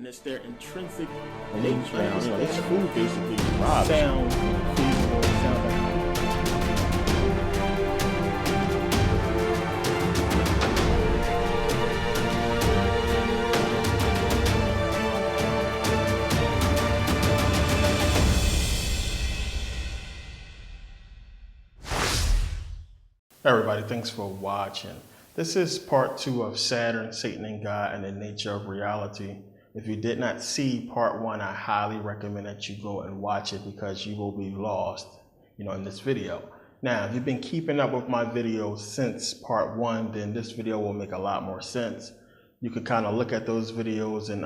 it's their intrinsic nature. nature. You know, this food basically robs. Sound feasible, sound like. Hey everybody, thanks for watching. This is part 2 of Saturn, Satan and God, and the Nature of Reality. If you did not see part 1, I highly recommend that you go and watch it because you will be lost, in this video. Now, if you've been keeping up with my videos since part 1, then this video will make a lot more sense. You could kind of look at those videos and,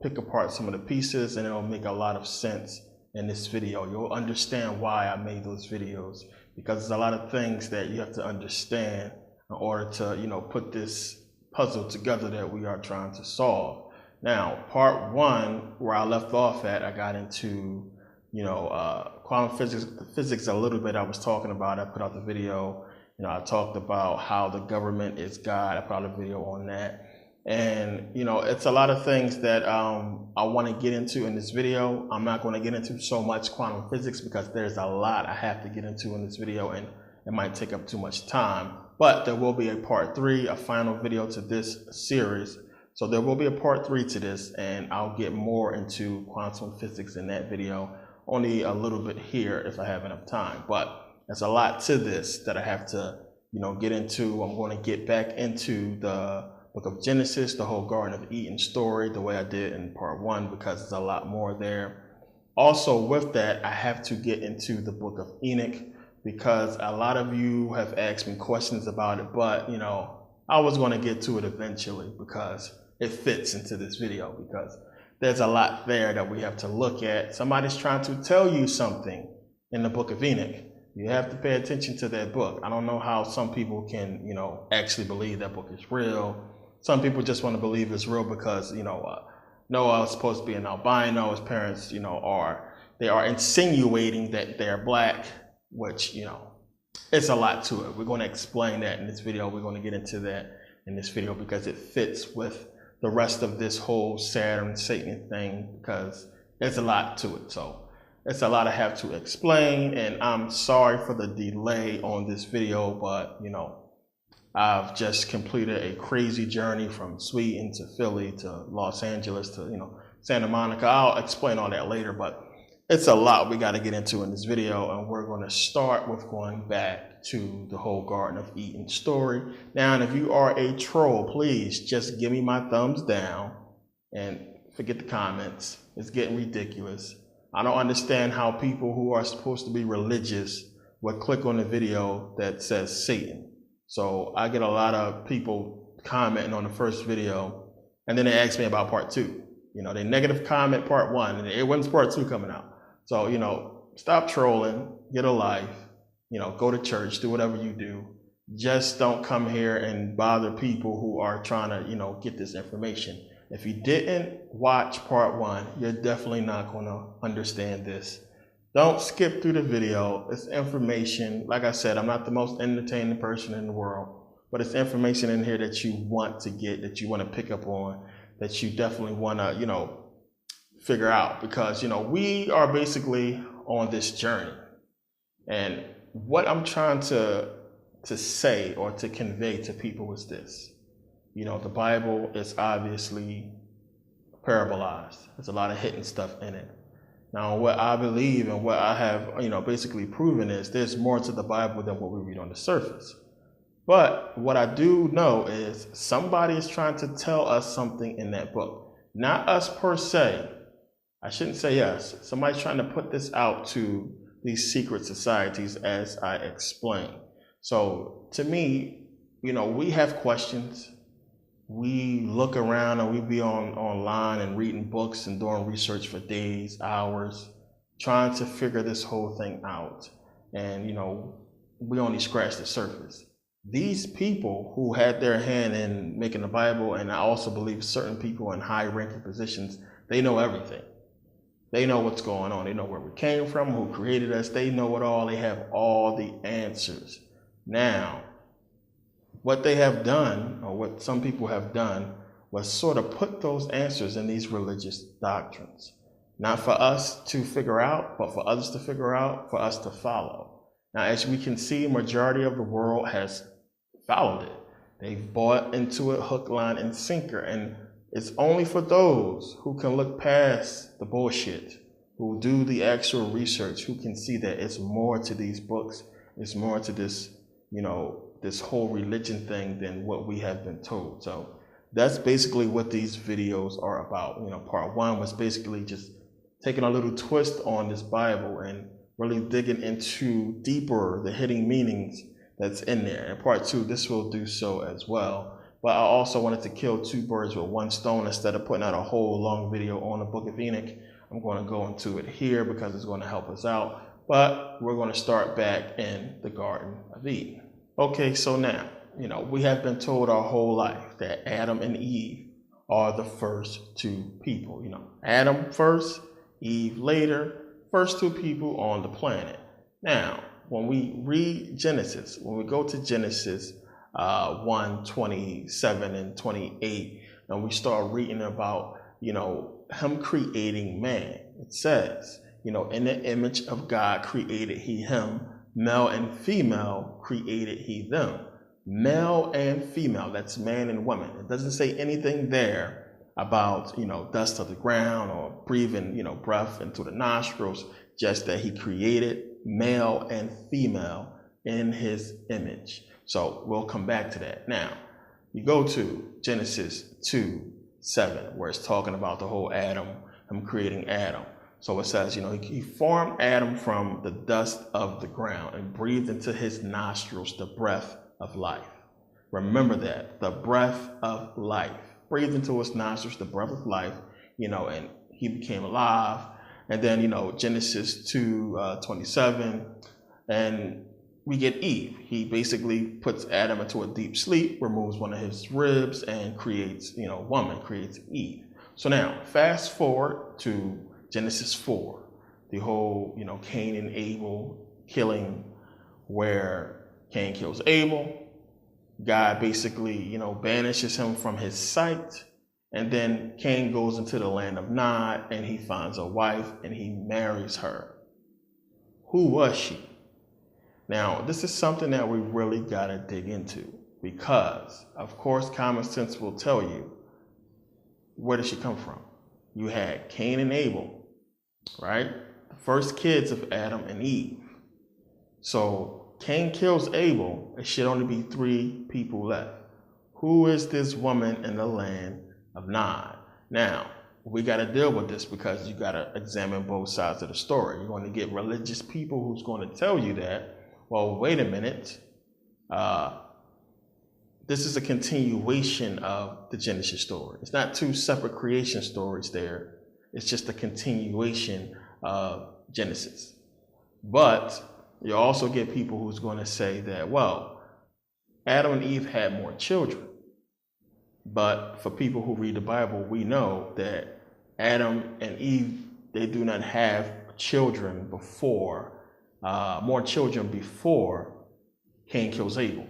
pick apart some of the pieces, and it'll make a lot of sense in this video. You'll understand why I made those videos, because there's a lot of things that you have to understand in order to, put this puzzle together that we are trying to solve. Now, part 1, where I left off at, I got into, quantum physics a little bit. I was talking about, I put out the video, I talked about how the government is God. I put out a video on that. And, it's a lot of things that I want to get into in this video. I'm not going to get into so much quantum physics because there's a lot I have to get into in this video and it might take up too much time. But there will be a part 3, a final video to this series. So there will be a part 3 to this, and I'll get more into quantum physics in that video, only a little bit here if I have enough time. But there's a lot to this that I have to, get into. I'm going to get back into the Book of Genesis, the whole Garden of Eden story, the way I did in part 1, because there's a lot more there. Also with that, I have to get into the Book of Enoch, because a lot of you have asked me questions about it, but I was going to get to it eventually because it fits into this video, because there's a lot there that we have to look at. Somebody's trying to tell you something in the Book of Enoch. You have to pay attention to that book. I don't know how some people can, actually believe that book is real. Some people just want to believe it's real because, Noah was supposed to be an albino. His parents, they are insinuating that they're black, which, it's a lot to it. We're going to explain that in this video. We're going to get into that in this video because it fits with the rest of this whole Saturn, Satan thing, because there's a lot to it. So it's a lot I have to explain, and I'm sorry for the delay on this video, but, I've just completed a crazy journey from Sweden to Philly to Los Angeles to, Santa Monica. I'll explain all that later, but it's a lot we got to get into in this video, and we're going to start with going back to the whole Garden of Eden story. Now, and if you are a troll, please just give me my thumbs down and forget the comments. It's getting ridiculous. I don't understand how people who are supposed to be religious would click on a video that says Satan. So I get a lot of people commenting on the first video, and then they ask me about part 2. They negative comment part 1, and when's part 2 coming out? So, stop trolling, get a life, go to church, do whatever you do. Just don't come here and bother people who are trying to, get this information. If you didn't watch part 1, you're definitely not going to understand this. Don't skip through the video. It's information. Like I said, I'm not the most entertaining person in the world, but it's information in here that you want to get, that you want to pick up on, that you definitely want to, figure out, because, we are basically on this journey. And what I'm trying to say or to convey to people is this. The Bible is obviously parabolized. There's a lot of hidden stuff in it. Now, what I believe and what I have, basically proven is there's more to the Bible than what we read on the surface. But what I do know is somebody is trying to tell us something in that book. Not us per se. I shouldn't say us. Somebody's trying to put this out to these secret societies, as I explained. So to me, we have questions. We look around and we be online and reading books and doing research for days, hours, trying to figure this whole thing out. And, we only scratch the surface. These people who had their hand in making the Bible, and I also believe certain people in high-ranking positions, they know everything. They know what's going on. They know where we came from, who created us. They know it all. They have all the answers. Now, what they have done, or what some people have done, was sort of put those answers in these religious doctrines. Not for us to figure out, but for others to figure out, for us to follow. Now, as we can see, majority of the world has followed it. They've bought into it hook, line, and sinker. And it's only for those who can look past the bullshit, who do the actual research, who can see that it's more to these books, it's more to this, this whole religion thing than what we have been told. So that's basically what these videos are about. Part one was basically just taking a little twist on this Bible and really digging into deeper the hidden meanings that's in there. And part two, this will do so as well. But I also wanted to kill two birds with one stone. Instead of putting out a whole long video on the book of Enoch, I'm going to go into it here because it's going to help us out. But we're going to start back in the Garden of Eden. Okay, so now, we have been told our whole life that Adam and Eve are the first two people. Adam first, Eve later, first two people on the planet. Now, when we read Genesis, when we go to Genesis 1:27 and 28, and we start reading about, him creating man, it says, in the image of God created he him, male and female created he them. Male and female, that's man and woman. It doesn't say anything there about, dust of the ground or breathing, breath into the nostrils, just that he created male and female in his image. So we'll come back to that. Now, you go to Genesis 2:7, where it's talking about the whole Adam, him creating Adam. So it says, he formed Adam from the dust of the ground and breathed into his nostrils the breath of life. Remember that, the breath of life. Breathed into his nostrils the breath of life, and he became alive. And then, Genesis 2:27, and we get Eve. He basically puts Adam into a deep sleep, removes one of his ribs, and creates, woman, creates Eve. So now, fast forward to Genesis 4, the whole, Cain and Abel killing, where Cain kills Abel. God basically, banishes him from his sight. And then Cain goes into the land of Nod and he finds a wife and he marries her. Who was she? Now, this is something that we really got to dig into because, of course, common sense will tell you, where did she come from? You had Cain and Abel, right? The first kids of Adam and Eve. So Cain kills Abel. It should only be 3 people left. Who is this woman in the land of Nod? Now, we got to deal with this because you got to examine both sides of the story. You're going to get religious people who's going to tell you that, well, wait a minute. This is a continuation of the Genesis story. It's not 2 separate creation stories there. It's just a continuation of Genesis. But you also get people who's going to say that, well, Adam and Eve had more children. But for people who read the Bible, we know that Adam and Eve, they do not have children before, more children before Cain kills Abel.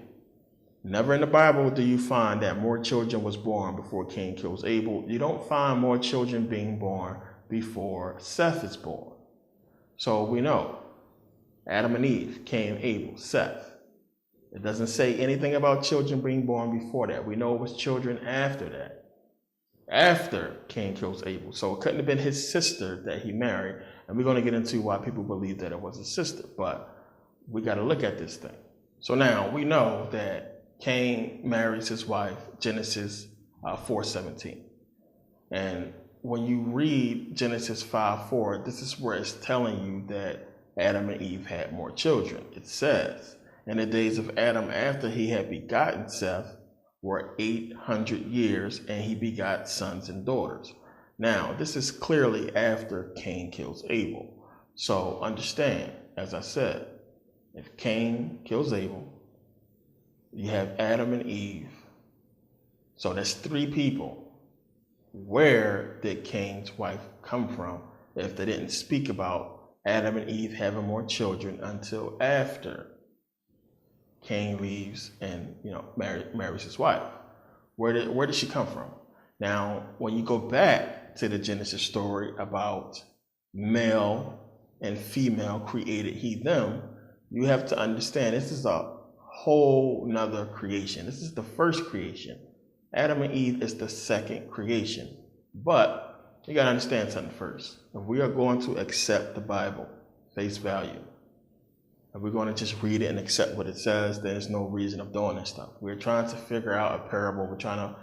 Never in the Bible do you find that more children was born before Cain kills Abel. You don't find more children being born before Seth is born. So we know Adam and Eve, Cain, Abel, Seth. It doesn't say anything about children being born before that. We know it was children after that, after Cain kills Abel. So it couldn't have been his sister that he married. And we're going to get into why people believe that it was his sister. But we got to look at this thing. So now we know that Cain marries his wife, Genesis 4:17. And when you read Genesis 5:4, this is where it's telling you that Adam and Eve had more children. It says, in the days of Adam after he had begotten Seth were 800 years, and he begot sons and daughters. Now, this is clearly after Cain kills Abel. So understand, as I said, if Cain kills Abel, you have Adam and Eve. So that's 3 people. Where did Cain's wife come from if they didn't speak about Adam and Eve having more children until after Cain leaves and marries his wife? Where did she come from? Now, when you go back to the Genesis story about male and female created he, them, you have to understand this is a whole nother creation. This is the first creation. Adam and Eve is the second creation. But you got to understand something first. If we are going to accept the Bible, face value, if we're going to just read it and accept what it says, there's no reason of doing this stuff. We're trying to figure out a parable. We're trying to,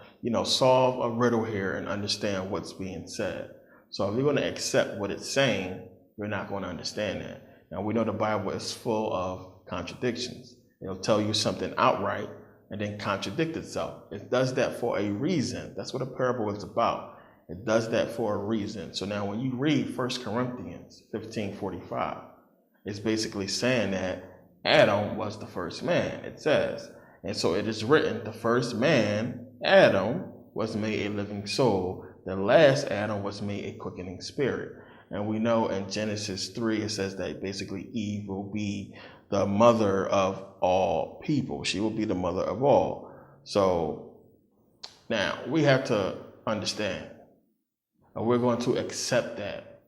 solve a riddle here and understand what's being said. So if we're going to accept what it's saying, we're not going to understand that. Now, we know the Bible is full of contradictions. It'll tell you something outright and then contradict itself. It does that for a reason. That's what a parable is about. It does that for a reason. So now when you read 1 Corinthians 15:45, it's basically saying that Adam was the first man, it says. And so it is written, the first man, Adam, was made a living soul. The last Adam was made a quickening spirit. And we know in Genesis 3, it says that basically Eve will be the mother of all people. She will be the mother of all. So now we have to understand, and we're going to accept that.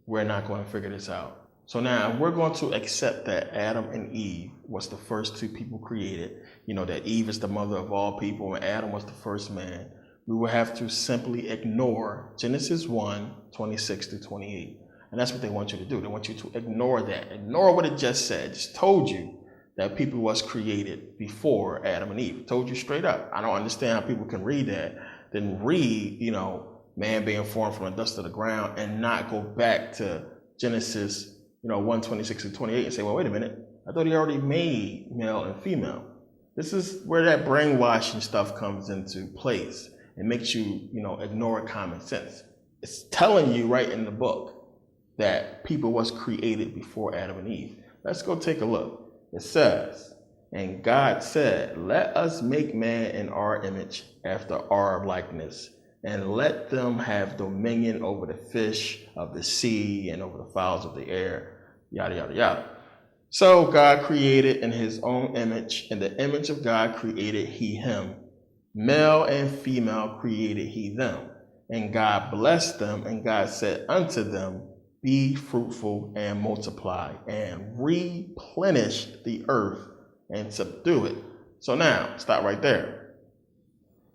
We're not going to figure this out. So now if we're going to accept that Adam and Eve was the first two people created, that Eve is the mother of all people and Adam was the first man, we will have to simply ignore Genesis 1:26-28. And that's what they want you to do. They want you to ignore that. Ignore what it just said. It just told you that people was created before Adam and Eve. It told you straight up. I don't understand how people can read that, then read, man being formed from the dust of the ground and not go back to Genesis 1:26-28 and say, well, wait a minute. I thought he already made male and female. This is where that brainwashing stuff comes into place. It makes you, ignore common sense. It's telling you right in the book that people was created before Adam and Eve. Let's go take a look. It says, and God said, let us make man in our image after our likeness, and let them have dominion over the fish of the sea and over the fowls of the air, yada, yada, yada. So God created in his own image. In the image of God created he him. Male and female created he them. And God blessed them, and God said unto them, be fruitful and multiply and replenish the earth and subdue it. So now, stop right there.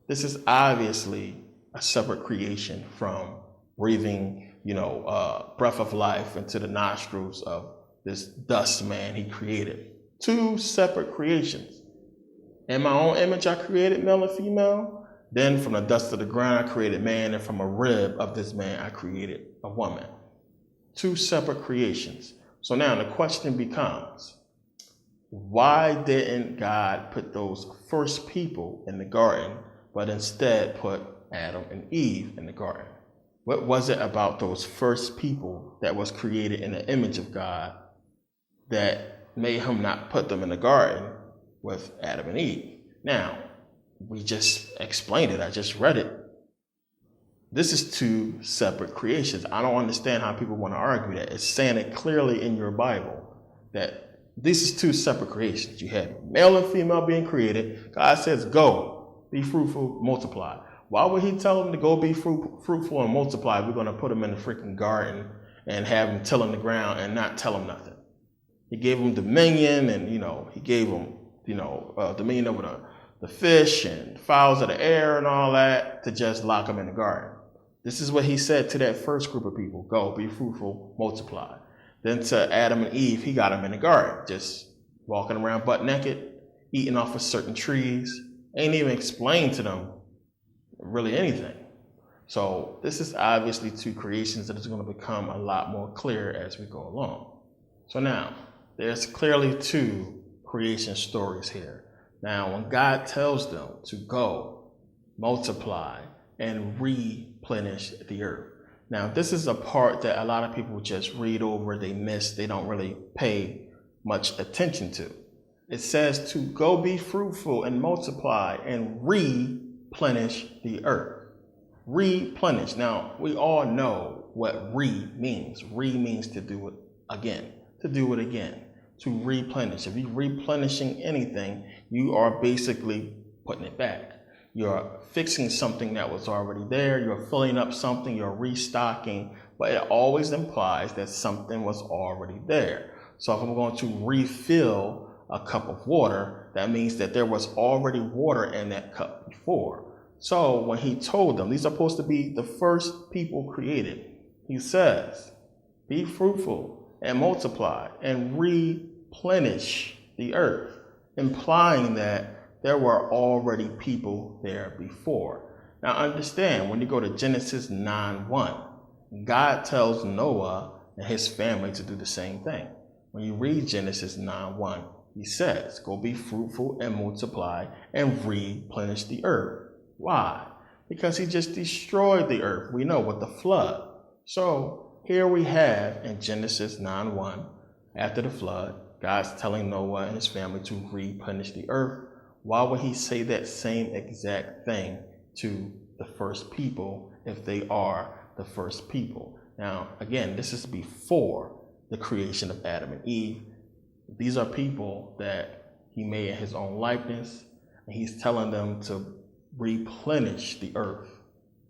This is obviously a separate creation from breathing, breath of life into the nostrils of this dust man he created. Two separate creations. In my own image, I created male and female. Then from the dust of the ground, I created man. And from a rib of this man, I created a woman. Two separate creations. So now the question becomes, why didn't God put those first people in the garden, but instead put Adam and Eve in the garden? What was it about those first people that was created in the image of God that made him not put them in the garden with Adam and Eve? Now, we just explained it. I just read it. This is two separate creations. I don't understand how people want to argue that. It's saying it clearly in your Bible that this is two separate creations. You had male and female being created. God says, go, be fruitful, multiply. Why would he tell them to go be fruitful and multiply? We're going to put them in the freaking garden and have them tilling the ground and not tell them nothing. He gave them dominion, and, he gave them, dominion over the fish and fowls of the air and all that, to just lock them in the garden. This is what he said to that first group of people. Go, be fruitful, multiply. Then to Adam and Eve, he got them in the garden, just walking around butt naked, eating off of certain trees. Ain't even explained to them really anything. So this is obviously two creations that is going to become a lot more clear as we go along. So now, there's clearly two creation stories here. Now, when God tells them to go, multiply, and replenish the earth. Now, this is a part that a lot of people just read over, they miss, they don't really pay much attention to. It says to go be fruitful and multiply and replenish the earth. Replenish. Now, we all know what means. Means to do it again. To do it again. To replenish. If you're replenishing anything, you are basically putting it back. You're fixing something that was already there. You're filling up something. You're restocking. But it always implies that something was already there. So if I'm going to refill a cup of water, that means that there was already water in that cup before. So when he told them, these are supposed to be the first people created, he says, be fruitful and multiply and replenish the earth, implying that there were already people there before. Now understand, when you go to Genesis 9:1, God tells Noah and his family to do the same thing. When you read Genesis 9:1, he says, go be fruitful and multiply and replenish the earth. Why? Because he just destroyed the earth, we know, with the flood. So here we have in Genesis 9:1, after the flood, God's telling Noah and his family to replenish the earth. Why would he say that same exact thing to the first people if they are the first people? Now, again, this is before the creation of Adam and Eve. These are people that he made in his own likeness, and he's telling them to replenish the earth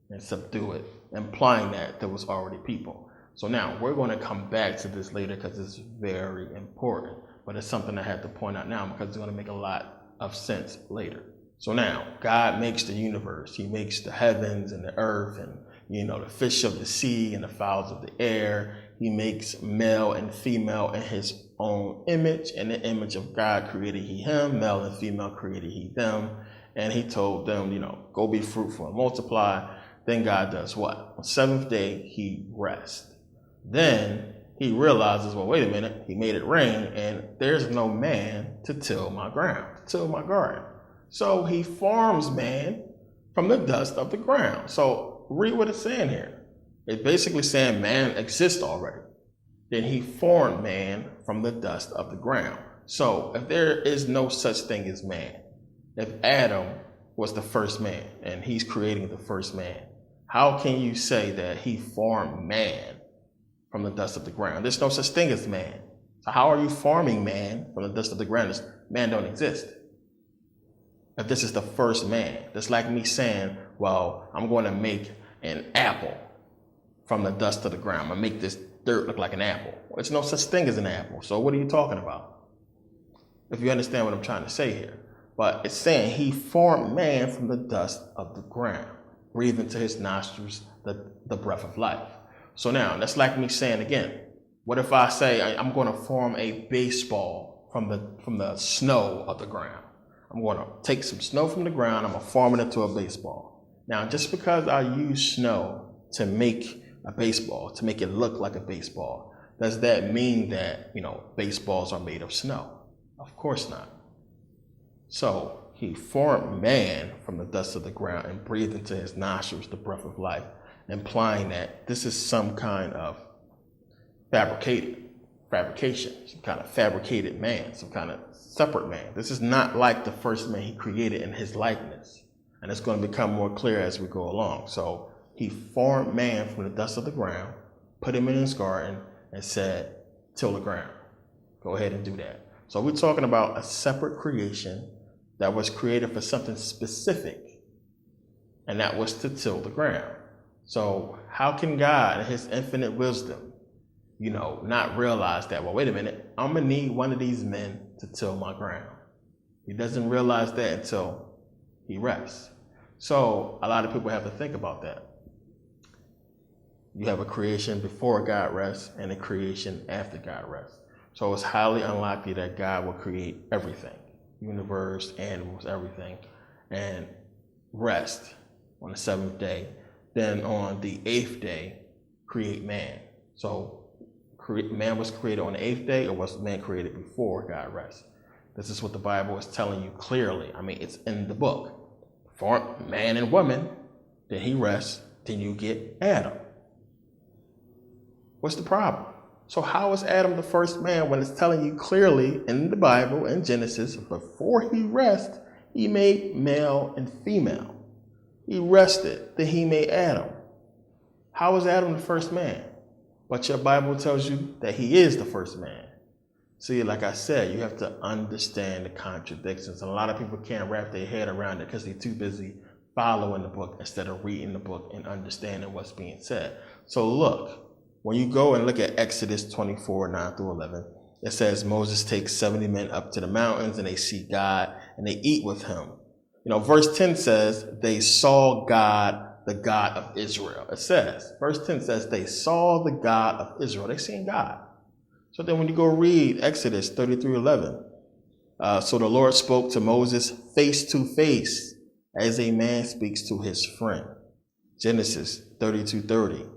and subdue it, implying that there was already people. So now we're going to come back to this later because it's very important, but it's something I have to point out now because it's going to make a lot of sense later. So now God makes the universe. He makes the heavens and the earth and, the fish of the sea and the fowls of the air. He makes male and female in his own image. In the image of God created he him, male and female created he them. And he told them, go be fruitful and multiply. Then God does what? On the seventh day, he rests. Then he realizes, well, wait a minute, he made it rain and there's no man to till my ground, to till my garden. So he forms man from the dust of the ground. So read what it's saying here. It's basically saying man exists already. Then he formed man from the dust of the ground. So if there is no such thing as man, if Adam was the first man and he's creating the first man, how can you say that he formed man from the dust of the ground? There's no such thing as man. So how are you forming man from the dust of the ground? Man don't exist. If this is the first man, that's like me saying, well, I'm going to make an apple from the dust of the ground. I'm going to make this dirt look like an apple. Well, there's no such thing as an apple. So what are you talking about? If you understand what I'm trying to say here. But it's saying he formed man from the dust of the ground, breathed into his nostrils the breath of life. So now, that's like me saying again, what if I say I'm going to form a baseball from the snow of the ground? I'm going to take some snow from the ground, I'm going to form it into a baseball. Now, just because I use snow to make a baseball, to make it look like a baseball, does that mean that, baseballs are made of snow? Of course not. So he formed man from the dust of the ground and breathed into his nostrils the breath of life, implying that this is some kind of fabrication, some kind of fabricated man, some kind of separate man. This is not like the first man he created in his likeness. And it's going to become more clear as we go along. So he formed man from the dust of the ground, put him in his garden, and said, till the ground. Go ahead and do that. So we're talking about a separate creation that was created for something specific, and that was to till the ground. So how can God, in his infinite wisdom, not realize that, well, wait a minute, I'm going to need one of these men to till my ground? He doesn't realize that until he rests. So a lot of people have to think about that. You have a creation before God rests and a creation after God rests. So it's highly unlikely that God will create everything, universe, animals, everything, and rest on the seventh day. Then on the eighth day, create man. So man was created on the eighth day, or was man created before God rests? This is what the Bible is telling you clearly. It's in the book. For man and woman, then he rests, then you get Adam. What's the problem? So how is Adam the first man when it's telling you clearly in the Bible, in Genesis, before he rests, he made male and female. He rested, then he made Adam. How is Adam the first man? But your Bible tells you that he is the first man. See, like I said, you have to understand the contradictions. And a lot of people can't wrap their head around it because they're too busy following the book instead of reading the book and understanding what's being said. So look, when you go and look at Exodus 24, 9 through 11, it says Moses takes 70 men up to the mountains and they see God and they eat with him. Verse 10 says they saw God, the God of Israel. It says, verse 10 says they saw the God of Israel. They seen God. So then when you go read Exodus 33:11, so the Lord spoke to Moses face to face as a man speaks to his friend. Genesis 32:30.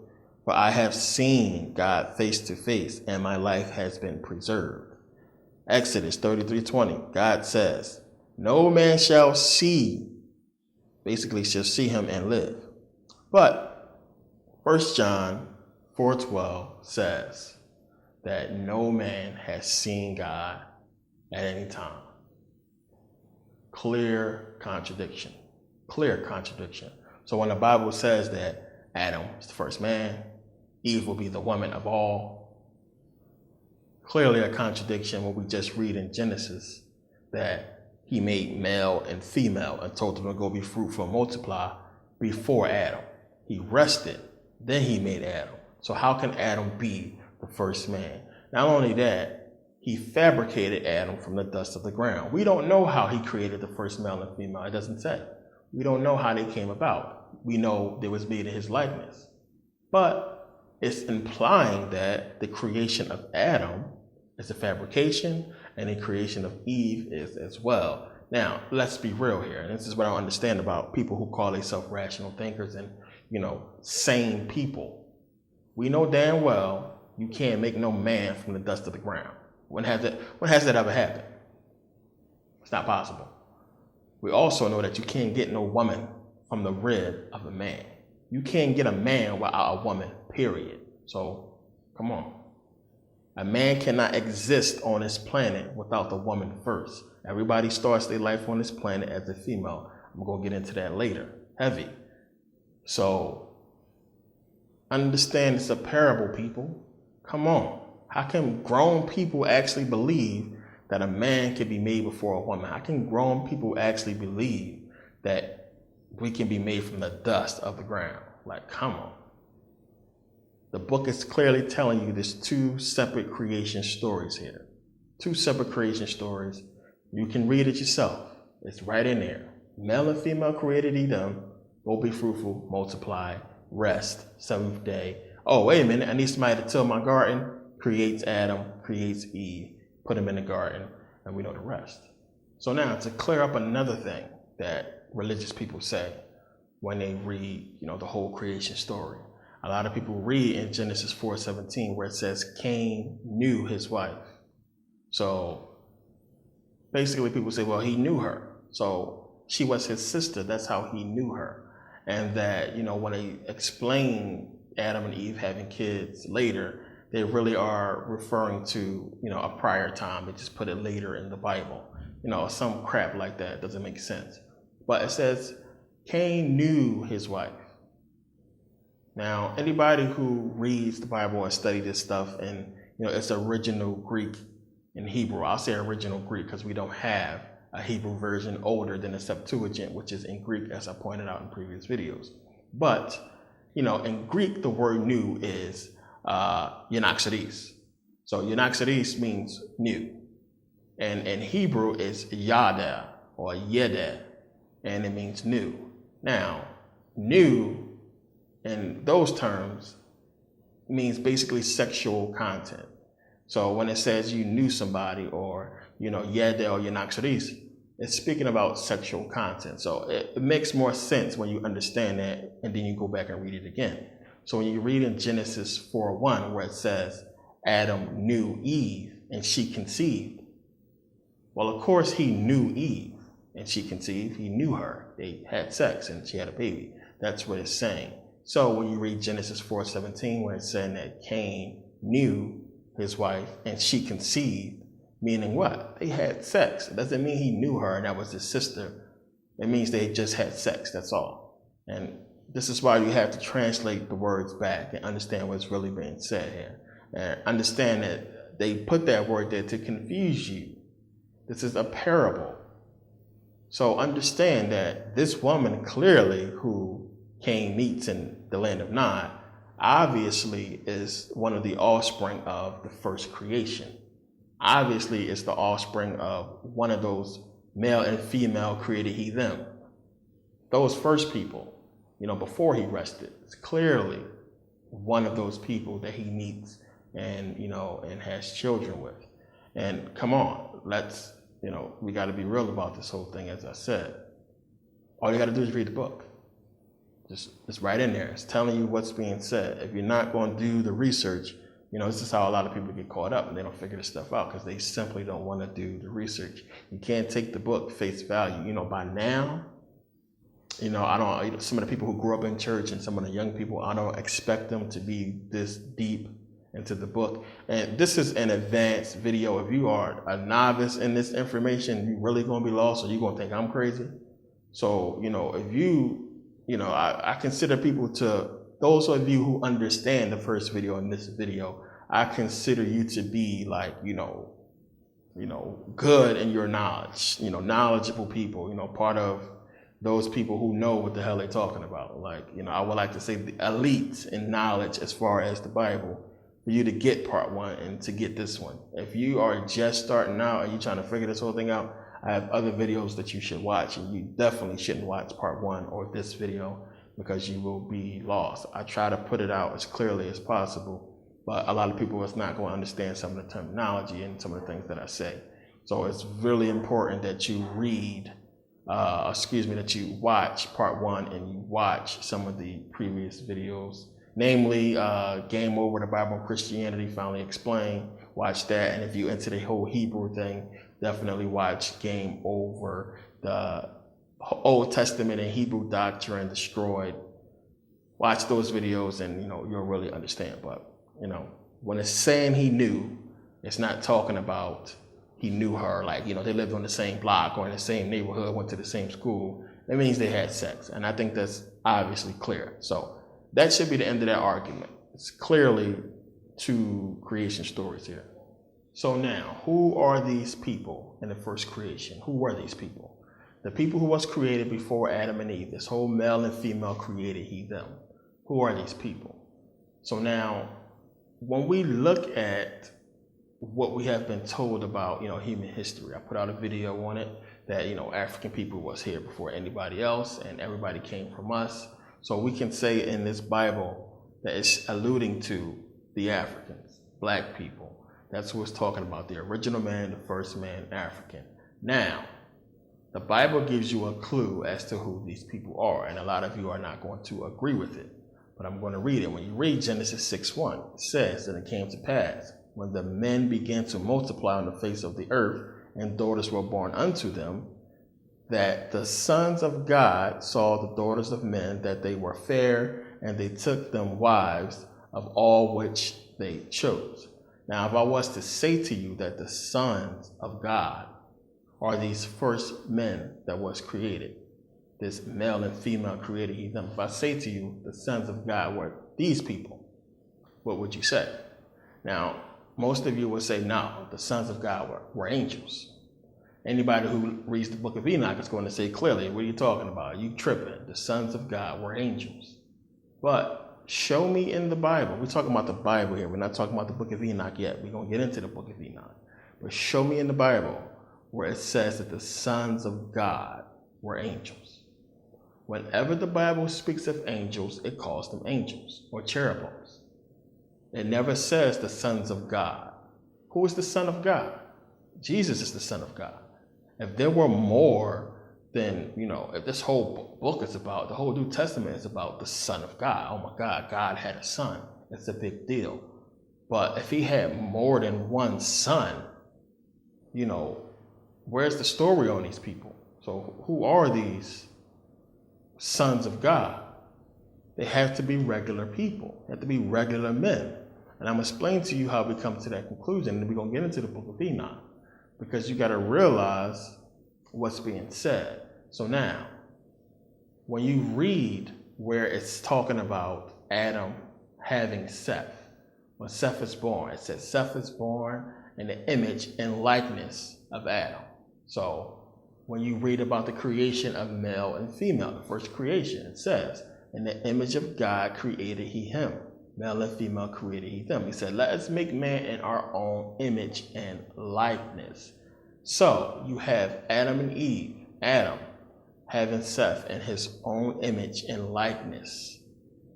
For I have seen God face to face, and my life has been preserved. Exodus 33:20. God says, no man shall see, basically shall see him and live. But 1 John 4:12 says that no man has seen God at any time. Clear contradiction. Clear contradiction. So when the Bible says that Adam is the first man, Eve will be the woman of all, clearly a contradiction when we just read in Genesis that he made male and female and told them to go be fruitful and multiply before Adam. He rested, then he made Adam. So how can Adam be the first man? Not only that, he fabricated Adam from the dust of the ground. We don't know how he created the first male and female. It doesn't say. We don't know how they came about. We know they was made in his likeness. But it's implying that the creation of Adam is a fabrication and the creation of Eve is as well. Now, let's be real here. And this is what I understand about people who call themselves rational thinkers and, sane people. We know damn well you can't make no man from the dust of the ground. When has that ever happened? It's not possible. We also know that you can't get no woman from the rib of a man. You can't get a man without a woman, period. So, come on. A man cannot exist on this planet without the woman first. Everybody starts their life on this planet as a female. I'm going to get into that later. Heavy. So, understand it's a parable, people. Come on. How can grown people actually believe that a man can be made before a woman? How can grown people actually believe that we can be made from the dust of the ground? Like, come on. The book is clearly telling you there's two separate creation stories here. Two separate creation stories. You can read it yourself. It's right in there. Male and female created Edom. Go be fruitful, multiply, rest, seventh day. Oh, wait a minute. I need somebody to till my garden. Creates Adam, creates Eve, put them in the garden, and we know the rest. So now to clear up another thing that religious people say when they read, the whole creation story. A lot of people read in Genesis 4:17 where it says Cain knew his wife. So basically people say, well, he knew her. So she was his sister. That's how he knew her. And that, when they explain Adam and Eve having kids later, they really are referring to, a prior time. They just put it later in the Bible. Some crap like that doesn't make sense. But it says Cain knew his wife. Now, anybody who reads the Bible and study this stuff and, it's original Greek and Hebrew. I'll say original Greek because we don't have a Hebrew version older than the Septuagint, which is in Greek, as I pointed out in previous videos. But, in Greek, the word new is Yonaxaris. So Yonaxaris means new. And in Hebrew is Yada or Yeda, and it means new. Now, new in those terms means basically sexual content. So when it says you knew somebody or, Yeda or Yonaxaris, it's speaking about sexual content. So it makes more sense when you understand that and then you go back and read it again. So when you read in Genesis 4:1 where it says Adam knew Eve and she conceived. Well, of course he knew Eve and she conceived. He knew her. They had sex and she had a baby. That's what it's saying. So when you read Genesis 4:17 where it's saying that Cain knew his wife and she conceived, meaning what? They had sex. It doesn't mean he knew her and that was his sister. It means they just had sex. That's all. And this is why you have to translate the words back and understand what's really being said here. And understand that they put that word there to confuse you. This is a parable. So understand that this woman clearly who Cain meets in the land of Nod obviously is one of the offspring of the first creation. Obviously it's the offspring of one of those male and female created he them. Those first people, before he rested, it's clearly one of those people that he meets and, and has children with. And come on, we got to be real about this whole thing. As I said, all you got to do is read the book. It's right in there. It's telling you what's being said. If you're not going to do the research, this is how a lot of people get caught up and they don't figure this stuff out because they simply don't want to do the research. You can't take the book face value. By now, some of the people who grew up in church and some of the young people, I don't expect them to be this deep into the book. And this is an advanced video. If you are a novice in this information, you're really going to be lost or you're going to think I'm crazy. So, if you, I consider people those of you who understand the first video and this video, I consider you to be like, good in your knowledge, knowledgeable people, part of those people who know what the hell they're talking about. Like, I would like to say the elite in knowledge as far as the Bible for you to get part one and to get this one. If you are just starting out and you're trying to figure this whole thing out, I have other videos that you should watch, and you definitely shouldn't watch part one or this video because you will be lost. I try to put it out as clearly as possible, but a lot of people is not going to understand some of the terminology and some of the things that I say. So it's really important that you that you watch part one and you watch some of the previous videos, namely Game Over the Bible and Christianity Finally Explained. Watch that. And if you're into the whole Hebrew thing, definitely watch Game Over the Old Testament and Hebrew Doctrine Destroyed. Watch those videos and you'll really understand. But when it's saying he knew, it's not talking about he knew her, like, they lived on the same block or in the same neighborhood, went to the same school. It means they had sex. And I think that's obviously clear. So that should be the end of that argument. It's clearly two creation stories here. So now, who are these people in the first creation? Who were these people? The people who was created before Adam and Eve, this whole male and female created he, them. Who are these people? So now, when we look at what we have been told about, human history, I put out a video on it that, African people was here before anybody else and everybody came from us. So we can say in this Bible that it's alluding to the Africans, black people. That's what it's talking about, the original man, the first man, African. Now, the Bible gives you a clue as to who these people are, and a lot of you are not going to agree with it. But I'm going to read it. When you read Genesis 6:1, it says that it came to pass, when the men began to multiply on the face of the earth, and daughters were born unto them, that the sons of God saw the daughters of men, that they were fair, and they took them wives of all which they chose. Now, if I was to say to you that the sons of God are these first men that was created, this male and female created he, them. If I say to you the sons of God were these people, what would you say? Now, most of you would say, no, the sons of God were angels. Anybody who reads the book of Enoch is going to say clearly, what are you talking about? You tripping. The sons of God were angels. But show me in the Bible. We're talking about the Bible here. We're not talking about the book of Enoch yet. We're going to get into the book of Enoch. But show me in the Bible where it says that the sons of God were angels. Whenever the Bible speaks of angels, it calls them angels or cherubims. It never says the sons of God. Who is the Son of God? Jesus is the Son of God. If there were more than, if this whole book is about, the whole New Testament is about the Son of God. Oh my God, God had a son. It's a big deal. But if he had more than one son, where's the story on these people? So who are these sons of God? They have to be regular people. They have to be regular men. And I'm going to explain to you how we come to that conclusion. And we're going to get into the book of Enoch. Because you got to realize what's being said. So now, when you read where it's talking about Adam having Seth, when Seth is born, it says Seth is born in the image and likeness of Adam. So when you read about the creation of male and female, the first creation, it says, in the image of God created he him. Male and female created he them. He said, let us make man in our own image and likeness. So you have Adam and Eve, Adam having Seth in his own image and likeness.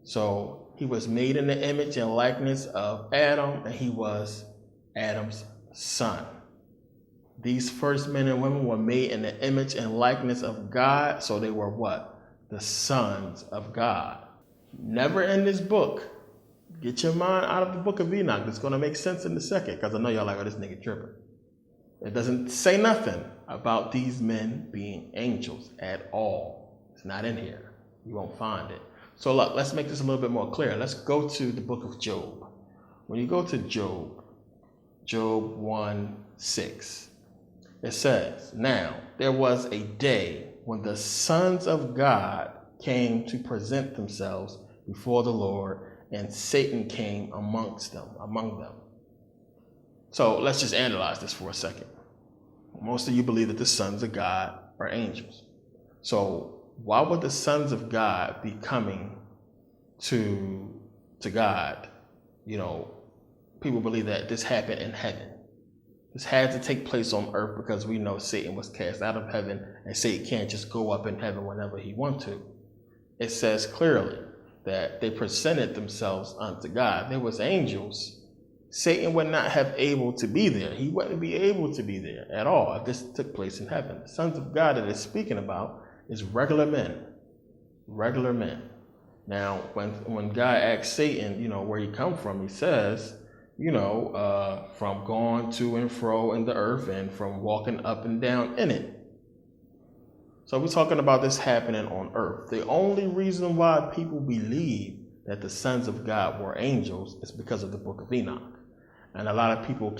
So he was made in the image and likeness of Adam, and he was Adam's son. These first men and women were made in the image and likeness of God, so they were what? The sons of God. Never in this book, get your mind out of the book of Enoch. It's going to make sense in a second, because I know y'all like, oh, this nigga tripping. It doesn't say nothing about these men being angels at all. It's not in here. You won't find it. So look, let's make this a little bit more clear. Let's go to the book of Job. When you go to Job 1:6, it says, now there was a day when the sons of God came to present themselves before the Lord, and Satan came among them. So let's just analyze this for a second. Most of you believe that the sons of God are angels. So why would the sons of God be coming to God? You know, people believe that this happened in heaven. This had to take place on earth because we know Satan was cast out of heaven, and Satan can't just go up in heaven whenever he wants to. It says clearly that they presented themselves unto God. There was angels. Satan would not have able to be there. He wouldn't be able to be there at all if this took place in heaven. The sons of God that it's speaking about is regular men. Regular men. Now, when God asks Satan, you know, where he come from, he says, you know, from going to and fro in the earth and from walking up and down in it. So we're talking about this happening on earth. The only reason why people believe that the sons of God were angels is because of the book of Enoch. And a lot of people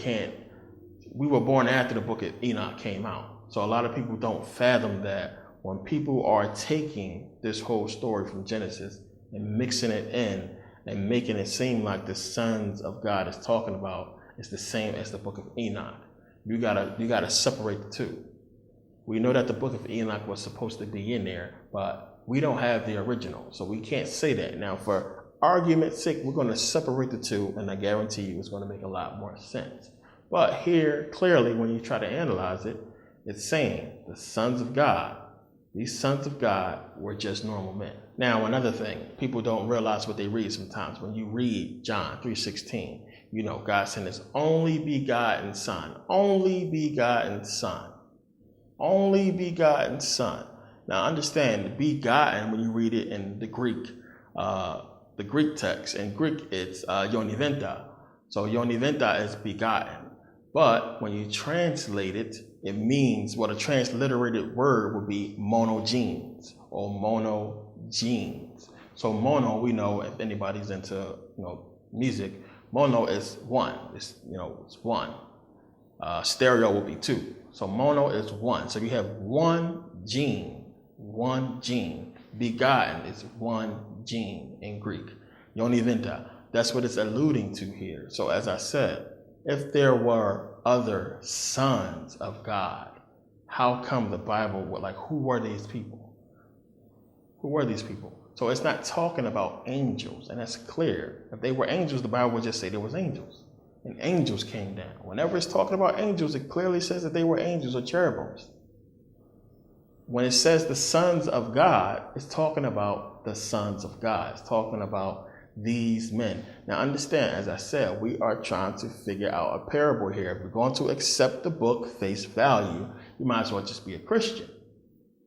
we were born after the book of Enoch came out. So a lot of people don't fathom that when people are taking this whole story from Genesis and mixing it in and making it seem like the sons of God is talking about is the same as the book of Enoch. You gotta separate the two. We know that the book of Enoch was supposed to be in there, but we don't have the original, so we can't say that. Now, for argument's sake, we're going to separate the two, and I guarantee you it's going to make a lot more sense. But here, clearly, when you try to analyze it, it's saying the sons of God, these sons of God were just normal men. Now, another thing, people don't realize what they read sometimes. When you read John 3:16, you know, God sent his only begotten son, only begotten son. Only begotten son. Now understand, the begotten, when you read it in the Greek text, in Greek it's yoniventa. So yoniventa is begotten. But when you translate it, it means, what a transliterated word would be monogenes or monogenes. So mono, we know, if anybody's into music, mono is one. It's one. Stereo would be two. So mono is one. So you have one gene. Begotten is one gene in Greek. Yoniventa. That's what it's alluding to here. So as I said, if there were other sons of God, how come the Bible would, who were these people? Who were these people? So it's not talking about angels, and that's clear. If they were angels, the Bible would just say there was angels. And angels came down. Whenever it's talking about angels, it clearly says that they were angels or cherubims. When it says the sons of God, it's talking about the sons of God. It's talking about these men. Now understand, as I said, we are trying to figure out a parable here. If we're going to accept the book face value, you might as well just be a Christian.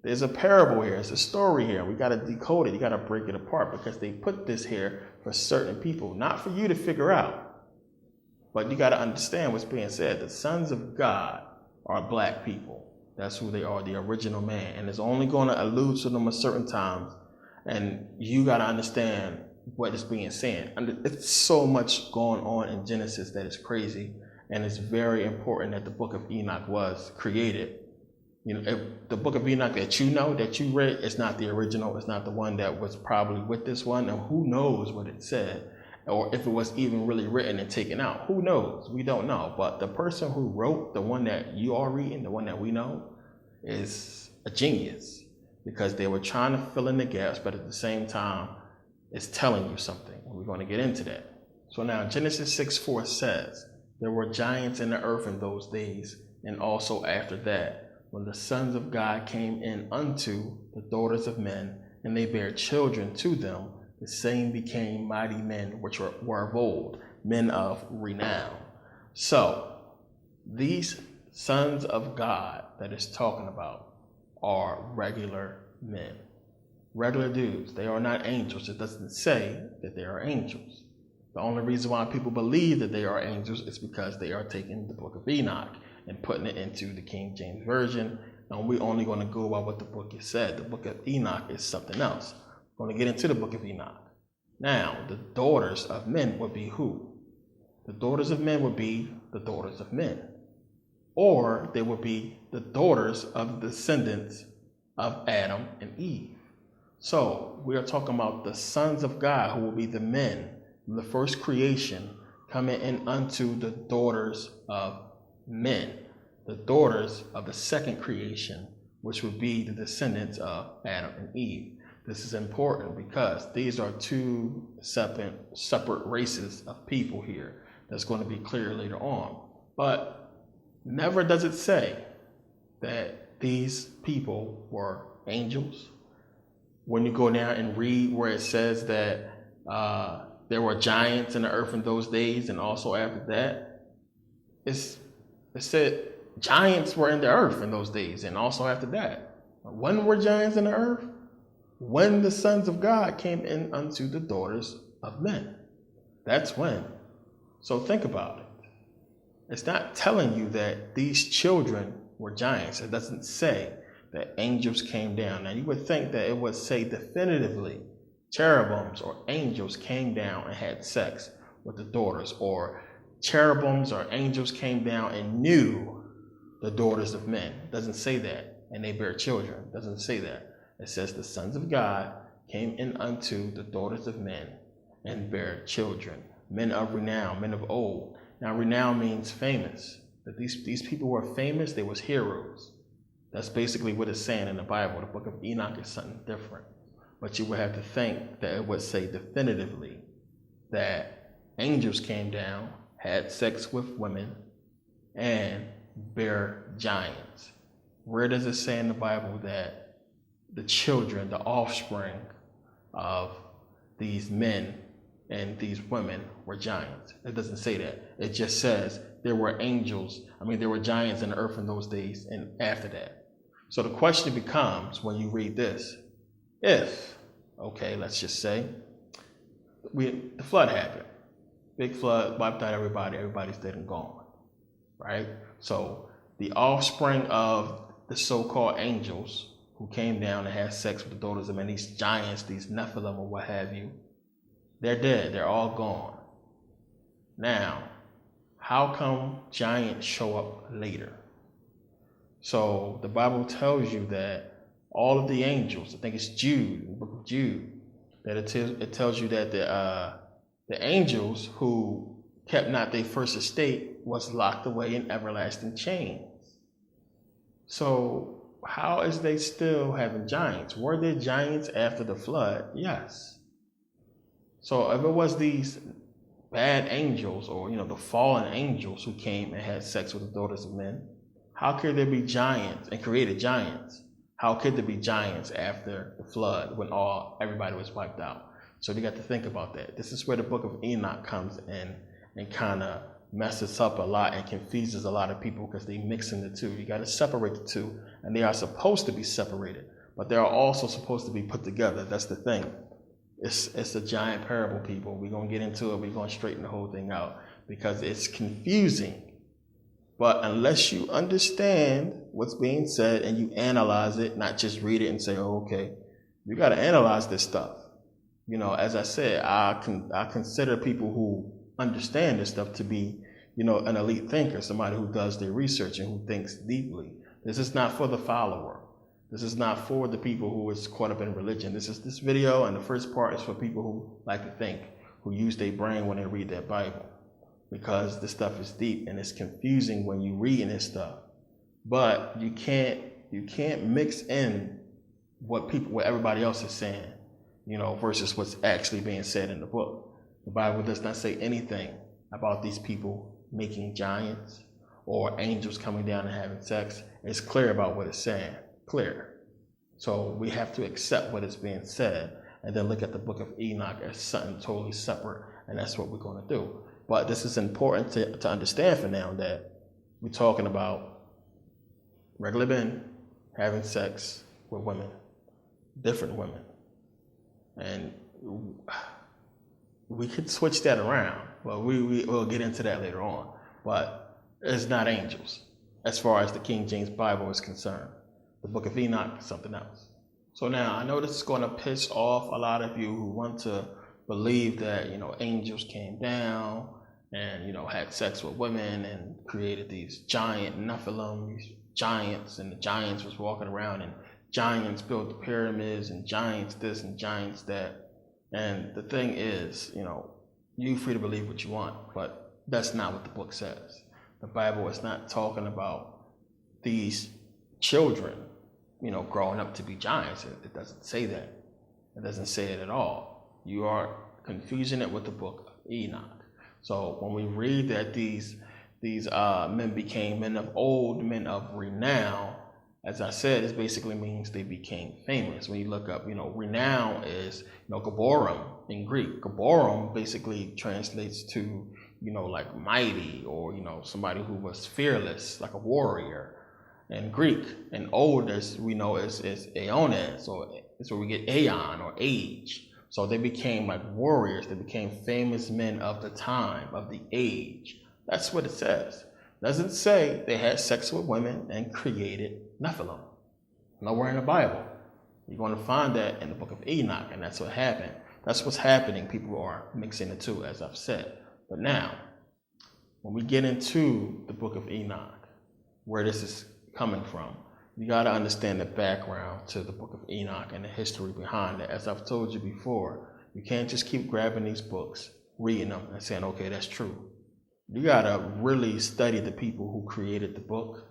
There's a parable here. It's a story here. We got to decode it. You got to break it apart because they put this here for certain people, not for you to figure out. But you got to understand what's being said. The sons of God are black people. That's who they are, the original man. And it's only going to allude to them at certain times. And you got to understand what is being said. And it's so much going on in Genesis that is crazy. And it's very important that the book of Enoch was created. If the book of Enoch that you read, it's not the original. It's not the one that was probably with this one. And who knows what it said. Or if it was even really written and taken out. Who knows? We don't know. But the person who wrote, the one that you are reading, the one that we know, is a genius because they were trying to fill in the gaps, but at the same time, it's telling you something. We're going to get into that. So now Genesis 6:4 says, there were giants in the earth in those days, and also after that, when the sons of God came in unto the daughters of men, and they bare children to them, the same became mighty men which were of old, men of renown. So these sons of God that it's talking about are regular men, regular dudes. They are not angels. It doesn't say that they are angels. The only reason why people believe that they are angels is because they are taking the book of Enoch and putting it into the King James Version. And we're only going to go by what the book has said. The book of Enoch is something else. We're going to get into the book of Enoch. Now, the daughters of men would be who? The daughters of men would be the daughters of men. Or they would be the daughters of the descendants of Adam and Eve. So we are talking about the sons of God who will be the men from the first creation coming in unto the daughters of men, the daughters of the second creation, which would be the descendants of Adam and Eve. This is important because these are two separate races of people here. That's going to be clear later on. But never does it say that these people were angels. When you go down and read where it says that there were giants in the earth in those days, and also after that, it said giants were in the earth in those days, and also after that. When were giants in the earth? When the sons of God came in unto the daughters of men. That's when. So think about it. It's not telling you that these children were giants. It doesn't say that angels came down. Now you would think that it would say definitively cherubims or angels came down and had sex with the daughters, or cherubims or angels came down and knew the daughters of men. It doesn't say that. And they bear children. It doesn't say that. It says the sons of God came in unto the daughters of men and bare children, men of renown, men of old. Now renown means famous. That these people were famous, they was heroes. That's basically what it's saying in the Bible. The book of Enoch is something different. But you would have to think that it would say definitively that angels came down, had sex with women, and bare giants. Where does it say in the Bible that the children, the offspring of these men and these women were giants? It doesn't say that. It just says there were there were giants in the earth in those days and after that. So the question becomes, when you read this, let's just say, the flood happened. Big flood, wiped out everybody's dead and gone, right? So the offspring of the so-called angels who came down and had sex with the daughters of men, these giants, these Nephilim or what have you, they're dead, they're all gone. Now, how come giants show up later? So the Bible tells you that all of the angels, I think it's Jude, the book of Jude, that it tells you that the angels who kept not their first estate was locked away in everlasting chains. So how is they still having giants? Were there giants after the flood? Yes. So if it was these bad angels, or the fallen angels who came and had sex with the daughters of men, how could there be giants and created giants? How could there be giants after the flood when everybody was wiped out? So we got to think about that. This is where the book of Enoch comes in and kind of messes up a lot and confuses a lot of people because they mix in the two. You got to separate the two, and they are supposed to be separated, but they are also supposed to be put together. That's the thing. It's a giant parable, people. We're going to get into it. We're going to straighten the whole thing out because it's confusing. But unless you understand what's being said and you analyze it, not just read it and say, oh, okay, you got to analyze this stuff. As I said, I consider people who understand this stuff to be, an elite thinker, somebody who does their research and who thinks deeply. This is not for the follower. This is not for the people who is caught up in religion. This video and the first part is for people who like to think, who use their brain when they read their Bible. Because this stuff is deep and it's confusing when you read this stuff. But you can't can't mix in what everybody else is saying, versus what's actually being said in the book. The Bible does not say anything about these people making giants or angels coming down and having sex. It's clear about what it's saying, clear. So we have to accept what is being said and then look at the book of Enoch as something totally separate, and that's what we're going to do. But this is important to understand for now, that we're talking about regular men having sex with women, different women. And we could switch that around, but we'll get into that later on. But it's not angels as far as the King James Bible is concerned. The book of Enoch is something else. So now I know this is going to piss off a lot of you who want to believe that, angels came down and, had sex with women and created these giant Nephilim, these giants, and the giants was walking around, and giants built the pyramids, and giants this and giants that. And the thing is, you're free to believe what you want, but that's not what the book says. The Bible is not talking about these children, growing up to be giants. It doesn't say that. It doesn't say it at all. You are confusing it with the book of Enoch. So when we read that these men became men of old, men of renown, as I said, it basically means they became famous. When you look up, renown is, gaborum in Greek. Gaborum basically translates to, like mighty, or, somebody who was fearless, like a warrior in Greek. And old, as we know, is aeones, so it's where we get aeon or age. So they became like warriors. They became famous men of the time, of the age. That's what it says. It doesn't say they had sex with women and created Nephilim. Nowhere in the Bible. You're going to find that in the book of Enoch, and that's what happened. That's what's happening. People are mixing the two, as I've said. But now, when we get into the book of Enoch, where this is coming from, you got to understand the background to the book of Enoch and the history behind it. As I've told you before, you can't just keep grabbing these books, reading them, and saying, okay, that's true. You got to really study the people who created the book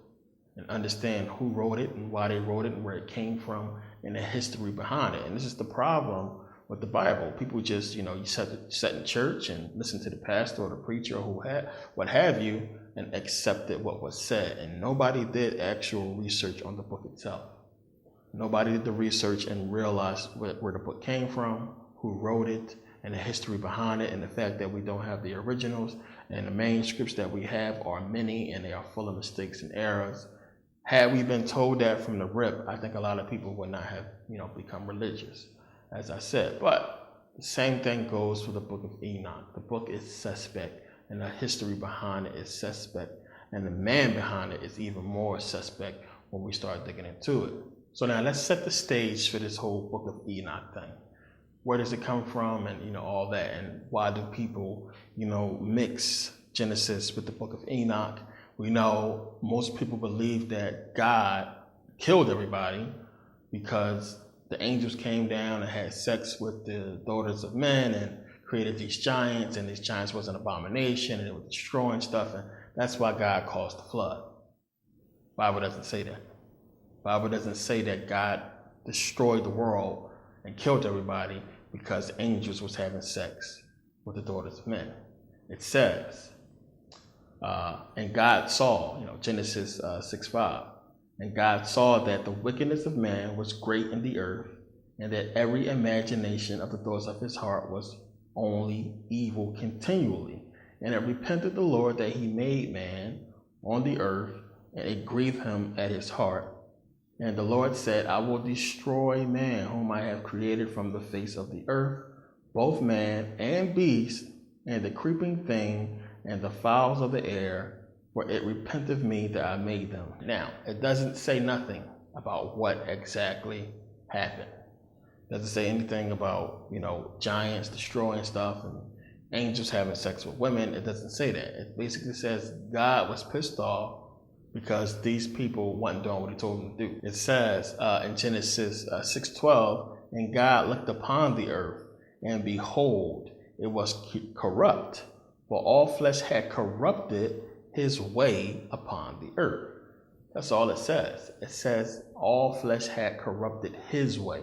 and understand who wrote it and why they wrote it and where it came from and the history behind it. And this is the problem with the Bible. People just, you sit in church and listen to the pastor or the preacher or what have you, and accepted what was said. And nobody did actual research on the book itself. Nobody did the research and realized where the book came from, who wrote it, and the history behind it, and the fact that we don't have the originals, and the manuscripts that we have are many, and they are full of mistakes and errors. Had we been told that from the rip, I think a lot of people would not have, become religious, as I said. But the same thing goes for the book of Enoch. The book is suspect, and the history behind it is suspect, and the man behind it is even more suspect when we start digging into it. So now let's set the stage for this whole book of Enoch thing. Where does it come from, and all that, and why do people, mix Genesis with the book of Enoch? We know most people believe that God killed everybody because the angels came down and had sex with the daughters of men and created these giants, and these giants was an abomination and it was destroying stuff, and that's why God caused the flood. Bible doesn't say that. Bible doesn't say that God destroyed the world and killed everybody because angels was having sex with the daughters of men. It says, and God saw, Genesis 6:5, and God saw that the wickedness of man was great in the earth, and that every imagination of the thoughts of his heart was only evil continually. And it repented the Lord that he made man on the earth, and it grieved him at his heart. And the Lord said, I will destroy man whom I have created from the face of the earth, both man and beast, and the creeping thing, and the fowls of the air, for it repenteth me that I made them. Now, it doesn't say nothing about what exactly happened. It doesn't say anything about, giants destroying stuff and angels having sex with women. It doesn't say that. It basically says God was pissed off because these people wasn't doing what he told them to do. It says in Genesis 6:12, and God looked upon the earth, and behold, it was corrupt, for all flesh had corrupted his way upon the earth. That's all it says. It says all flesh had corrupted his way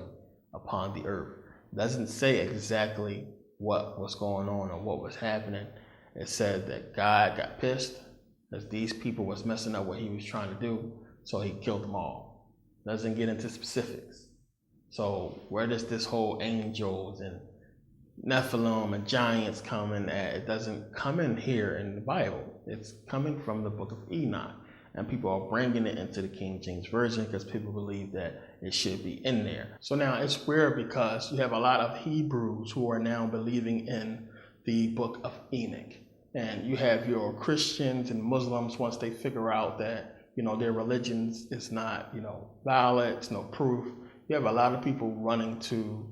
upon the earth. It doesn't say exactly what was going on or what was happening. It said that God got pissed because these people was messing up what he was trying to do, so he killed them all. Doesn't get into specifics. So where does this whole angels and Nephilim and giants come in at? It doesn't come in here in the Bible. It's coming from the book of Enoch. And people are bringing it into the King James Version because people believe that it should be in there. So now it's weird because you have a lot of Hebrews who are now believing in the book of Enoch. And you have your Christians and Muslims, once they figure out that, their religions is not, valid, it's no proof. You have a lot of people running to,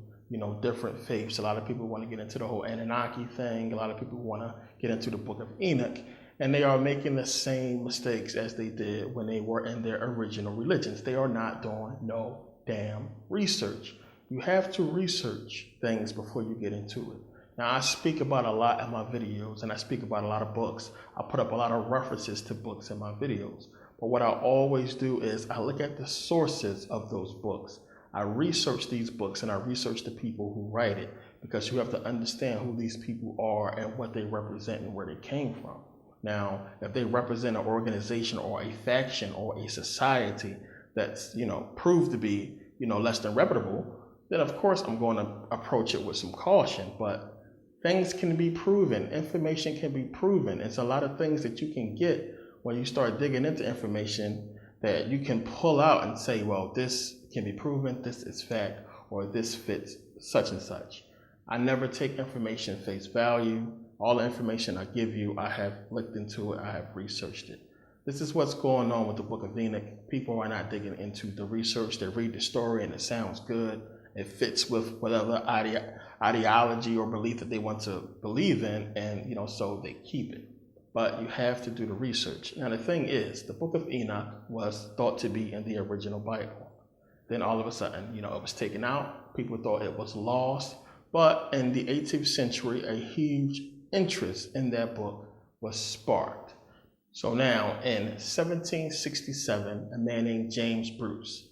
different faiths. A lot of people want to get into the whole Anunnaki thing. A lot of people want to get into the book of Enoch. And they are making the same mistakes as they did when they were in their original religions. They are not doing no damn research. You have to research things before you get into it. Now, I speak about a lot in my videos, and I speak about a lot of books. I put up a lot of references to books in my videos. But what I always do is I look at the sources of those books. I research these books and I research the people who write it, because you have to understand who these people are and what they represent and where they came from. Now, if they represent an organization or a faction or a society that's, proved to be, less than reputable, then of course I'm going to approach it with some caution. But things can be proven, information can be proven. It's a lot of things that you can get when you start digging into information that you can pull out and say, well, this can be proven, this is fact, or this fits such and such. I never take information face value. All the information I give you, I have looked into it, I have researched it. This is what's going on with the book of Enoch. People are not digging into the research. They read the story and it sounds good. It fits with whatever ideology or belief that they want to believe in, and so they keep it. But you have to do the research. Now the thing is, the book of Enoch was thought to be in the original Bible. Then all of a sudden, it was taken out. People thought it was lost. But in the 18th century, a huge interest in that book was sparked. So now in 1767, a man named James Bruce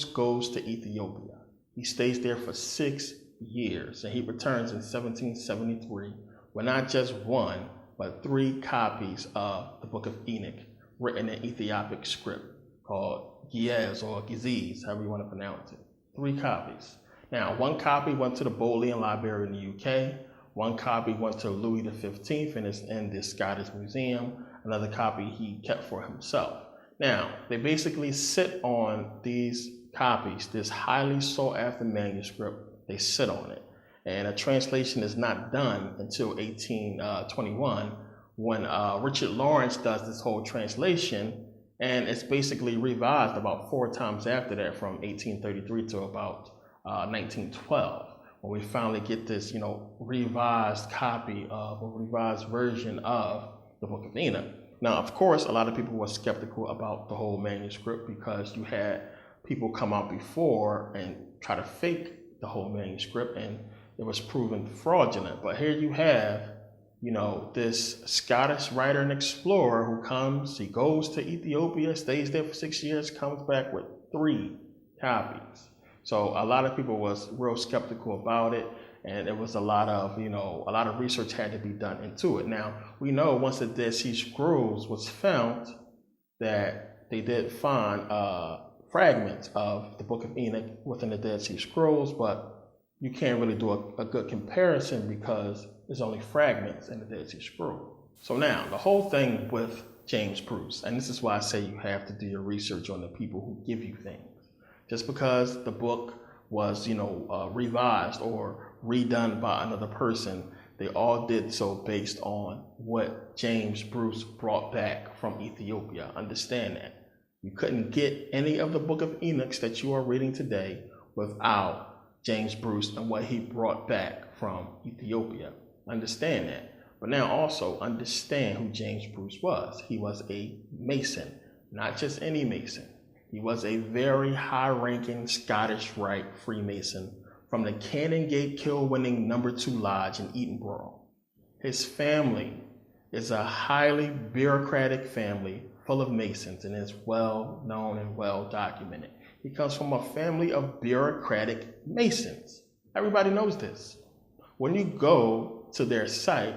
goes to Ethiopia. He stays there for 6 years, and he returns in 1773 with not just one, but 3 copies of the book of Enoch written in Ethiopic script called Giez or Giziz, however you want to pronounce it. 3 copies. Now, 1 copy went to the Bodleian Library in the UK. 1 copy went to Louis XV and is in the Scottish Museum. Another copy he kept for himself. Now, they basically sit on these copies, this highly sought after manuscript, they sit on it. And a translation is not done until 1821 when Richard Lawrence does this whole translation, and it's basically revised about 4 times after that, from 1833 to about 1912. When we finally get this, revised copy of, or revised version of the book of Enoch. Now, of course, a lot of people were skeptical about the whole manuscript because you had people come out before and try to fake the whole manuscript, and it was proven fraudulent. But here you have, this Scottish writer and explorer who comes, he goes to Ethiopia, stays there for 6 years, comes back with 3 copies. So a lot of people was real skeptical about it, and it was a lot of research had to be done into it. Now, we know once the Dead Sea Scrolls was found that they did find fragments of the book of Enoch within the Dead Sea Scrolls, but you can't really do a good comparison because there's only fragments in the Dead Sea Scroll. So now, the whole thing with James Bruce, and this is why I say you have to do your research on the people who give you things. Just because the book was, revised or redone by another person, they all did so based on what James Bruce brought back from Ethiopia. Understand that. You couldn't get any of the book of Enoch that you are reading today without James Bruce and what he brought back from Ethiopia. Understand that. But now also understand who James Bruce was. He was a Mason, not just any Mason. He was a very high-ranking Scottish Rite Freemason from the Canongate Kill-winning No. 2 Lodge in Edinburgh. His family is a highly bureaucratic family full of Masons, and is well known and well documented. He comes from a family of bureaucratic Masons. Everybody knows this. When you go to their site,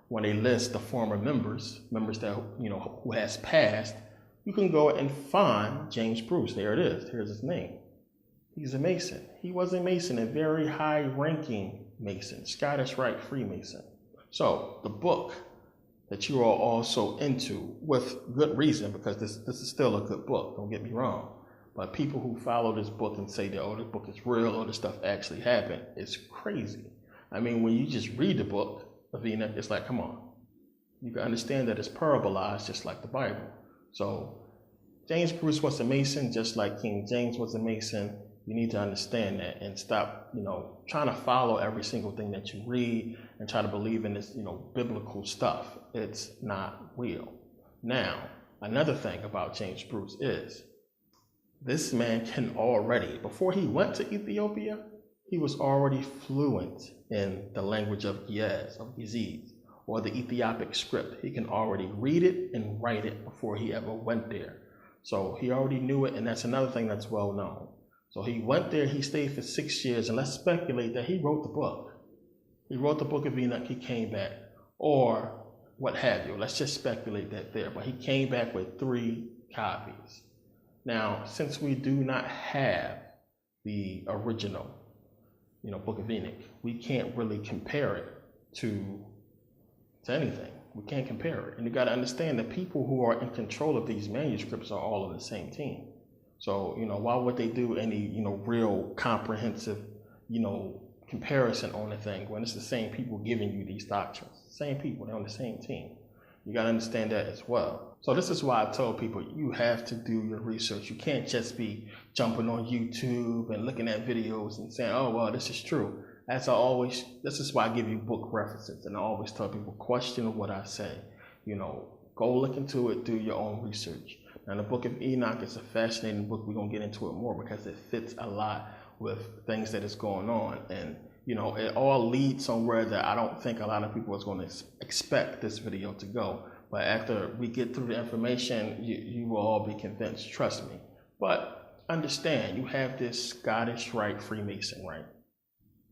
when they list the former members that who has passed, you can go and find James Bruce. There it is. Here's his name. He's a Mason. He was a Mason, a very high-ranking Mason, Scottish Rite Freemason. So the book that you are also into, with good reason, because this is still a good book, don't get me wrong. But people who follow this book and say that, oh, this book is real, or this stuff actually happened, it's crazy. I mean, when you just read the book of Enoch, it's like, come on. You can understand that it's parabolized just like the Bible. So James Bruce was a Mason, just like King James was a Mason. You need to understand that and stop, trying to follow every single thing that you read and try to believe in this, biblical stuff. It's not real. Now, another thing about James Bruce is this man can already, before he went to Ethiopia, he was already fluent in the language of Yazid, or the Ethiopic script. He can already read it and write it before he ever went there. So he already knew it, and that's another thing that's well known. So he went there, he stayed for 6 years, and let's speculate that he wrote the book. He wrote the book of Enoch, he came back, or what have you. Let's just speculate that there. But he came back with 3 copies. Now, since we do not have the original, book of Enoch, we can't really compare it to anything. We can't compare it. And you got to understand the people who are in control of these manuscripts are all on the same team. So, why would they do any, real comprehensive, comparison on the thing when it's the same people giving you these doctrines? Same people, they're on the same team. You got to understand that as well. So this is why I told people you have to do your research. You can't just be jumping on YouTube and looking at videos and saying, oh, well, this is true. This is why I give you book references. And I always tell people, question what I say. Go look into it, do your own research. Now, the book of Enoch is a fascinating book. We're going to get into it more because it fits a lot with things that is going on. And, it all leads somewhere that I don't think a lot of people is going to expect this video to go. But after we get through the information, you will all be convinced, trust me. But understand, you have this Scottish Rite Freemason, right?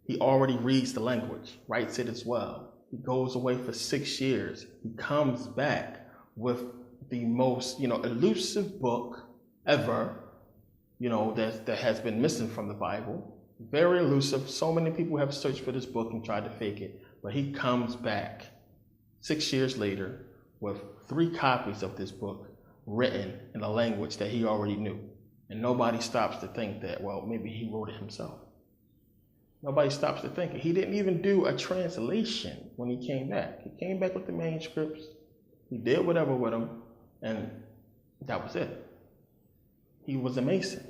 He already reads the language, writes it as well. He goes away for 6 years. He comes back with the most, elusive book ever, that has been missing from the Bible. Very elusive. So many people have searched for this book and tried to fake it. But he comes back 6 years later with 3 copies of this book written in a language that he already knew. And nobody stops to think that, well, maybe he wrote it himself. Nobody stops to think it. He didn't even do a translation when he came back. He came back with the manuscripts. He did whatever with them, and that was it. He was a Mason.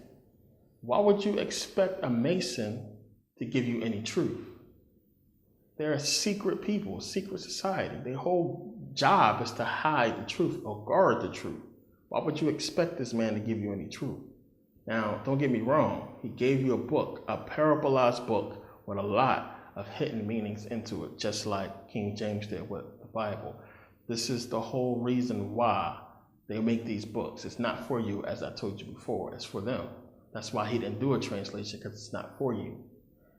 Why would you expect a Mason to give you any truth? They're secret people, secret society. Their whole job is to hide the truth or guard the truth. Why would you expect this man to give you any truth? Now, don't get me wrong. He gave you a book, a parabolized book with a lot of hidden meanings into it, just like King James did with the Bible. This is the whole reason why they make these books. It's not for you, as I told you before. It's for them. That's why he didn't do a translation, because it's not for you.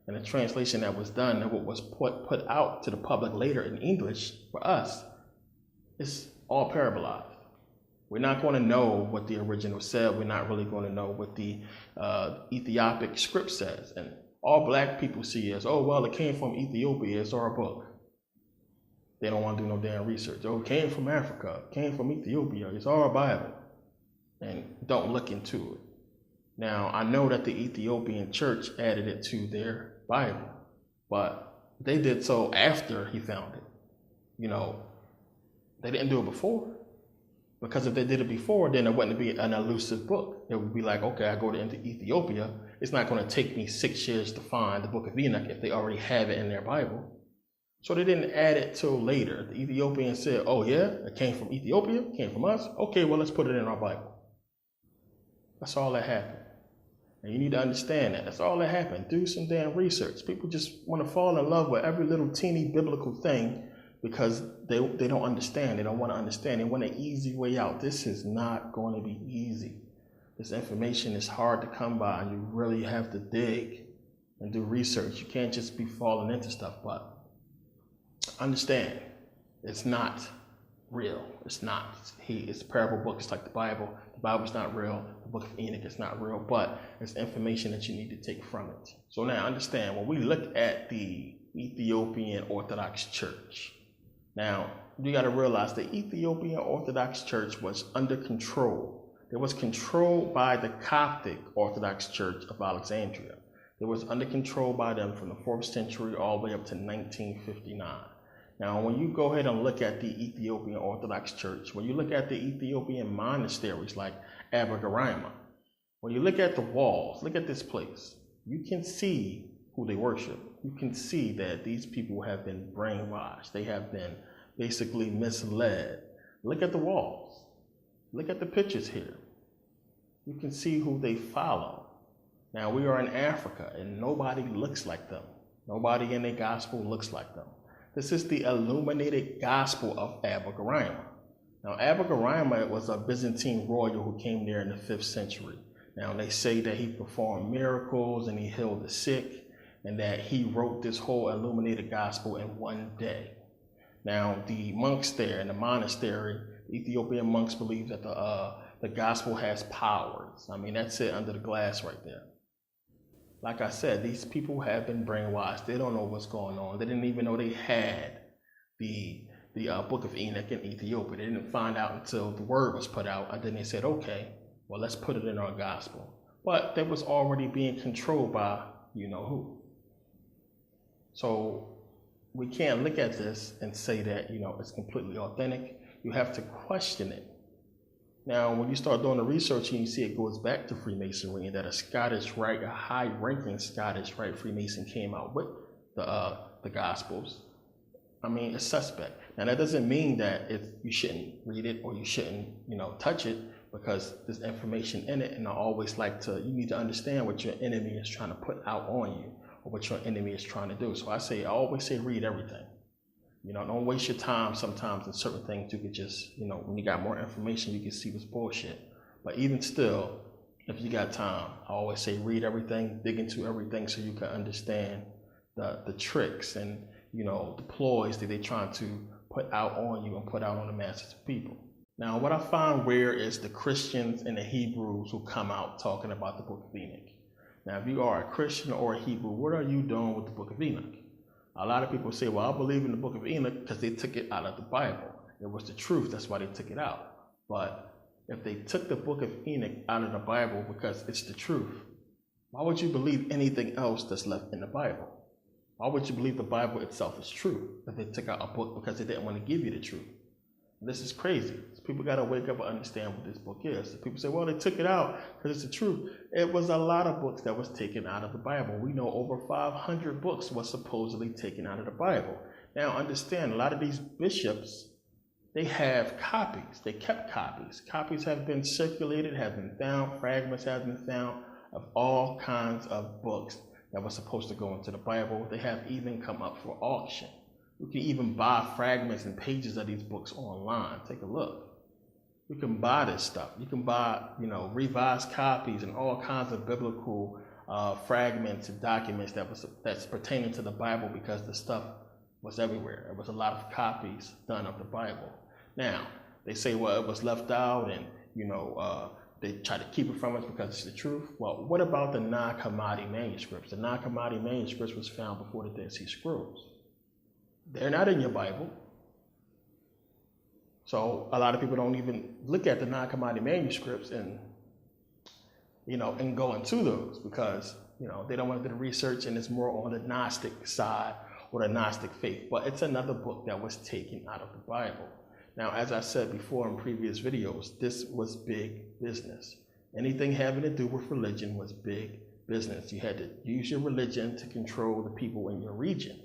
And the translation that was done and what was put out to the public later in English for us, it's all parabolized. We're not going to know what the original said. We're not really going to know what the Ethiopic script says. And all black people see is, oh, well, it came from Ethiopia. It's our book. They don't want to do no damn research. Oh, it came from Africa. It came from Ethiopia. It's our Bible. And don't look into it. Now, I know that the Ethiopian Church added it to their Bible, but they did so after he found it. They didn't do it before. Because if they did it before, then it wouldn't be an elusive book. It would be like, okay, I go to Ethiopia. It's not going to take me 6 years to find the book of Enoch if they already have it in their Bible. So they didn't add it till later. The Ethiopians said, oh yeah, it came from Ethiopia, it came from us. Okay, well, let's put it in our Bible. That's all that happened. And you need to understand that. That's all that happened. Do some damn research. People just want to fall in love with every little teeny biblical thing because they don't understand. They don't want to understand. They want an easy way out. This is not going to be easy. This information is hard to come by, and you really have to dig and do research. You can't just be falling into stuff, but understand, it's not real. It's not. It's a parable book. It's like the Bible. The Bible's not real. The book of Enoch is not real, but it's information that you need to take from it. So now understand, when we look at the Ethiopian Orthodox Church, now you got to realize the Ethiopian Orthodox Church was under control. It was controlled by the Coptic Orthodox Church of Alexandria. It was under control by them from the 4th century all the way up to 1959. Now, when you go ahead and look at the Ethiopian Orthodox Church, when you look at the Ethiopian monasteries like Abba, when you look at the walls, look at this place, you can see who they worship. You can see that these people have been brainwashed. They have been basically misled. Look at the walls. Look at the pictures here. You can see who they follow. Now, we are in Africa, and nobody looks like them. Nobody in their gospel looks like them. This is the illuminated gospel of Abba. Now, Abba was a Byzantine royal who came there in the 5th century. Now, they say that he performed miracles and he healed the sick, and that he wrote this whole illuminated gospel in one day. Now, the monks there in the monastery, the Ethiopian monks believe that the gospel has powers. I mean, that's it under the glass right there. Like I said, these people have been brainwashed. They don't know what's going on. They didn't even know they had the book of Enoch in Ethiopia. They didn't find out until the word was put out, and then they said, okay, well, let's put it in our gospel. But that was already being controlled by you know who. So we can't look at this and say that, it's completely authentic. You have to question it. Now, when you start doing the research and you see it goes back to Freemasonry, and that a Scottish Rite, a high-ranking Scottish Rite Freemason came out with the Gospels, I mean, it's suspect. Now, that doesn't mean that you shouldn't read it or you shouldn't, touch it, because there's information in it. And I always you need to understand what your enemy is trying to put out on you, or what your enemy is trying to do. So I always say read everything. Don't waste your time sometimes in certain things. You could just, when you got more information, you can see what's bullshit. But even still, if you got time, I always say read everything, dig into everything, so you can understand the tricks and, the ploys that they're trying to put out on you and put out on the masses of people. Now, what I find weird is the Christians and the Hebrews who come out talking about the book of Enoch. Now, if you are a Christian or a Hebrew, what are you doing with the book of Enoch? A lot of people say, well, I believe in the book of Enoch because they took it out of the Bible. It was the truth, that's why they took it out. But if they took the book of Enoch out of the Bible because it's the truth, why would you believe anything else that's left in the Bible? Why would you believe the Bible itself is true if they took out a book because they didn't want to give you the truth? This is crazy. So people got to wake up and understand what this book is. So people say, well, they took it out because it's the truth. It was a lot of books that was taken out of the Bible. We know over 500 books was supposedly taken out of the Bible. Now, understand, a lot of these bishops, they have copies. They kept copies. Copies have been circulated, have been found. Fragments have been found of all kinds of books that were supposed to go into the Bible. They have even come up for auction. You can even buy fragments and pages of these books online. Take a look. You can buy this stuff. You can buy, revised copies and all kinds of biblical fragments and documents that's pertaining to the Bible, because the stuff was everywhere. There was a lot of copies done of the Bible. Now, they say, well, it was left out and, they try to keep it from us because it's the truth. Well, what about the Nag Hammadi manuscripts? The Nag Hammadi manuscripts was found before the Dead Sea Scrolls. They're not in your Bible. So a lot of people don't even look at the Nag Hammadi manuscripts and go into those, because, they don't want to do the research, and it's more on the Gnostic side or the Gnostic faith. But it's another book that was taken out of the Bible. Now, as I said before in previous videos, this was big business. Anything having to do with religion was big business. You had to use your religion to control the people in your region.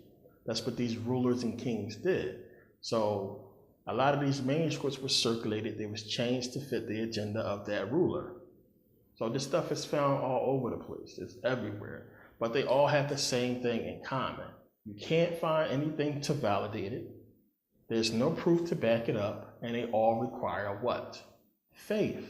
That's what these rulers and kings did. So a lot of these manuscripts were circulated. They was changed to fit the agenda of that ruler. So this stuff is found all over the place. It's everywhere. But they all have the same thing in common. You can't find anything to validate it. There's no proof to back it up, and they all require what? Faith.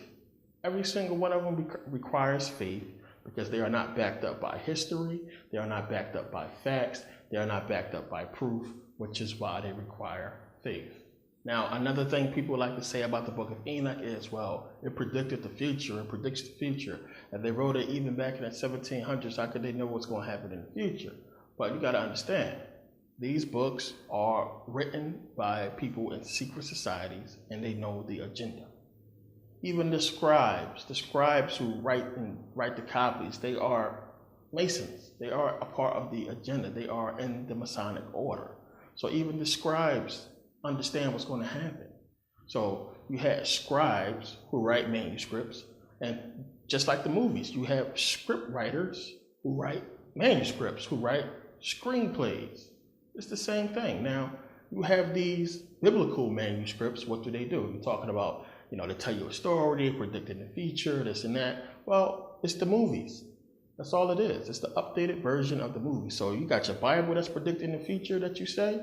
Every single one of them requires faith because they are not backed up by history, they are not backed up by facts, they are not backed up by proof, which is why they require faith. Now, another thing people like to say about the book of Enoch is, well, it predicted the future, it predicts the future. And they wrote it even back in the 1700s, how could they know what's going to happen in the future? But you got to understand, these books are written by people in secret societies, and they know the agenda. Even the scribes who write the copies, they are Masons. They are a part of the agenda. They are in the Masonic order. So even the scribes understand what's going to happen. So you had scribes who write manuscripts, and just like the movies, you have script writers who write manuscripts, who write screenplays. It's the same thing. Now, you have these biblical manuscripts. What do? You're talking about, they tell you a story, they predicting the future, this and that. Well, it's the movies. That's all it is. It's the updated version of the movie. So you got your Bible that's predicting the future that you say.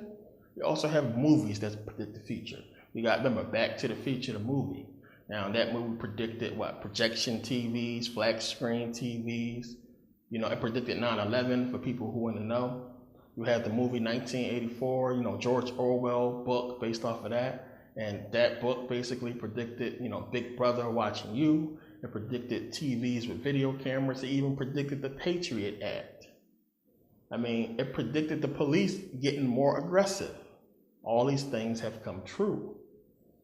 You also have movies that predict the future. You got, remember, Back to the Future, the movie. Now, that movie predicted what? Projection TVs, flat screen TVs. It predicted 9/11 for people who want to know. You had the movie 1984, George Orwell book based off of that. And that book basically predicted, Big Brother watching you. It predicted TVs with video cameras. It even predicted the Patriot Act. It predicted the police getting more aggressive. All these things have come true.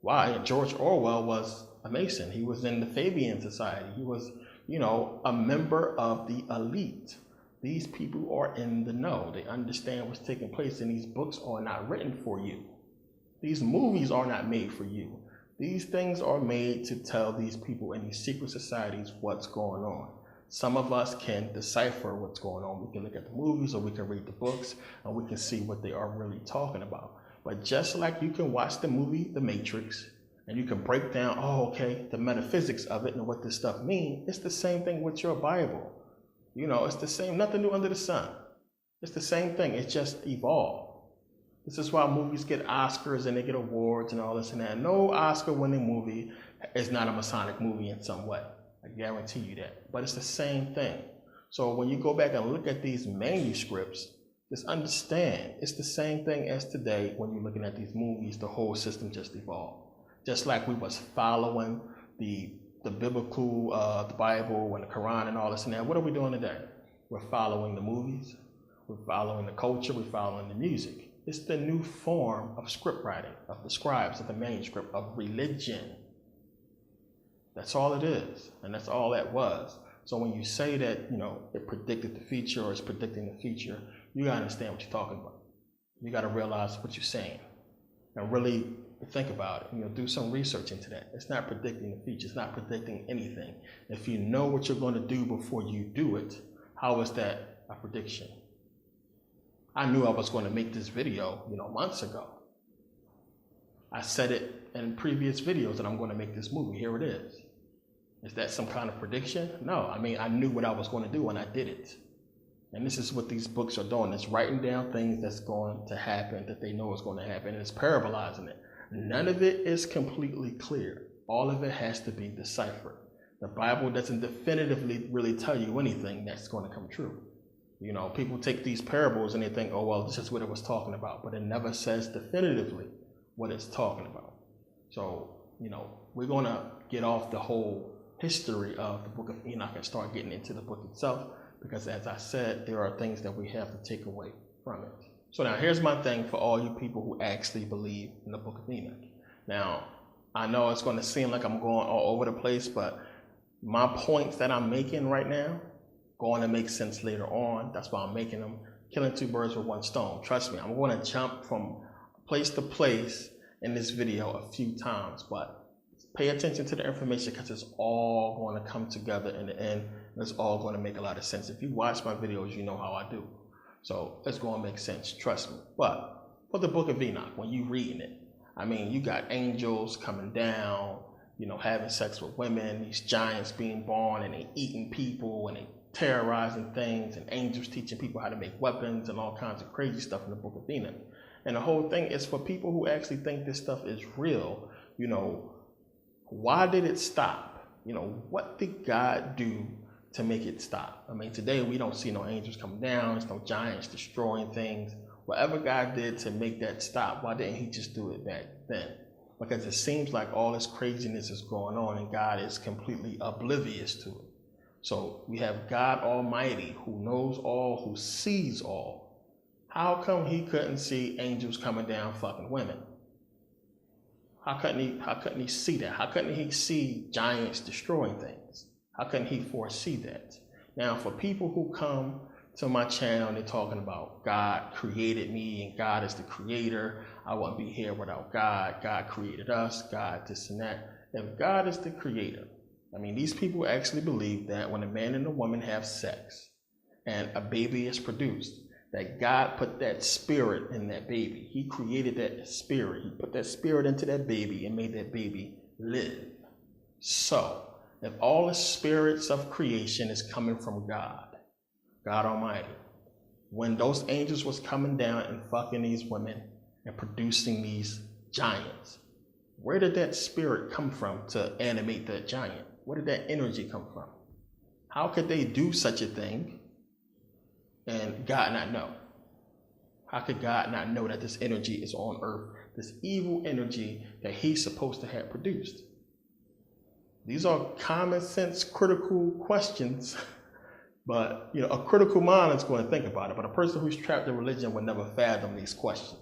Why? George Orwell was a Mason. He was in the Fabian Society. He was, a member of the elite. These people are in the know. They understand what's taking place, and these books are not written for you. These movies are not made for you. These things are made to tell these people in these secret societies what's going on. Some of us can decipher what's going on. We can look at the movies, or we can read the books, and we can see what they are really talking about. But just like you can watch the movie The Matrix, and you can break down, the metaphysics of it and what this stuff means, it's the same thing with your Bible. It's the same, nothing new under the sun. It's the same thing, it's just evolved. This is why movies get Oscars and they get awards and all this and that. No Oscar-winning movie is not a Masonic movie in some way. I guarantee you that. But it's the same thing. So when you go back and look at these manuscripts, just understand it's the same thing as today when you're looking at these movies. The whole system just evolved. Just like we was following the biblical, the Bible and the Quran and all this and that. What are we doing today? We're following the movies. We're following the culture. We're following the music. It's the new form of script writing, of the scribes, of the manuscript, of religion. That's all it is, and that's all that was. So when you say that, it predicted the future or it's predicting the future, you gotta understand what you're talking about. You gotta realize what you're saying and really think about it. Do some research into that. It's not predicting the future. It's not predicting anything. If you know what you're going to do before you do it, how is that a prediction? I knew I was going to make this video, months ago. I said it in previous videos that I'm going to make this movie. Here it is. Is that some kind of prediction? No, I knew what I was going to do and I did it. And this is what these books are doing. It's writing down things that's going to happen, that they know is going to happen, and it's parabolizing it. None of it is completely clear. All of it has to be deciphered. The Bible doesn't definitively really tell you anything that's going to come true. People take these parables and they think, this is what it was talking about, but it never says definitively what it's talking about. So, we're going to get off the whole history of the book of Enoch and start getting into the book itself, because as I said, there are things that we have to take away from it. So now here's my thing for all you people who actually believe in the book of Enoch. Now, I know it's going to seem like I'm going all over the place, but my points that I'm making right now going to make sense later on. That's why I'm making them. Killing two birds with one stone. Trust me, I'm going to jump from place to place in this video a few times, but pay attention to the information because it's all going to come together in the end. And it's all going to make a lot of sense. If you watch my videos, you know how I do. So it's going to make sense, trust me. But for the book of Enoch, when you reading it, you got angels coming down, having sex with women, these giants being born, and they eating people, and they terrorizing things, and angels teaching people how to make weapons and all kinds of crazy stuff in the book of Enoch. And the whole thing is for people who actually think this stuff is real, you know, why did it stop? You know, what did God do to make it stop? I mean, today we don't see no angels coming down, there's no giants destroying things. Whatever God did to make that stop, why didn't he just do it back then? Because it seems like all this craziness is going on and God is completely oblivious to it. So we have God Almighty who knows all, who sees all. How come he couldn't see angels coming down fucking women? How couldn't he see that? How couldn't he see giants destroying things? How couldn't he foresee that? Now, for people who come to my channel and they're talking about God created me and God is the creator, I wouldn't be here without God, God created us, God this and that. If God is the creator, I mean, these people actually believe that when a man and a woman have sex and a baby is produced, that God put that spirit in that baby. He created that spirit. He put that spirit into that baby and made that baby live. So, if all the spirits of creation is coming from God, God Almighty, when those angels was coming down and fucking these women and producing these giants, where did that spirit come from to animate that giant? Where did that energy come from? How could they do such a thing and God not know? How could God not know that this energy is on earth, this evil energy that he's supposed to have produced? These are common sense, critical questions, but you know, a critical mind is going to think about it, but a person who's trapped in religion would never fathom these questions.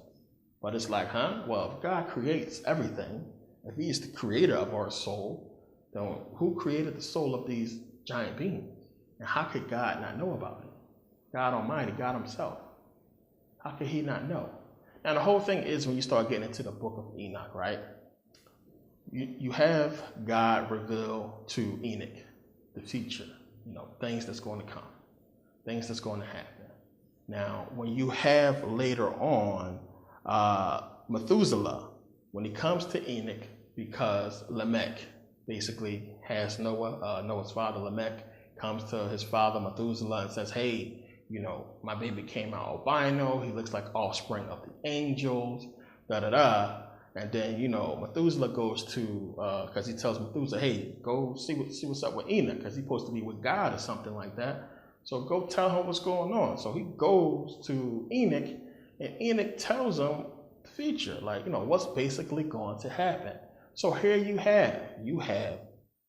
But it's like, well, if God creates everything, if he is the creator of our soul, then who created the soul of these giant beings? And how could God not know about it? God Almighty, God himself. How could he not know? Now the whole thing is when you start getting into the book of Enoch, right? You have God reveal to Enoch the future, you know, things that's going to come, things that's going to happen. Now, when you have later on Methuselah, when he comes to Enoch, because Lamech basically has Noah, Noah's father Lamech comes to his father Methuselah and says, hey, you know, my baby came out albino, he looks like offspring of the angels, da-da-da. And then, you know, Methuselah goes to, because he tells Methuselah, hey, go see what's up with Enoch, because he's supposed to be with God or something like that. So go tell him what's going on. So he goes to Enoch, and Enoch tells him the future, like, you know, what's basically going to happen. So here you have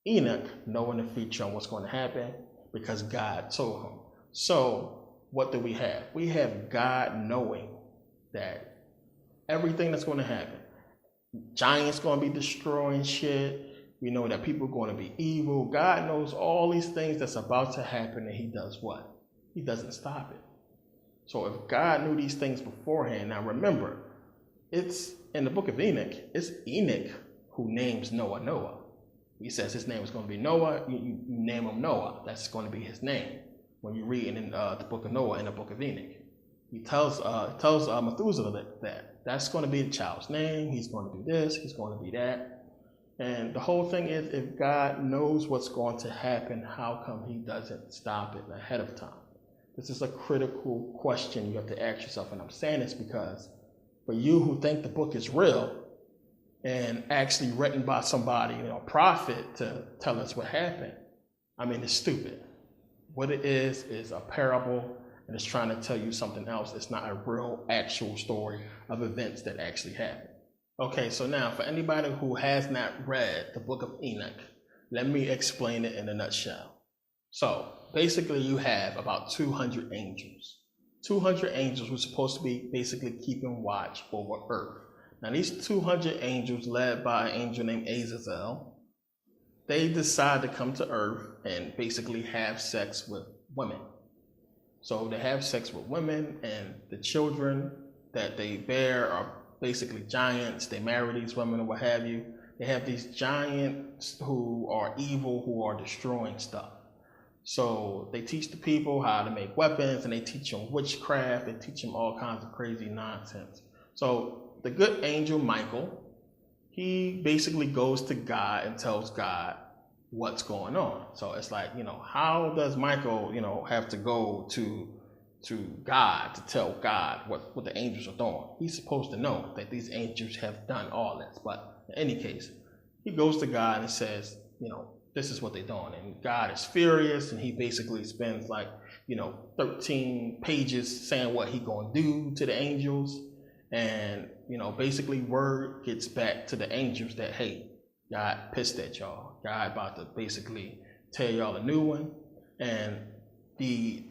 Enoch knowing the future and what's going to happen because God told him. So what do we have? We have God knowing that everything that's going to happen. Giants going to be destroying shit. We know that people are going to be evil. God knows all these things that's about to happen, and he does what? He doesn't stop it. So if God knew these things beforehand, now remember, it's in the book of Enoch, it's Enoch who names Noah Noah. He says his name is going to be Noah. You name him Noah. That's going to be his name. When you read in the book of Noah and the book of Enoch, he tells Methuselah that's going to be the child's name. He's going to do this. He's going to be that. And the whole thing is, if God knows what's going to happen, how come he doesn't stop it ahead of time? This is a critical question you have to ask yourself. And I'm saying this because for you who think the book is real and actually written by somebody, you know, a prophet to tell us what happened, I mean, it's stupid. What it is a parable, and it's trying to tell you something else. It's not a real, actual story of events that actually happened. Okay, so now for anybody who has not read the book of Enoch, let me explain it in a nutshell. So basically you have about 200 angels. 200 angels were supposed to be basically keeping watch over Earth. Now these 200 angels, led by an angel named Azazel, they decide to come to Earth and basically have sex with women. So they have sex with women, and the children that they bear are basically giants. They marry these women or what have you. They have these giants who are evil, who are destroying stuff. So they teach the people how to make weapons, and they teach them witchcraft. They teach them all kinds of crazy nonsense. So the good angel Michael, he basically goes to God and tells God what's going on. So it's like, you know, how does Michael, you know, have to go to to God to tell God what the angels are doing. He's supposed to know that these angels have done all this. But in any case, he goes to God and says, this is what they're doing. And God is furious, and he basically spends 13 pages saying what he gonna do to the angels. And, basically word gets back to the angels that, hey, God pissed at y'all. God about to basically tell y'all a new one. And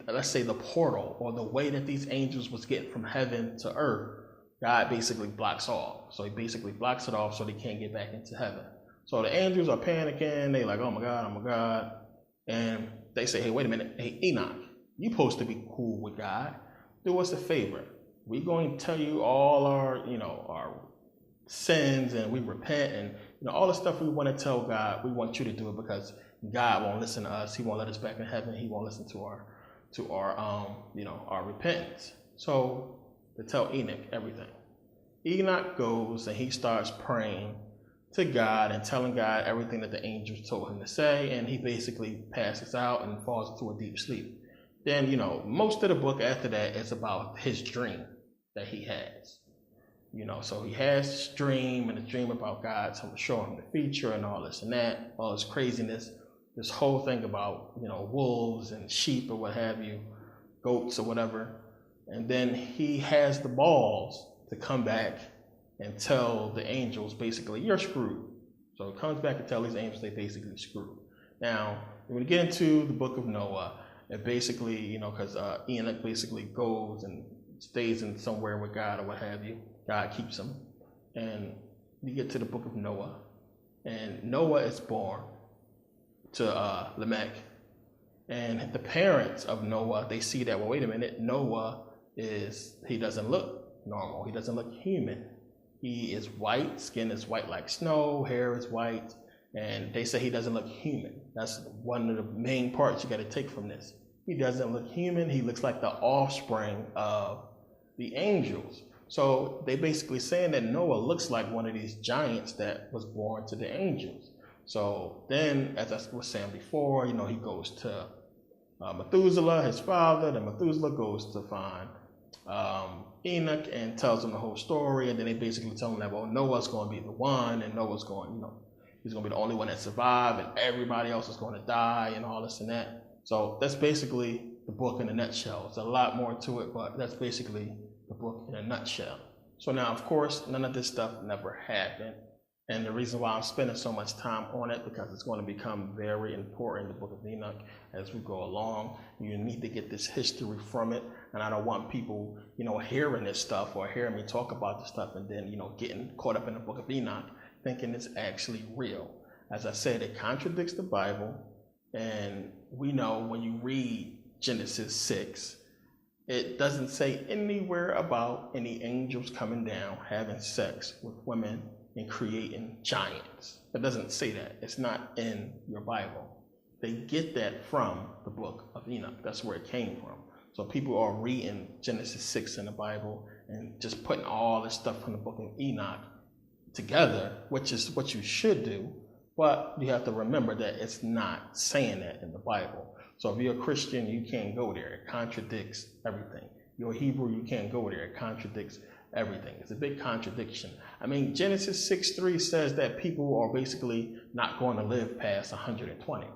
let's say the portal or the way that these angels was getting from heaven to earth, God basically blocks off. So he basically blocks it off so they can't get back into heaven. So the angels are panicking. They like, oh my God. And they say, hey, wait a minute. Hey, Enoch, you're supposed to be cool with God. Do us a favor. We're going to tell you all our sins, and we repent, and all the stuff we want to tell God. We want you to do it because God won't listen to us. He won't let us back in heaven. He won't listen to our repentance. So to tell Enoch everything. Enoch goes and he starts praying to God and telling God everything that the angels told him to say, and he basically passes out and falls into a deep sleep. Then, most of the book after that is about his dream that he has. So he has this dream, and a dream about God showing him the future and all this and that, all this craziness, this whole thing about, wolves and sheep or what have you, goats or whatever. And then he has the balls to come back and tell the angels, basically, you're screwed. So he comes back and tell these angels they basically screwed. Now, when we get into the book of Noah, it basically, because Enoch basically goes and stays in somewhere with God or what have you. God keeps him. And you get to the book of Noah. And Noah is born to Lamech. And the parents of Noah, they see that, well, wait a minute, Noah he doesn't look normal. He doesn't look human. He is white, skin is white like snow, hair is white, and they say he doesn't look human. That's one of the main parts you got to take from this. He doesn't look human. He looks like the offspring of the angels. So they basically saying that Noah looks like one of these giants that was born to the angels. So then, as I was saying before, he goes to Methuselah, his father. Then Methuselah goes to find Enoch and tells him the whole story. And then they basically tell him that, well, Noah's going to be the one, and Noah's going, he's going to be the only one that survived, and everybody else is going to die, and all this and that. So that's basically the book in a nutshell. There's a lot more to it, but that's basically the book in a nutshell. So now, of course, none of this stuff never happened. And the reason why I'm spending so much time on it, because it's going to become very important, the book of Enoch, as we go along. You need to get this history from it. And I don't want people, hearing this stuff or hearing me talk about this stuff and then, getting caught up in the book of Enoch, thinking it's actually real. As I said, it contradicts the Bible. And we know when you read Genesis 6, it doesn't say anywhere about any angels coming down, having sex with women, and creating giants. It doesn't say that. It's not in your Bible. They get that from the book of Enoch. That's where it came from. So people are reading Genesis 6 in the Bible and just putting all this stuff from the book of Enoch together, which is what you should do. But you have to remember that it's not saying that in the Bible. So if you're a Christian, you can't go there. It contradicts everything. You're a Hebrew, you can't go there. It contradicts everything. It's a big contradiction. I mean, Genesis 6:3 says that people are basically not going to live past 120.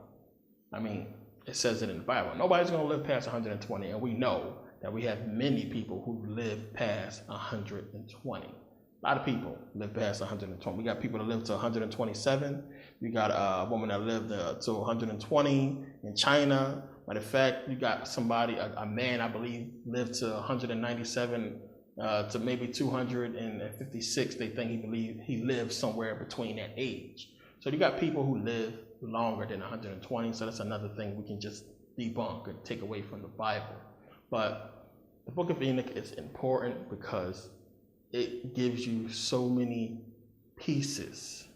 I mean, it says it in the Bible. Nobody's going to live past 120, and we know that we have many people who live past 120. A lot of people live past 120. We got people that live to 127. We got a woman that lived to 120 in China. Matter of fact, you got somebody, a man, I believe, lived to 197 to maybe 256. They think he lived somewhere between that age. So you got people who live longer than 120. So that's another thing we can just debunk and take away from the Bible. But the book of Enoch is important because it gives you so many pieces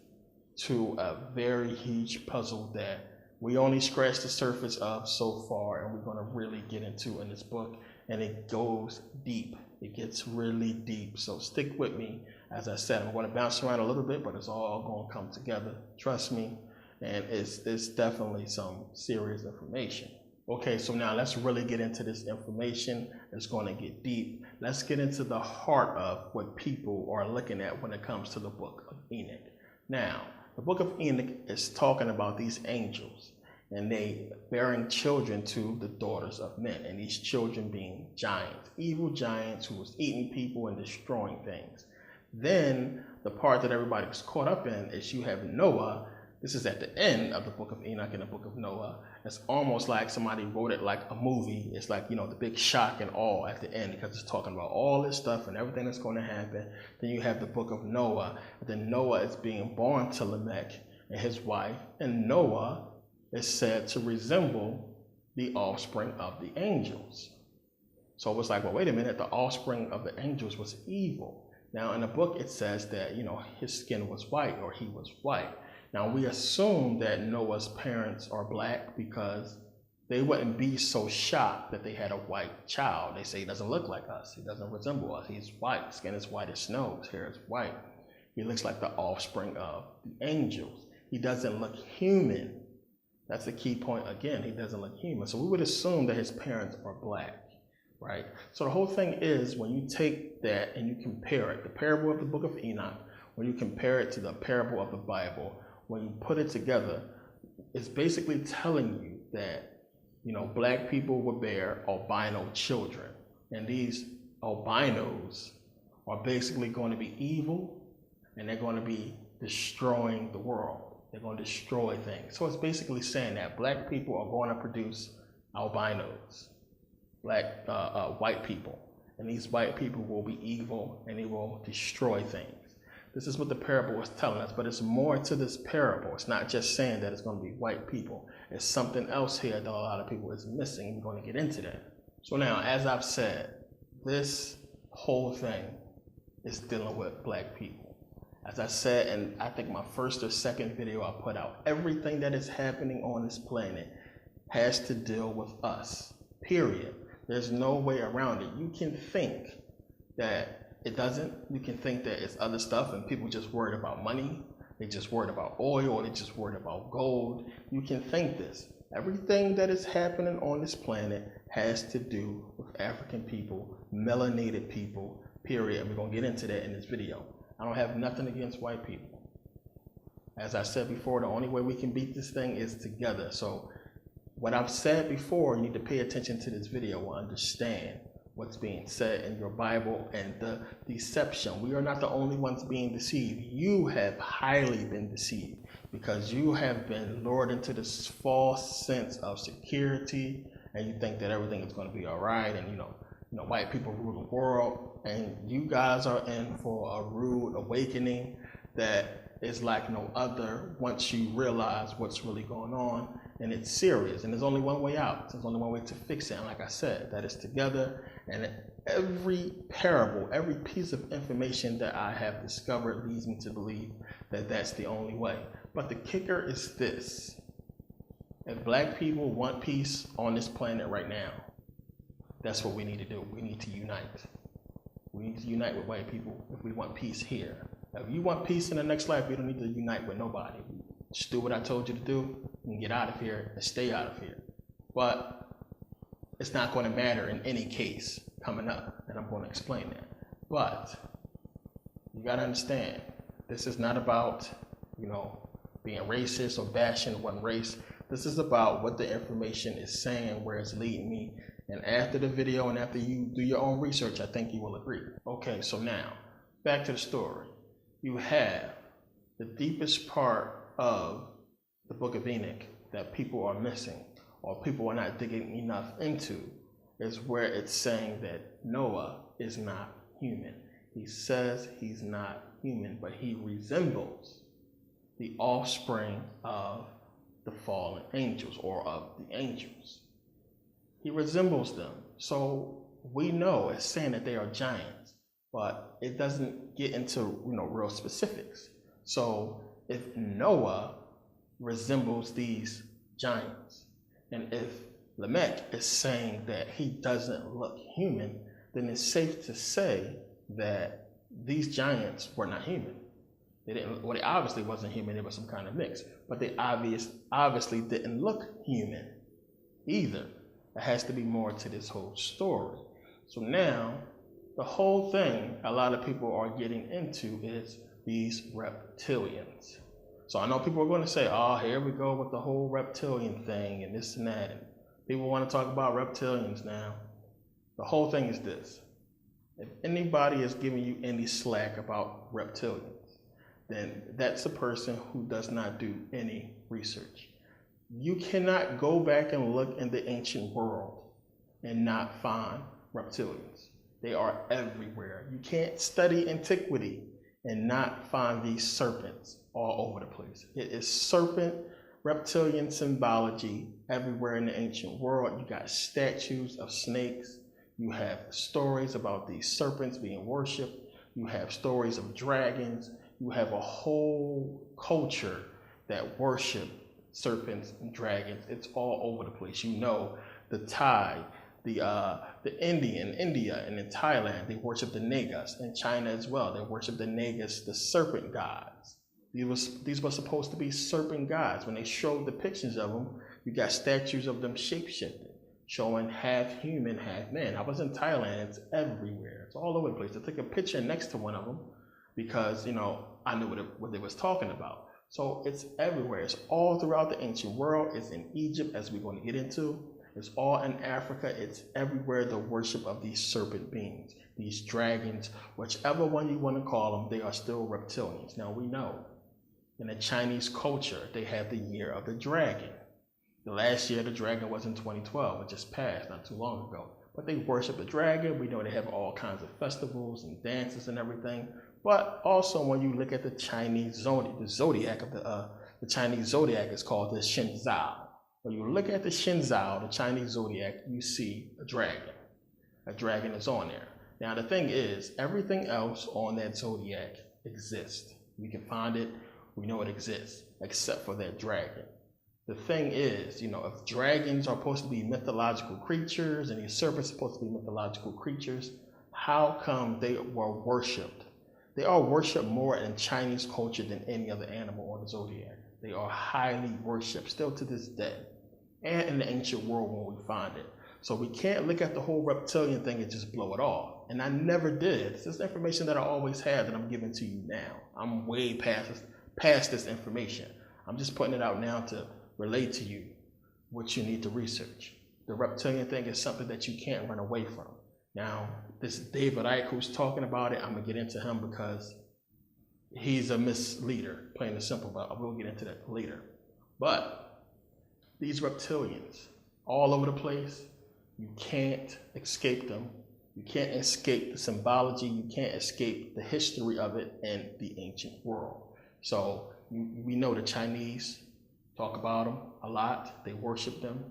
to a very huge puzzle that we only scratched the surface of so far, and we're going to really get into in this book. And it goes deep. It gets really deep. So stick with me. As I said, I'm going to bounce around a little bit, but it's all going to come together. Trust me. And it's definitely some serious information. Okay, so now let's really get into this information. It's going to get deep. Let's get into the heart of what people are looking at when it comes to the book of Enoch. Now, the book of Enoch is talking about these angels and they bearing children to the daughters of men, and these children being giants, evil giants who was eating people and destroying things. Then the part that everybody was caught up in is you have Noah. This is at the end of the book of Enoch and the book of Noah. It's almost like somebody wrote it like a movie. It's like, the big shock and awe at the end, because it's talking about all this stuff and everything that's going to happen. Then you have the book of Noah. And then Noah is being born to Lamech and his wife. And Noah is said to resemble the offspring of the angels. So it was like, well, wait a minute, the offspring of the angels was evil. Now in the book it says that, his skin was white, or he was white. Now we assume that Noah's parents are black because they wouldn't be so shocked that they had a white child. They say he doesn't look like us, he doesn't resemble us, he's white, skin is white as snow, his hair is white. He looks like the offspring of the angels. He doesn't look human. That's the key point again, he doesn't look human. So we would assume that his parents are black, right? So the whole thing is, when you take that and you compare it, the parable of the book of Enoch, when you compare it to the parable of the Bible, when you put it together, it's basically telling you that, black people will bear albino children. And these albinos are basically going to be evil, and they're going to be destroying the world. They're going to destroy things. So it's basically saying that black people are going to produce albinos, white people. And these white people will be evil, and they will destroy things. This is what the parable is telling us, but it's more to this parable. It's not just saying that it's going to be white people. It's something else here that a lot of people is missing. We're going to get into that. So now, as I've said, this whole thing is dealing with black people. As I said, and I think my first or second video I put out, everything that is happening on this planet has to deal with us, period. There's no way around it. You can think that it doesn't. You can think that it's other stuff and people just worried about money. They just worried about oil, or they just worried about gold. You can think this. Everything that is happening on this planet has to do with African people, melanated people, period. And we're going to get into that in this video. I don't have nothing against white people. As I said before, the only way we can beat this thing is together. So what I've said before, you need to pay attention to this video and understand what's being said in your Bible and the deception. We are not the only ones being deceived. You have highly been deceived because you have been lured into this false sense of security, and you think that everything is going to be all right, and white people rule the world, and you guys are in for a rude awakening that is like no other once you realize what's really going on, and it's serious, and there's only one way out. There's only one way to fix it, and like I said, that is together. And every parable, every piece of information that I have discovered leads me to believe that that's the only way. But the kicker is this: if black people want peace on this planet right now, that's what we need to do. We need to unite. We need to unite with white people if we want peace here. If you want peace in the next life, you don't need to unite with nobody. Just do what I told you to do and get out of here and stay out of here. But it's not going to matter in any case coming up, and I'm going to explain that. But you got to understand, this is not about, being racist or bashing one race. This is about what the information is saying, where it's leading me. And after the video and after you do your own research, I think you will agree. Okay, so now, back to the story. You have the deepest part of the book of Enoch that people are missing, or people are not digging enough into, is where it's saying that Noah is not human. He says he's not human, but he resembles the offspring of the fallen angels, or of the angels. He resembles them. So we know it's saying that they are giants, but it doesn't get into real specifics. So if Noah resembles these giants, and if Lamech is saying that he doesn't look human, then it's safe to say that these giants were not human. They obviously wasn't human. They were some kind of mix, but they obviously didn't look human either. There has to be more to this whole story. So now, the whole thing a lot of people are getting into is these reptilians. So I know people are going to say, oh, here we go with the whole reptilian thing and this and that. And people want to talk about reptilians now. The whole thing is this. If anybody is giving you any slack about reptilians, then that's a person who does not do any research. You cannot go back and look in the ancient world and not find reptilians. They are everywhere. You can't study antiquity and not find these serpents all over the place. It is serpent, reptilian symbology everywhere in the ancient world. You got statues of snakes. You have stories about these serpents being worshipped. You have stories of dragons. You have a whole culture that worship serpents and dragons. It's all over the place. You know, the Thai, the India, and in Thailand, they worship the Nagas. In China as well, they worship the Nagas, the serpent gods. These were supposed to be serpent gods. When they showed depictions of them, you got statues of them shapeshifting, showing half human, half man. I was in Thailand, it's everywhere. It's all over the place. I took a picture next to one of them because, you know, I knew what they was talking about. So it's everywhere. It's all throughout the ancient world. It's in Egypt, as we're going to get into. It's all in Africa. It's everywhere, the worship of these serpent beings, these dragons, whichever one you want to call them, they are still reptilians. Now we know in the Chinese culture, they have the year of the dragon. The last year of the dragon was in 2012. It just passed not too long ago. But they worship the dragon. We know they have all kinds of festivals and dances and everything. But also when you look at the Chinese zodiac, the Chinese zodiac is called the Shenzhou. When you look at the Shenzhou, the Chinese zodiac, you see a dragon. A dragon is on there. Now the thing is, everything else on that zodiac exists. We can find it, we know it exists, except for that dragon. The thing is, you know, if dragons are supposed to be mythological creatures and these serpents are supposed to be mythological creatures, how come they were worshipped? They are worshipped more in Chinese culture than any other animal on the zodiac. They are highly worshipped still to this day, and in the ancient world when we find it. So we can't look at the whole reptilian thing and just blow it off. And I never did. It's just information that I always had that I'm giving to you now. I'm way past this information. I'm just putting it out now to relate to you what you need to research. The reptilian thing is something that you can't run away from. Now, this David Icke who's talking about it, I'm gonna get into him because he's a misleader, plain and simple, but I will get into that later. But these reptilians, all over the place, you can't escape them. You can't escape the symbology. You can't escape the history of it in the ancient world. So we know the Chinese talk about them a lot. They worship them.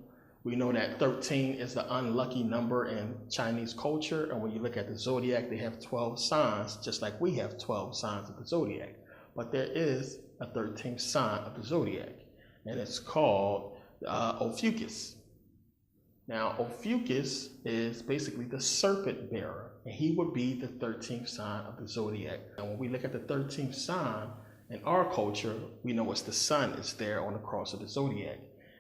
We know that 13 is the unlucky number in Chinese culture. And when you look at the zodiac, they have 12 signs, just like we have 12 signs of the zodiac. But there is a 13th sign of the zodiac, and it's called Ophiuchus. Now, Ophiuchus is basically the serpent bearer, and he would be the 13th sign of the zodiac. And when we look at the 13th sign in our culture, we know it's the sun is there on the cross of the zodiac.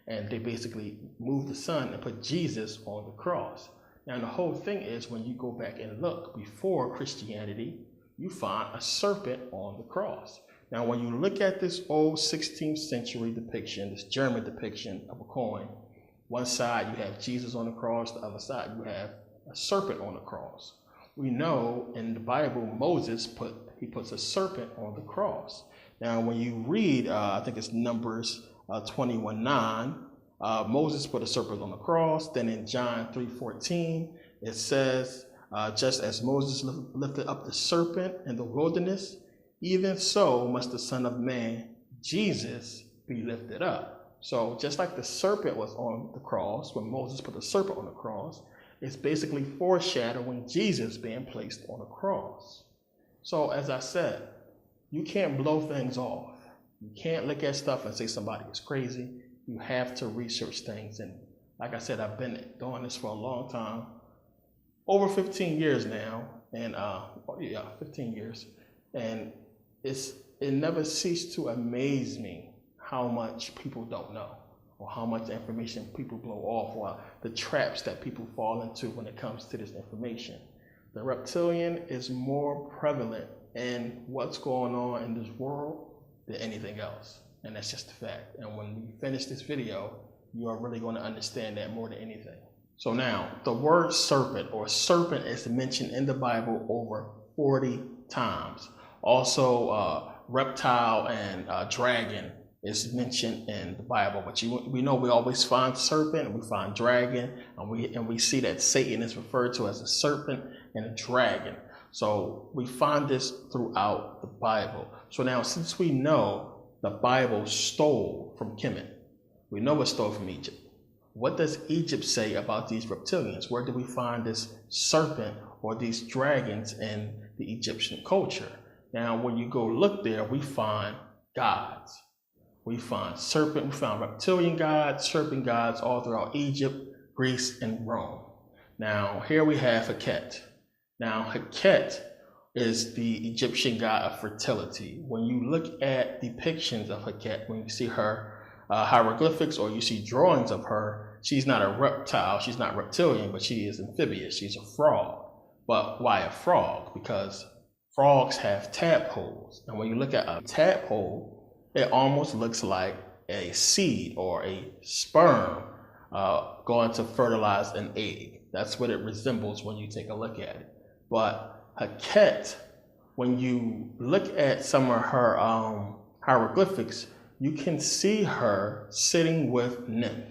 And they basically moved the sun and put Jesus on the cross. Now, the whole thing is when you go back and look before Christianity, you find a serpent on the cross. Now, when you look at this old 16th century depiction, this German depiction of a coin, one side you have Jesus on the cross, the other side you have a serpent on the cross. We know in the Bible, Moses puts a serpent on the cross. Now, when you read, I think it's Numbers 21:9, Moses put a serpent on the cross. Then in John 3:14, it says, just as Moses lifted up the serpent in the wilderness, even so must the Son of Man, Jesus, be lifted up. So just like the serpent was on the cross, when Moses put the serpent on the cross, it's basically foreshadowing Jesus being placed on a cross. So as I said, you can't blow things off. You can't look at stuff and say somebody is crazy. You have to research things. And like I said, I've been doing this for a long time, over 15 years now. And 15 years. And it never ceased to amaze me how much people don't know. or how much information people blow off, or the traps that people fall into when it comes to this information. The reptilian is more prevalent in what's going on in this world than anything else. And that's just a fact. And when we finish this video, you are really going to understand that more than anything. So now, the word serpent or serpent is mentioned in the Bible over 40 times. Also, reptile and dragon is mentioned in the Bible. But we know we always find serpent, we find dragon, and we see that Satan is referred to as a serpent and a dragon. So we find this throughout the Bible. So now, since we know the Bible stole from Kemet, we know it stole from Egypt. What does Egypt say about these reptilians? Where do we find this serpent or these dragons in the Egyptian culture? Now, when you go look there, we find gods. We find serpent, we find reptilian gods, serpent gods all throughout Egypt, Greece, and Rome. Now, here we have Heket. Now, Heket is the Egyptian god of fertility. When you look at depictions of Heket, when you see her hieroglyphics or you see drawings of her, she's not a reptile, she's not reptilian, but she is amphibious, she's a frog. But why a frog? Because frogs have tadpoles. And when you look at a tadpole, it almost looks like a seed or a sperm going to fertilize an egg. That's what it resembles when you take a look at it. But Heket, when you look at some of her hieroglyphics, you can see her sitting with Nymph.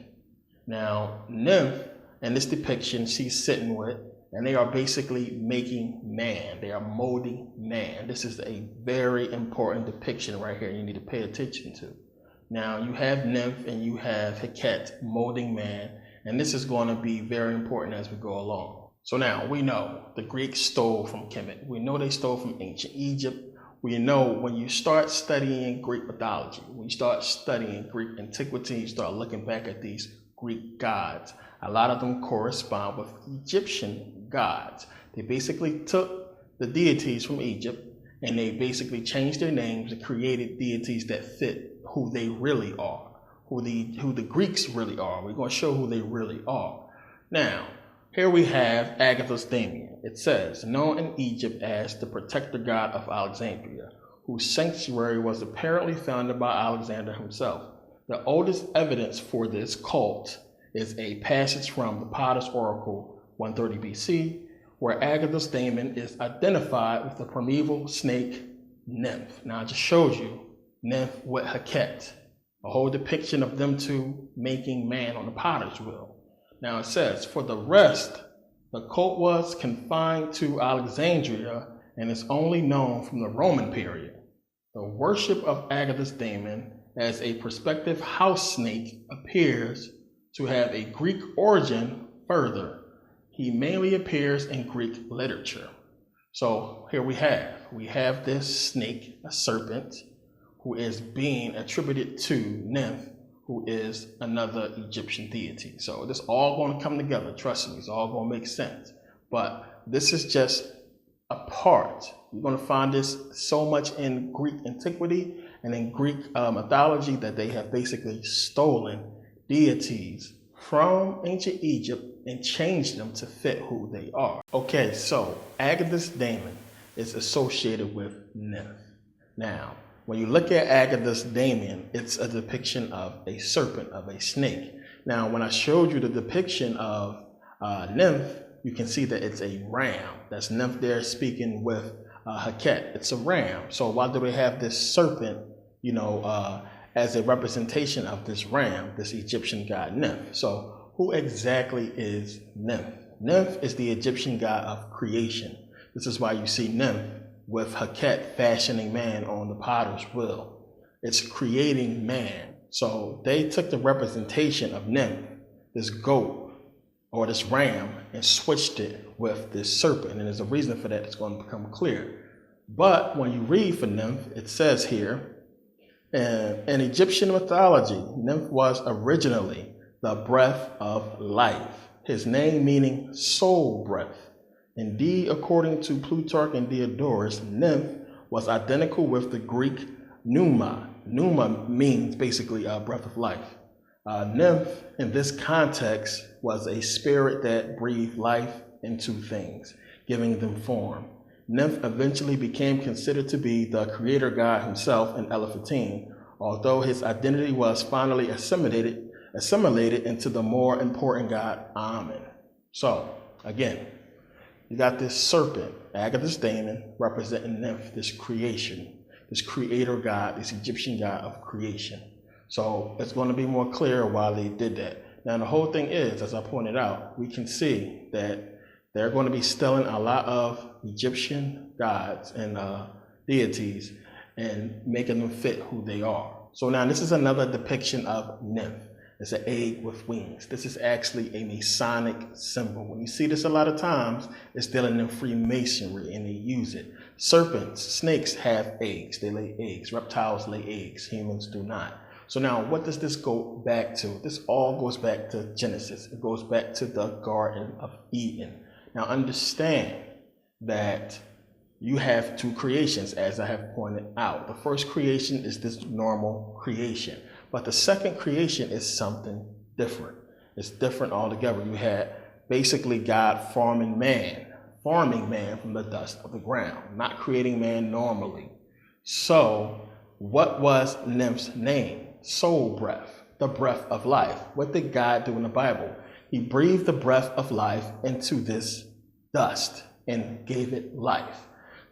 Now, Nymph, in this depiction, she's sitting with, and they are basically making man. They are molding man. This is a very important depiction right here you need to pay attention to. Now, you have Nymph and you have Heket molding man, and this is going to be very important as we go along. So now, we know the Greeks stole from Kemet. We know they stole from ancient Egypt. We know when you start studying Greek mythology, when you start studying Greek antiquity, you start looking back at these Greek gods, a lot of them correspond with Egyptian gods. They basically took the deities from Egypt and they basically changed their names and created deities that fit who they really are, who the Greeks really are. We're going to show who they really are. Now, here we have Agatha's Damien. It says, known in Egypt as the protector god of Alexandria, whose sanctuary was apparently founded by Alexander himself. The oldest evidence for this cult is a passage from the Potter's Oracle, 130 BC, where Agatha's Daemon is identified with the primeval snake Nymph. Now, I just showed you Nymph with Heket, a whole depiction of them two making man on the potter's wheel. Now it says, for the rest, the cult was confined to Alexandria and is only known from the Roman period. The worship of Agatha's Daemon as a prospective house snake appears to have a Greek origin further. He mainly appears in Greek literature. So here we have this snake, a serpent, who is being attributed to Nymph, who is another Egyptian deity. So this all going to come together, trust me, it's all going to make sense. But this is just a part. You're going to find this so much in Greek antiquity and in Greek mythology that they have basically stolen deities from ancient Egypt and changed them to fit who they are. Okay, so Agatha's Daemon is associated with Nymph. Now, when you look at Agatha's Daemon, it's a depiction of a serpent, of a snake. Now, when I showed you the depiction of Nymph, you can see that it's a ram. That's Nymph there speaking with Heket. It's a ram. So why do they have this serpent, as a representation of this ram, this Egyptian god Nymph? So who exactly is Nymph? Nymph is the Egyptian god of creation. This is why you see Nymph with Heket fashioning man on the potter's wheel. It's creating man. So they took the representation of Nymph, this goat or this ram, and switched it with this serpent. And there's a reason for that that's going to become clear. But when you read for Nymph, it says here, in Egyptian mythology, Nymph was originally the breath of life, his name meaning soul breath. Indeed, according to Plutarch and Diodorus, Nymph was identical with the Greek pneuma. Pneuma means basically a breath of life. Nymph, in this context, was a spirit that breathed life into things, giving them form. Nymph eventually became considered to be the creator god himself in Elephantine, although his identity was finally assimilated into the more important god Amen. So, again, you got this serpent, Agathis Daemon, representing Nymph, this creation, this creator god, this Egyptian god of creation. So it's going to be more clear why they did that. Now, the whole thing is, as I pointed out, we can see that they're going to be stealing a lot of Egyptian gods and deities and making them fit who they are. So now this is another depiction of Nymph. It's an egg with wings. This is actually a Masonic symbol. When you see this a lot of times, it's dealing in Freemasonry and they use it. Serpents, snakes have eggs. They lay eggs. Reptiles lay eggs. Humans do not. So now what does this go back to? This all goes back to Genesis. It goes back to the Garden of Eden. Now understand that you have two creations, as I have pointed out. The first creation is this normal creation, but the second creation is something different. It's different altogether. You had basically God forming man from the dust of the ground, not creating man normally. So what was Nymph's name? Soul breath, the breath of life. What did God do in the Bible? He breathed the breath of life into this dust and gave it life.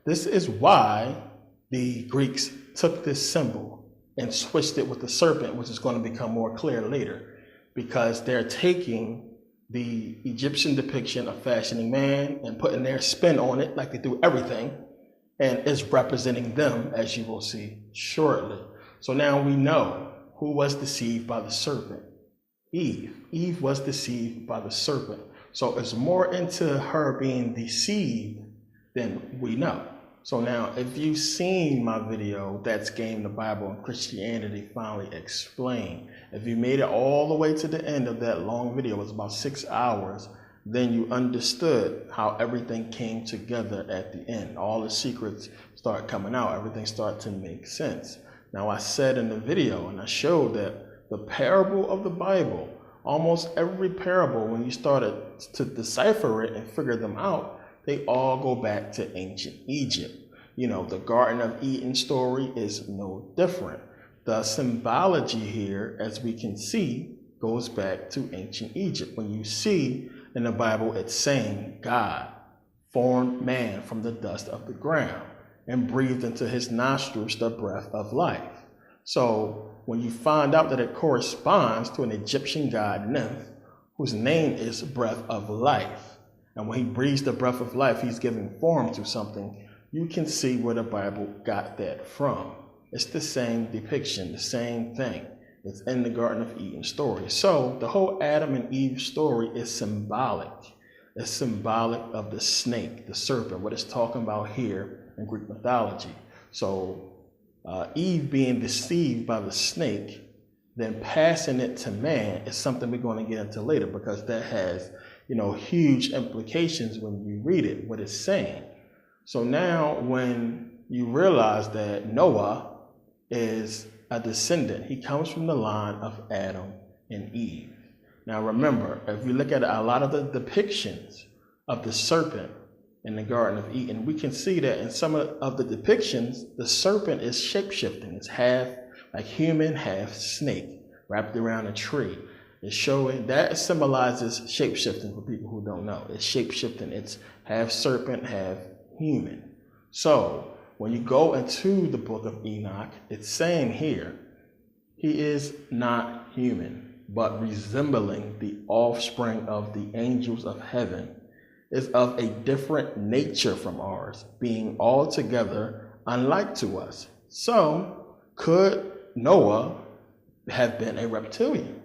This is why the Greeks took this symbol and switched it with the serpent, which is going to become more clear later, because they're taking the Egyptian depiction of fashioning man and putting their spin on it like they do everything, and it's representing them, as you will see shortly. So now we know who was deceived by the serpent. Eve. Eve was deceived by the serpent. So it's more into her being deceived than we know. So now, if you've seen my video, That's Game, the Bible and Christianity Finally Explained, if you made it all the way to the end of that long video, it was about 6 hours, then you understood how everything came together at the end. All the secrets start coming out. Everything started to make sense. Now, I said in the video, and I showed that the parable of the Bible, almost every parable, when you started to decipher it and figure them out, they all go back to ancient Egypt. You know, the Garden of Eden story is no different. The symbology here, as we can see, goes back to ancient Egypt. When you see in the Bible, it's saying God formed man from the dust of the ground and breathed into his nostrils the breath of life. So when you find out that it corresponds to an Egyptian god, Nymph, whose name is breath of life, and when he breathes the breath of life, he's giving form to something, you can see where the Bible got that from. It's the same depiction, the same thing. It's in the Garden of Eden story. So the whole Adam and Eve story is symbolic. It's symbolic of the snake, the serpent, what it's talking about here in Greek mythology. So Eve being deceived by the snake, then passing it to man is something we're going to get into later, because that has, huge implications when you read it, what it's saying. So now when you realize that Noah is a descendant, he comes from the line of Adam and Eve. Now remember, if we look at a lot of the depictions of the serpent in the Garden of Eden, we can see that in some of the depictions, the serpent is shape-shifting. It's half like human, half snake, wrapped around a tree. It's showing that symbolizes shape-shifting for people who don't know. It's shape-shifting. It's half serpent, half human. So when you go into the book of Enoch, it's saying here, he is not human, but resembling the offspring of the angels of heaven, is of a different nature from ours, being altogether unlike to us. So could Noah have been a reptilian?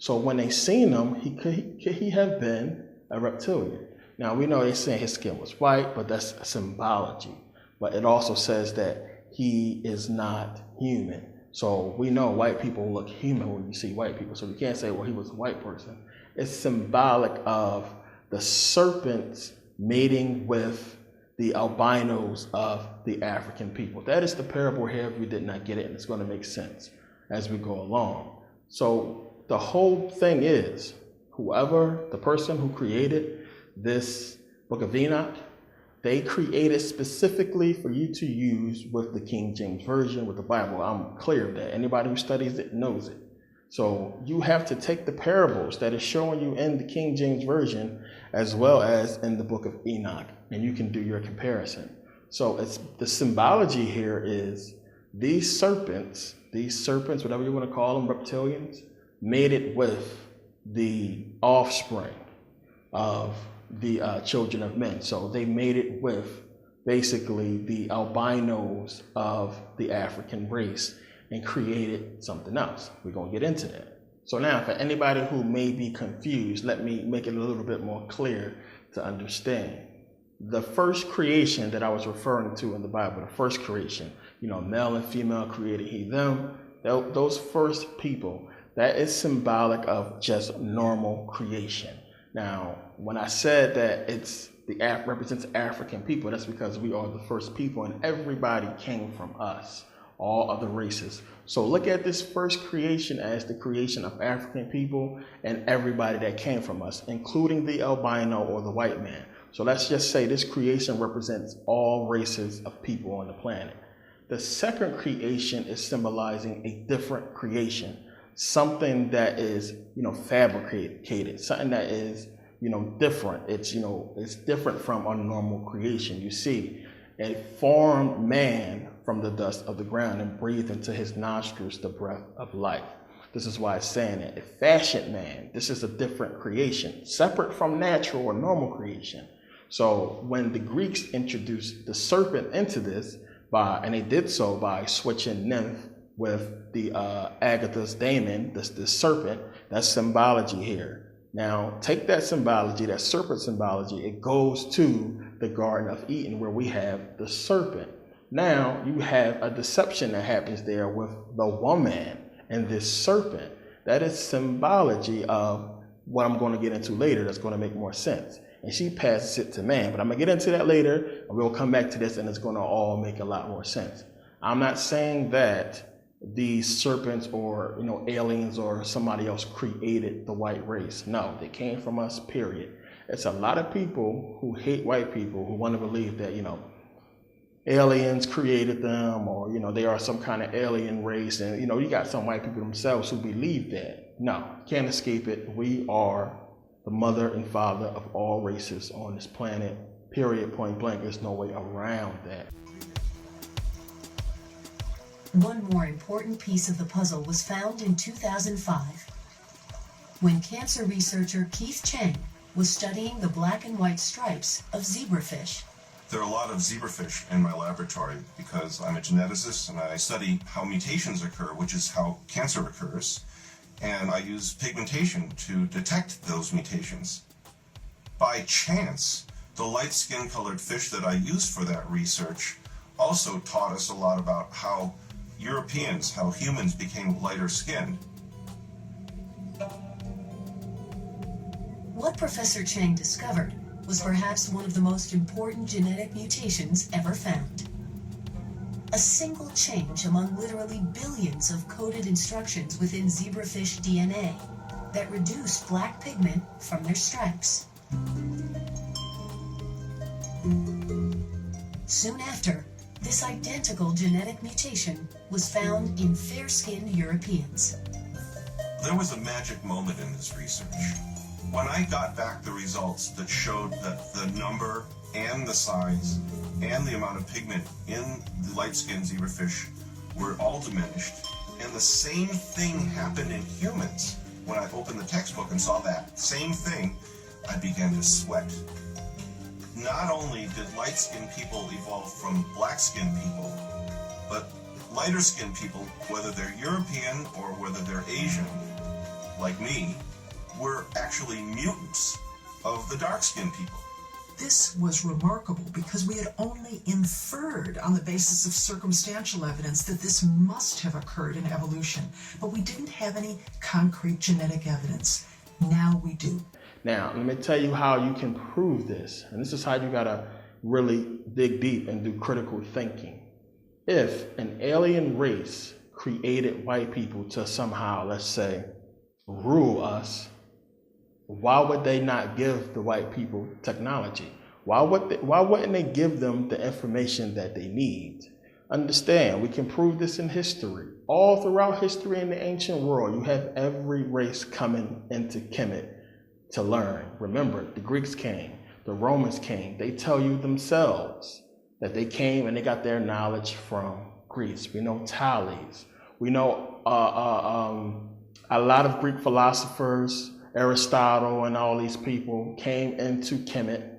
So when they seen him, could he have been a reptilian? Now we know they're saying his skin was white, but that's symbology. But it also says that he is not human. So we know white people look human when you see white people. So we can't say, well, he was a white person. It's symbolic of the serpents mating with the albinos of the African people. That is the parable here if we did not get it, and it's going to make sense as we go along. So the whole thing is, the person who created this book of Enoch, they created specifically for you to use with the King James Version, with the Bible. I'm clear of that. Anybody who studies it knows it. So you have to take the parables that is showing you in the King James Version as well as in the book of Enoch, and you can do your comparison. So it's the symbology here is these serpents, whatever you want to call them, reptilians, made it with the offspring of the children of men. So they made it with basically the albinos of the African race and created something else. We're going to get into that. So now for anybody who may be confused, let me make it a little bit more clear to understand. The first creation that I was referring to in the Bible, the first creation, male and female created he, them, those first people, that is symbolic of just normal creation. Now, when I said that represents African people, that's because we are the first people and everybody came from us, all other races. So look at this first creation as the creation of African people and everybody that came from us, including the albino or the white man. So let's just say this creation represents all races of people on the planet. The second creation is symbolizing a different creation, something that is, fabricated, something that is, different. It's different from our normal creation. You see, it formed man from the dust of the ground and breathed into his nostrils the breath of life. This is why it's saying that it fashioned man. This is a different creation, separate from natural or normal creation. So when the Greeks introduced the serpent into this, and they did so by switching nymph with the Agatha's daemon, the serpent, that's symbology here. Now take that symbology, that serpent symbology, it goes to the Garden of Eden where we have the serpent. Now you have a deception that happens there with the woman and this serpent. That is symbology of what I'm going to get into later that's going to make more sense. And she passes it to man, but I'm going to get into that later, and we'll come back to this, and it's going to all make a lot more sense. I'm not saying that these serpents or aliens or somebody else created the white race. No, they came from us, period. It's a lot of people who hate white people who want to believe that, aliens created them, or, they are some kind of alien race. And, you got some white people themselves who believe that. No, can't escape it. We are the mother and father of all races on this planet, period, point blank. There's no way around that. One more important piece of the puzzle was found in 2005, when cancer researcher Keith Chang was studying the black and white stripes of zebrafish. There are a lot of zebrafish in my laboratory because I'm a geneticist and I study how mutations occur, which is how cancer occurs, and I use pigmentation to detect those mutations. By chance, the light skin-colored fish that I used for that research also taught us a lot about how Europeans, how humans became lighter skinned. What Professor Chang discovered was perhaps one of the most important genetic mutations ever found. A single change among literally billions of coded instructions within zebrafish DNA that reduced black pigment from their stripes. Soon after, this identical genetic mutation was found in fair-skinned Europeans. There was a magic moment in this research. When I got back the results that showed that the number and the size and the amount of pigment in the light-skinned zebrafish were all diminished, and the same thing happened in humans. When I opened the textbook and saw that same thing, I began to sweat. Not only did light-skinned people evolve from black-skinned people, but lighter-skinned people, whether they're European or whether they're Asian, like me, were actually mutants of the dark-skinned people. This was remarkable because we had only inferred on the basis of circumstantial evidence that this must have occurred in evolution, but we didn't have any concrete genetic evidence. Now we do. Now, let me tell you how you can prove this. And this is how you gotta really dig deep and do critical thinking. If an alien race created white people to somehow, let's say, rule us, why would they not give the white people technology? Why wouldn't they give them the information that they need? Understand, we can prove this in history. All throughout history in the ancient world, you have every race coming into Kemet to learn. Remember, the Greeks came, the Romans came. They tell you themselves that they came and they got their knowledge from Greece. We know Thales. We know a lot of Greek philosophers, Aristotle and all these people came into Kemet.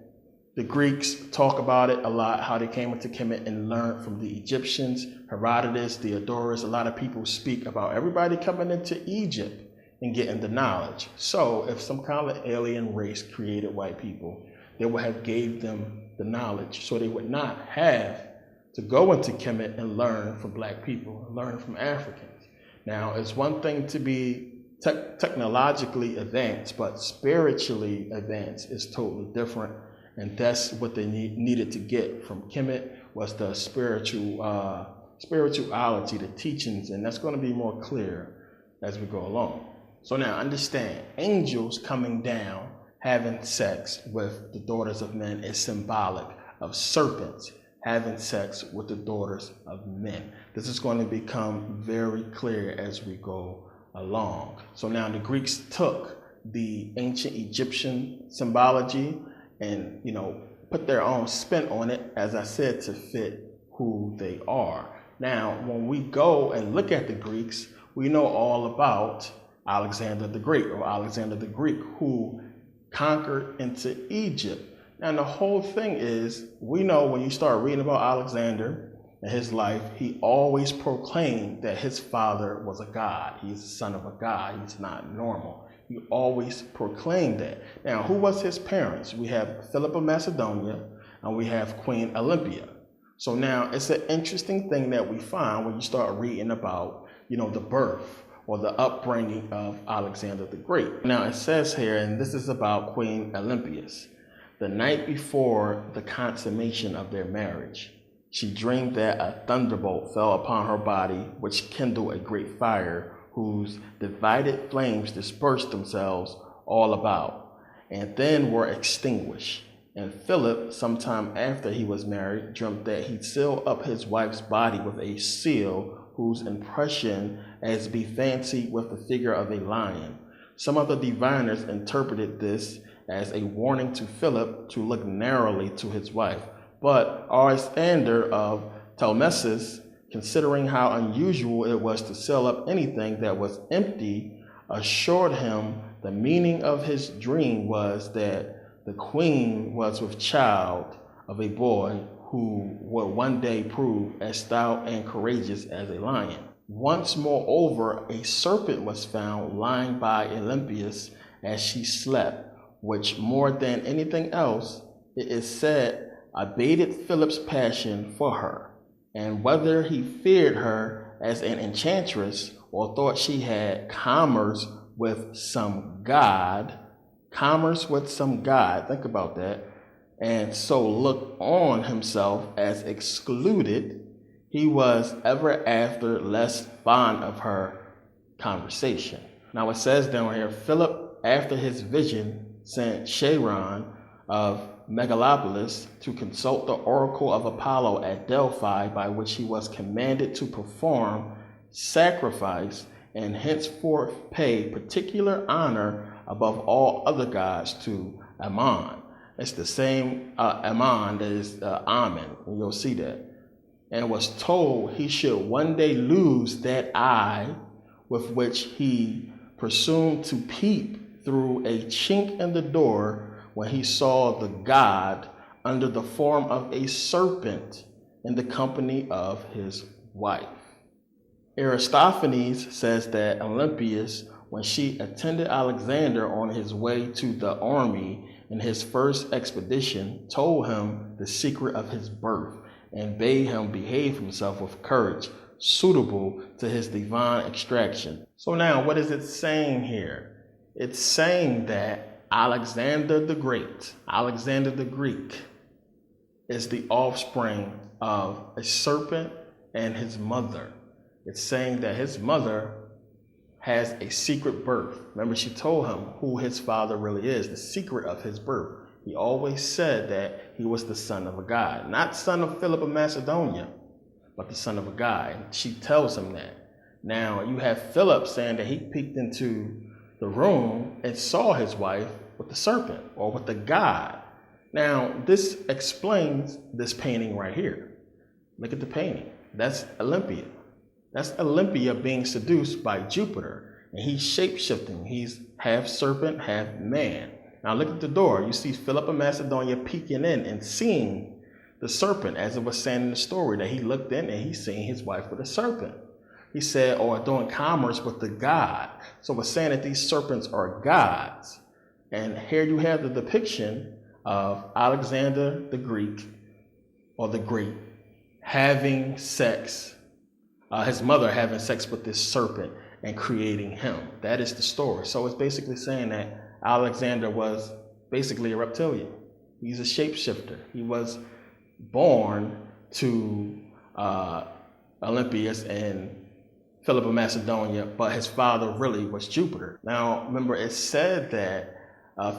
The Greeks talk about it a lot, how they came into Kemet and learned from the Egyptians, Herodotus, Diodorus. A lot of people speak about everybody coming into Egypt and getting the knowledge. So if some kind of alien race created white people, they would have gave them the knowledge. So they would not have to go into Kemet and learn from black people, learn from Africans. Now, it's one thing to be technologically advanced, but spiritually advanced is totally different. And that's what they needed to get from Kemet, was the spirituality, the teachings, and that's going to be more clear as we go along. So now understand, angels coming down, having sex with the daughters of men is symbolic of serpents having sex with the daughters of men. This is going to become very clear as we go along. So now the Greeks took the ancient Egyptian symbology and, put their own spin on it, as I said, to fit who they are. Now, when we go and look at the Greeks, we know all about Alexander the Great, or Alexander the Greek, who conquered into Egypt. And the whole thing is, we know when you start reading about Alexander and his life, he always proclaimed that his father was a god. He's the son of a god. He's not normal. He always proclaimed that. Now, who was his parents? We have Philip of Macedonia and we have Queen Olympia. So now it's an interesting thing that we find when you start reading about, the birth or the upbringing of Alexander the Great. Now it says here, and this is about Queen Olympias, the night before the consummation of their marriage, she dreamed that a thunderbolt fell upon her body, which kindled a great fire, whose divided flames dispersed themselves all about, and then were extinguished. And Philip, sometime after he was married, dreamt that he'd seal up his wife's body with a seal, whose impression as be fancied with the figure of a lion. Some of the diviners interpreted this as a warning to Philip to look narrowly to his wife. But Aristander of Telmesus, considering how unusual it was to seal up anything that was empty, assured him the meaning of his dream was that the queen was with child of a boy who would one day prove as stout and courageous as a lion. Once, moreover, a serpent was found lying by Olympias as she slept, which more than anything else, it is said, abated Philip's passion for her. And whether he feared her as an enchantress or thought she had commerce with some god, think about that, and so looked on himself as excluded, he was ever after less fond of her conversation. Now it says down here, Philip, after his vision, sent Charon of Megalopolis to consult the oracle of Apollo at Delphi, by which he was commanded to perform sacrifice and henceforth pay particular honor above all other gods to Ammon. It's the same Ammon that is Amen, and you'll see that. And was told he should one day lose that eye with which he presumed to peep through a chink in the door when he saw the god under the form of a serpent in the company of his wife. Aristophanes says that Olympias, when she attended Alexander on his way to the army in his first expedition, told him the secret of his birth and bade him behave himself with courage suitable to his divine extraction. So now, what is it saying here? It's saying that Alexander the Great, Alexander the Greek, is the offspring of a serpent and his mother. It's saying that his mother has a secret birth. Remember, she told him who his father really is, the secret of his birth. He always said that he was the son of a god, not son of Philip of Macedonia, but the son of a god. And she tells him that. Now you have Philip saying that he peeked into the room and saw his wife with the serpent or with the god. Now this explains this painting right here. Look at the painting. That's Olympia. That's Olympia being seduced by Jupiter, and he's shape-shifting. He's half serpent, half man. Now look at the door. You see Philip of Macedonia peeking in and seeing the serpent, as it was saying in the story, that he looked in and he's seeing his wife with a serpent. He said, or doing commerce with the god. So we're saying that these serpents are gods. And here you have the depiction of Alexander the Greek, or the Greek, having sex, his mother having sex with this serpent and creating him. That is the story. So it's basically saying that Alexander was basically a reptilian. He's a shapeshifter. He was born to Olympias and Philip of Macedonia, but his father really was Jupiter. Now, remember, it said that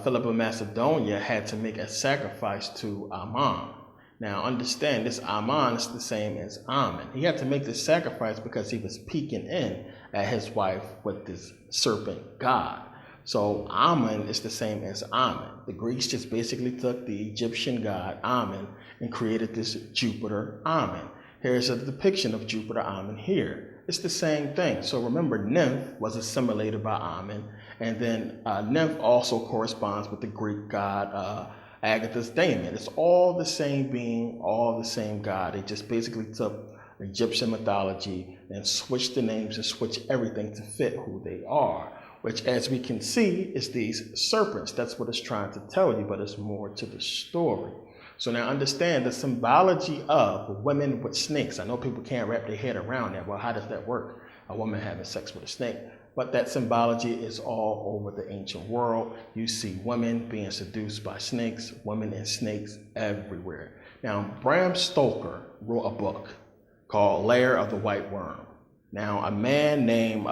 Philip of Macedonia had to make a sacrifice to Ammon. Now, understand, this Ammon is the same as Ammon. He had to make this sacrifice because he was peeking in at his wife with this serpent god. So Ammon is the same as Ammon. The Greeks just basically took the Egyptian god Ammon and created this Jupiter Ammon. Here's a depiction of Jupiter Ammon here. It's the same thing. So remember, Nymph was assimilated by Ammon, and then Nymph also corresponds with the Greek god Agatha's daemon. It's all the same being, all the same god. They just basically took Egyptian mythology and switched the names and switched everything to fit who they are, which, as we can see, is these serpents. That's what it's trying to tell you, but it's more to the story. So now understand the symbology of women with snakes. I know people can't wrap their head around that. Well, how does that work? A woman having sex with a snake. But that symbology is all over the ancient world. You see women being seduced by snakes, women and snakes everywhere. Now, Bram Stoker wrote a book called Lair of the White Worm. Now, a man named,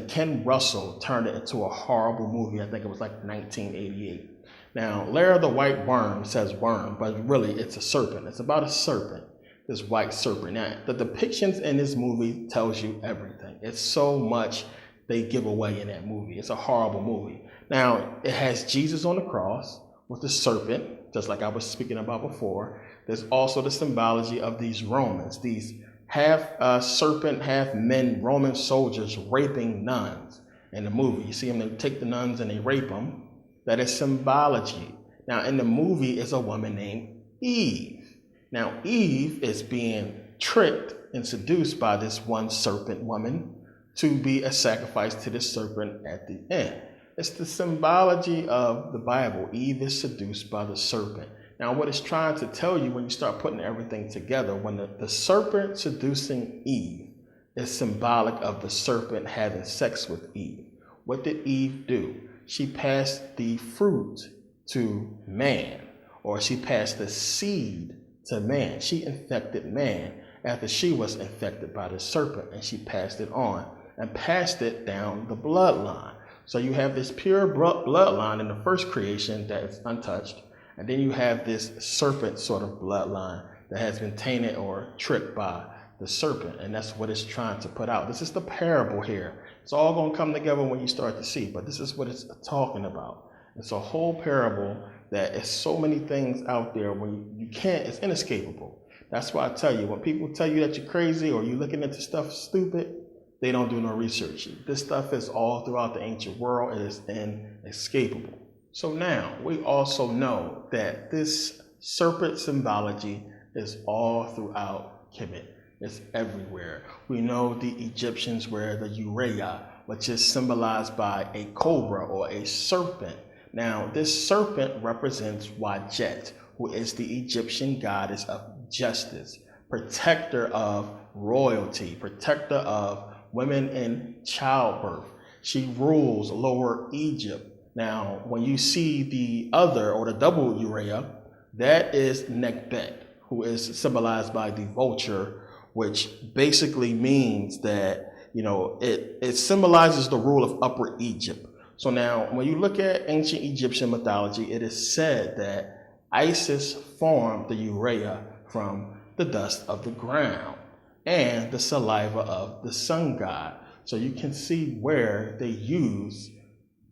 Ken Russell turned it into a horrible movie. I think it was like 1988. Now, Lair of the White Worm says worm, but really it's a serpent. It's about a serpent, this white serpent. Now, the depictions in this movie tells you everything. It's so much they give away in that movie. It's a horrible movie. Now, it has Jesus on the cross with the serpent, just like I was speaking about before. There's also the symbology of these Romans, these half serpent, half men Roman soldiers raping nuns in the movie. You see them, they take the nuns and they rape them. That is symbology. Now, in the movie is a woman named Eve. Now, Eve is being tricked and seduced by this one serpent woman to be a sacrifice to the serpent at the end. It's the symbology of the Bible. Eve is seduced by the serpent. Now, what it's trying to tell you when you start putting everything together, when the serpent seducing Eve is symbolic of the serpent having sex with Eve. What did Eve do? She passed the fruit to man, or she passed the seed to man. She infected man after she was infected by the serpent, and she passed it on and passed it down the bloodline. So you have this pure bloodline in the first creation that is untouched, and then you have this serpent sort of bloodline that has been tainted or tricked by the serpent, and that's what it's trying to put out. This is the parable here. It's all going to come together when you start to see, but this is what it's talking about. It's a whole parable that is so many things out there when you can't, it's inescapable. That's why I tell you, when people tell you that you're crazy or you're looking into stuff stupid, they don't do no research. This stuff is all throughout the ancient world. It is inescapable. So now we also know that this serpent symbology is all throughout Kemet. It's everywhere. We know the Egyptians wear the urea, which is symbolized by a cobra or a serpent. Now, this serpent represents Wadjet, who is the Egyptian goddess of justice, protector of royalty, protector of women in childbirth. She rules Lower Egypt. Now, when you see the other or the double urea, that is Nekbet, who is symbolized by the vulture which basically means that, it symbolizes the rule of Upper Egypt. So now, when you look at ancient Egyptian mythology, it is said that Isis formed the urea from the dust of the ground and the saliva of the sun god. So you can see where they use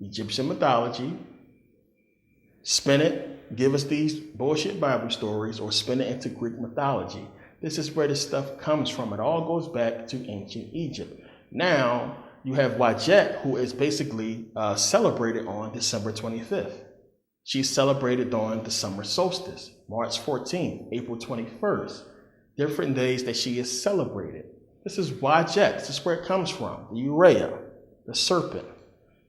Egyptian mythology, spin it, give us these bullshit Bible stories, or spin it into Greek mythology. This is where this stuff comes from. It all goes back to ancient Egypt. Now, you have Wadjet, who is basically celebrated on December 25th. She's celebrated during the summer solstice, March 14th, April 21st. Different days that she is celebrated. This is Wadjet. This is where it comes from, the urea, the serpent.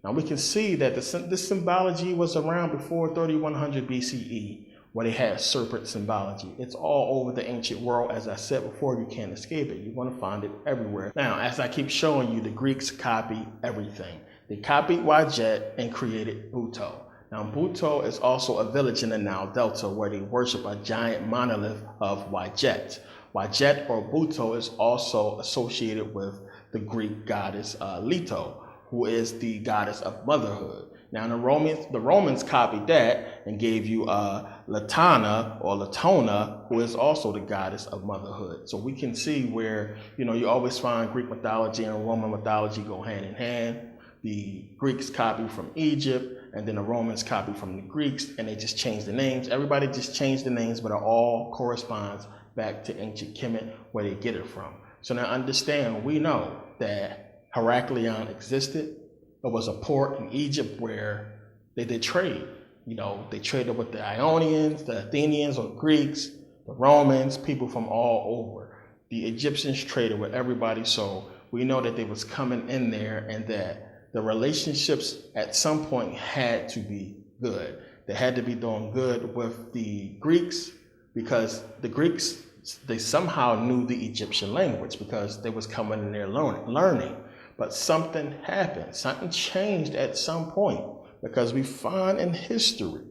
Now we can see that this symbology was around before 3100 BCE, where they had serpent symbology. It's all over the ancient world. As I said before, you can't escape it. You're going to find it everywhere. Now, as I keep showing you, the Greeks copied everything. They copied Wadjet and created Buto. Now, Buto is also a village in the Nile Delta where they worship a giant monolith of Wadjet. Wadjet or Buto is also associated with the Greek goddess Leto, who is the goddess of motherhood. Now, the Romans copied that and gave you Latana or Latona, who is also the goddess of motherhood. So we can see where, you always find Greek mythology and Roman mythology go hand in hand. The Greeks copy from Egypt, and then the Romans copy from the Greeks, and they just changed the names. Everybody just changed the names, but it all corresponds back to ancient Kemet, where they get it from. So now understand, we know that Heraklion existed. It was a port in Egypt where they did trade. They traded with the Ionians, the Athenians or Greeks, the Romans, people from all over. The Egyptians traded with everybody, so we know that they was coming in there and that the relationships at some point had to be good. They had to be doing good with the Greeks because the Greeks, they somehow knew the Egyptian language because they was coming in there learning. But something happened, something changed at some point, because we find in history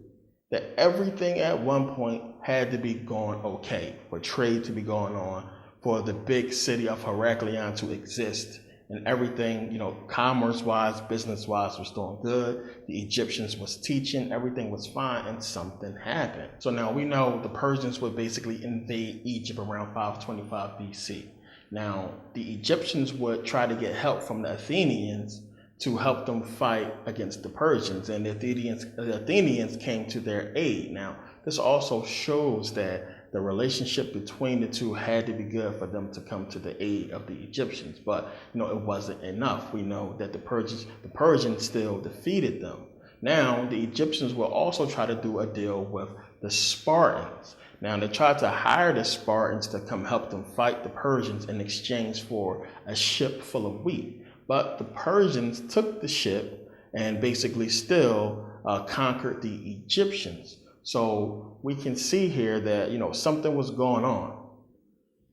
that everything at one point had to be going okay, for trade to be going on, for the big city of Heraklion to exist, and everything, commerce-wise, business-wise was doing good. The Egyptians was teaching, everything was fine, and something happened. So now we know the Persians would basically invade Egypt around 525 BC. Now, the Egyptians would try to get help from the Athenians to help them fight against the Persians, and the Athenians came to their aid. Now, this also shows that the relationship between the two had to be good for them to come to the aid of the Egyptians, but it wasn't enough. We know that the Persians still defeated them. Now, the Egyptians will also try to do a deal with the Spartans. Now, they tried to hire the Spartans to come help them fight the Persians in exchange for a ship full of wheat. But the Persians took the ship and basically still conquered the Egyptians. So we can see here that, something was going on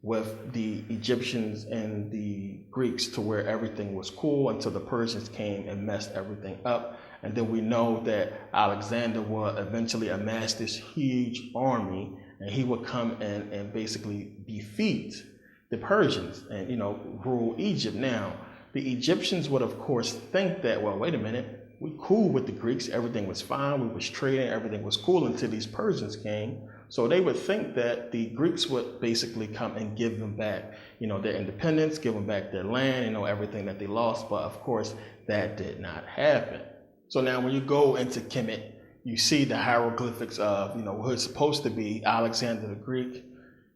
with the Egyptians and the Greeks to where everything was cool until the Persians came and messed everything up. And then we know that Alexander would eventually amass this huge army, and he would come in and basically defeat the Persians and, rule Egypt. Now, the Egyptians would, of course, think that, well, wait a minute, we cool with the Greeks, everything was fine, we was trading, everything was cool until these Persians came. So they would think that the Greeks would basically come and give them back, their independence, give them back their land, everything that they lost. But of course, that did not happen. So now when you go into Kemet, you see the hieroglyphics of, who is supposed to be Alexander the Greek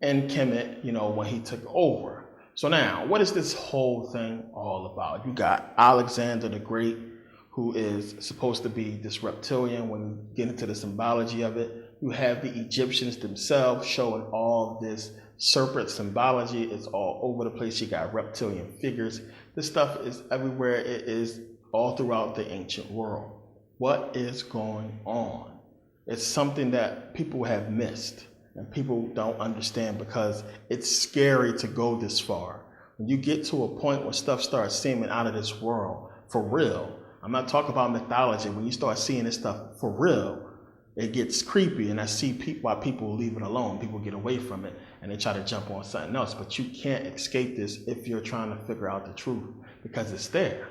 in Kemet, when he took over. So now, what is this whole thing all about? You got Alexander the Great, who is supposed to be this reptilian. When you get into the symbology of it, you have the Egyptians themselves showing all this serpent symbology. It's all over the place. You got reptilian figures. This stuff is everywhere. It is all throughout the ancient world. What is going on? It's something that people have missed and people don't understand because it's scary to go this far. When you get to a point where stuff starts seeming out of this world, for real, I'm not talking about mythology, when you start seeing this stuff for real, it gets creepy, and I see why people leave it alone. People get away from it and they try to jump on something else. But you can't escape this if you're trying to figure out the truth, because it's there.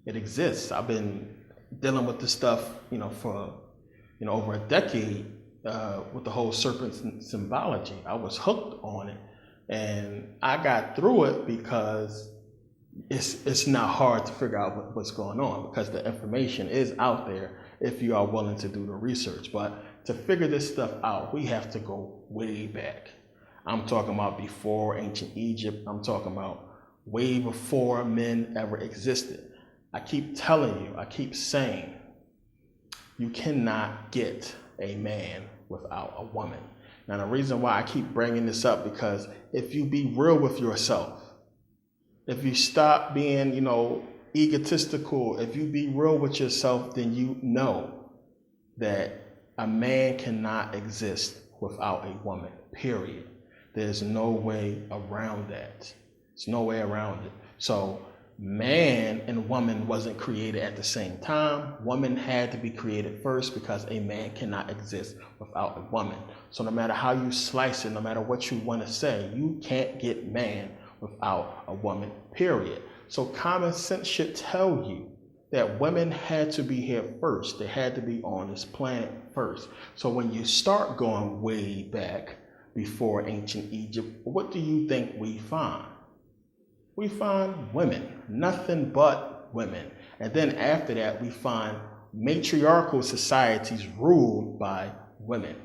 It exists. I've been dealing with this stuff, for over a decade with the whole serpent symbology. I was hooked on it, and I got through it because it's not hard to figure out what's going on, because the information is out there if you are willing to do the research. But to figure this stuff out, we have to go way back. I'm talking about before ancient Egypt. I'm talking about way before men ever existed. I keep telling you, I keep saying, you cannot get a man without a woman. Now, the reason why I keep bringing this up, because if you be real with yourself, if you stop being, egotistical, if you be real with yourself, then you know that a man cannot exist without a woman, period. There's no way around that. There's no way around it. So man and woman wasn't created at the same time. Woman had to be created first, because a man cannot exist without a woman. So no matter how you slice it, no matter what you want to say, you can't get man without a woman, period. So common sense should tell you that women had to be here first. They had to be on this planet first. So when you start going way back before ancient Egypt, what do you think we find? We find women, nothing but women. And then after that, we find matriarchal societies ruled by women.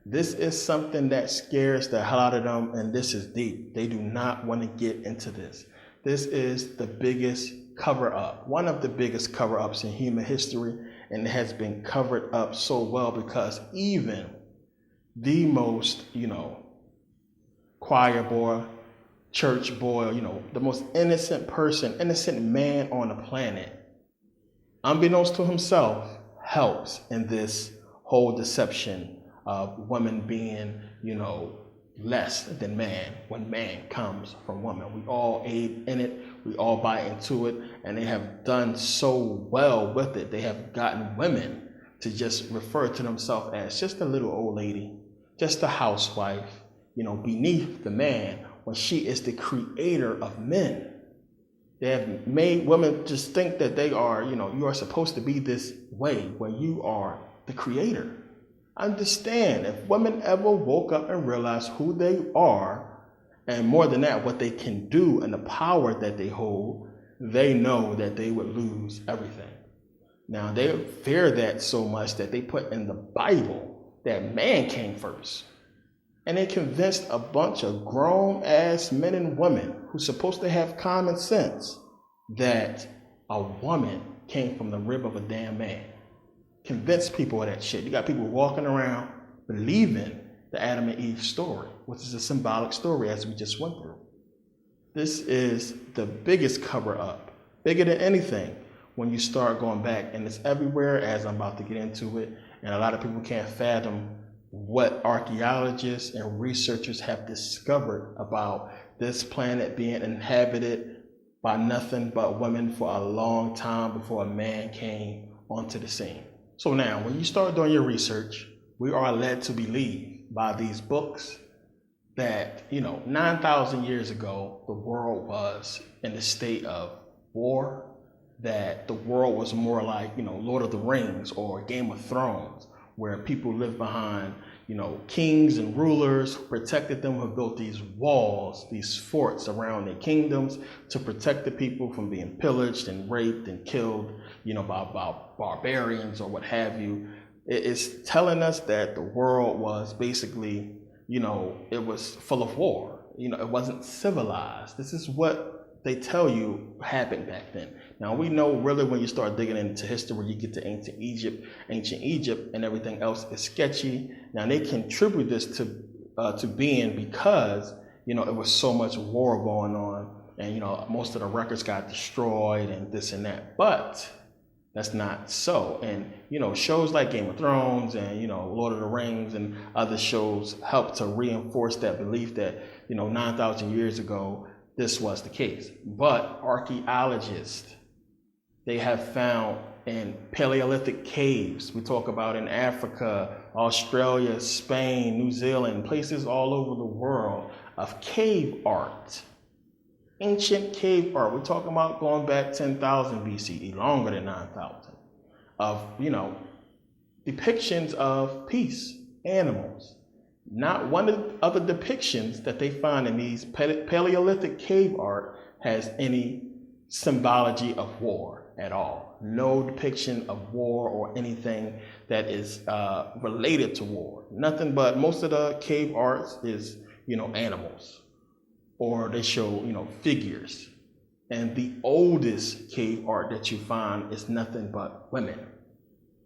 This is something that scares the hell out of them, and this is deep. They do not want to get into this. This is the biggest cover-up, one of the biggest cover-ups in human history, and it has been covered up so well because even the most, choir boy, church boy, the most innocent person, innocent man on the planet, unbeknownst to himself, helps in this whole deception of women being, less than man when man comes from woman. We all aid in it. We all buy into it. And they have done so well with it. They have gotten women to just refer to themselves as just a little old lady, just a housewife, beneath the man, when she is the creator of men. They have made women just think that they are, you are supposed to be this way when you are the creator. Understand, if women ever woke up and realized who they are, and more than that, what they can do and the power that they hold, they know that they would lose everything. Now, they fear that so much that they put in the Bible that man came first. And they convinced a bunch of grown-ass men and women who's supposed to have common sense that a woman came from the rib of a damn man. Convince people of that shit. You got people walking around believing the Adam and Eve story, which is a symbolic story as we just went through. This is the biggest cover-up, bigger than anything when you start going back, and it's everywhere, as I'm about to get into it, and a lot of people can't fathom what archaeologists and researchers have discovered about this planet being inhabited by nothing but women for a long time before a man came onto the scene. So now, when you start doing your research, we are led to believe by these books that, 9,000 years ago, the world was in a state of war, that the world was more like, Lord of the Rings or Game of Thrones, where people lived behind, kings and rulers who protected them, who built these walls, these forts around their kingdoms to protect the people from being pillaged and raped and killed, by barbarians or what have you. It's telling us that the world was basically, it was full of war. It wasn't civilized. This is what they tell you happened back then. Now, we know really when you start digging into history, when you get to ancient Egypt and everything else is sketchy. Now, they contribute this to being because, it was so much war going on and, most of the records got destroyed and this and that. But that's not so. And, shows like Game of Thrones and, Lord of the Rings and other shows help to reinforce that belief that, 9,000 years ago, this was the case. But archaeologists they have found in Paleolithic caves. We talk about in Africa, Australia, Spain, New Zealand, places all over the world of cave art. Ancient cave art. We're talking about going back 10,000 BCE, longer than 9,000, of, depictions of peace, animals. Not one of the other depictions that they find in these Paleolithic cave art has any symbology of war at all. No depiction of war or anything that is related to war. Nothing but most of the cave arts is, animals, or they show, figures. And the oldest cave art that you find is nothing but women.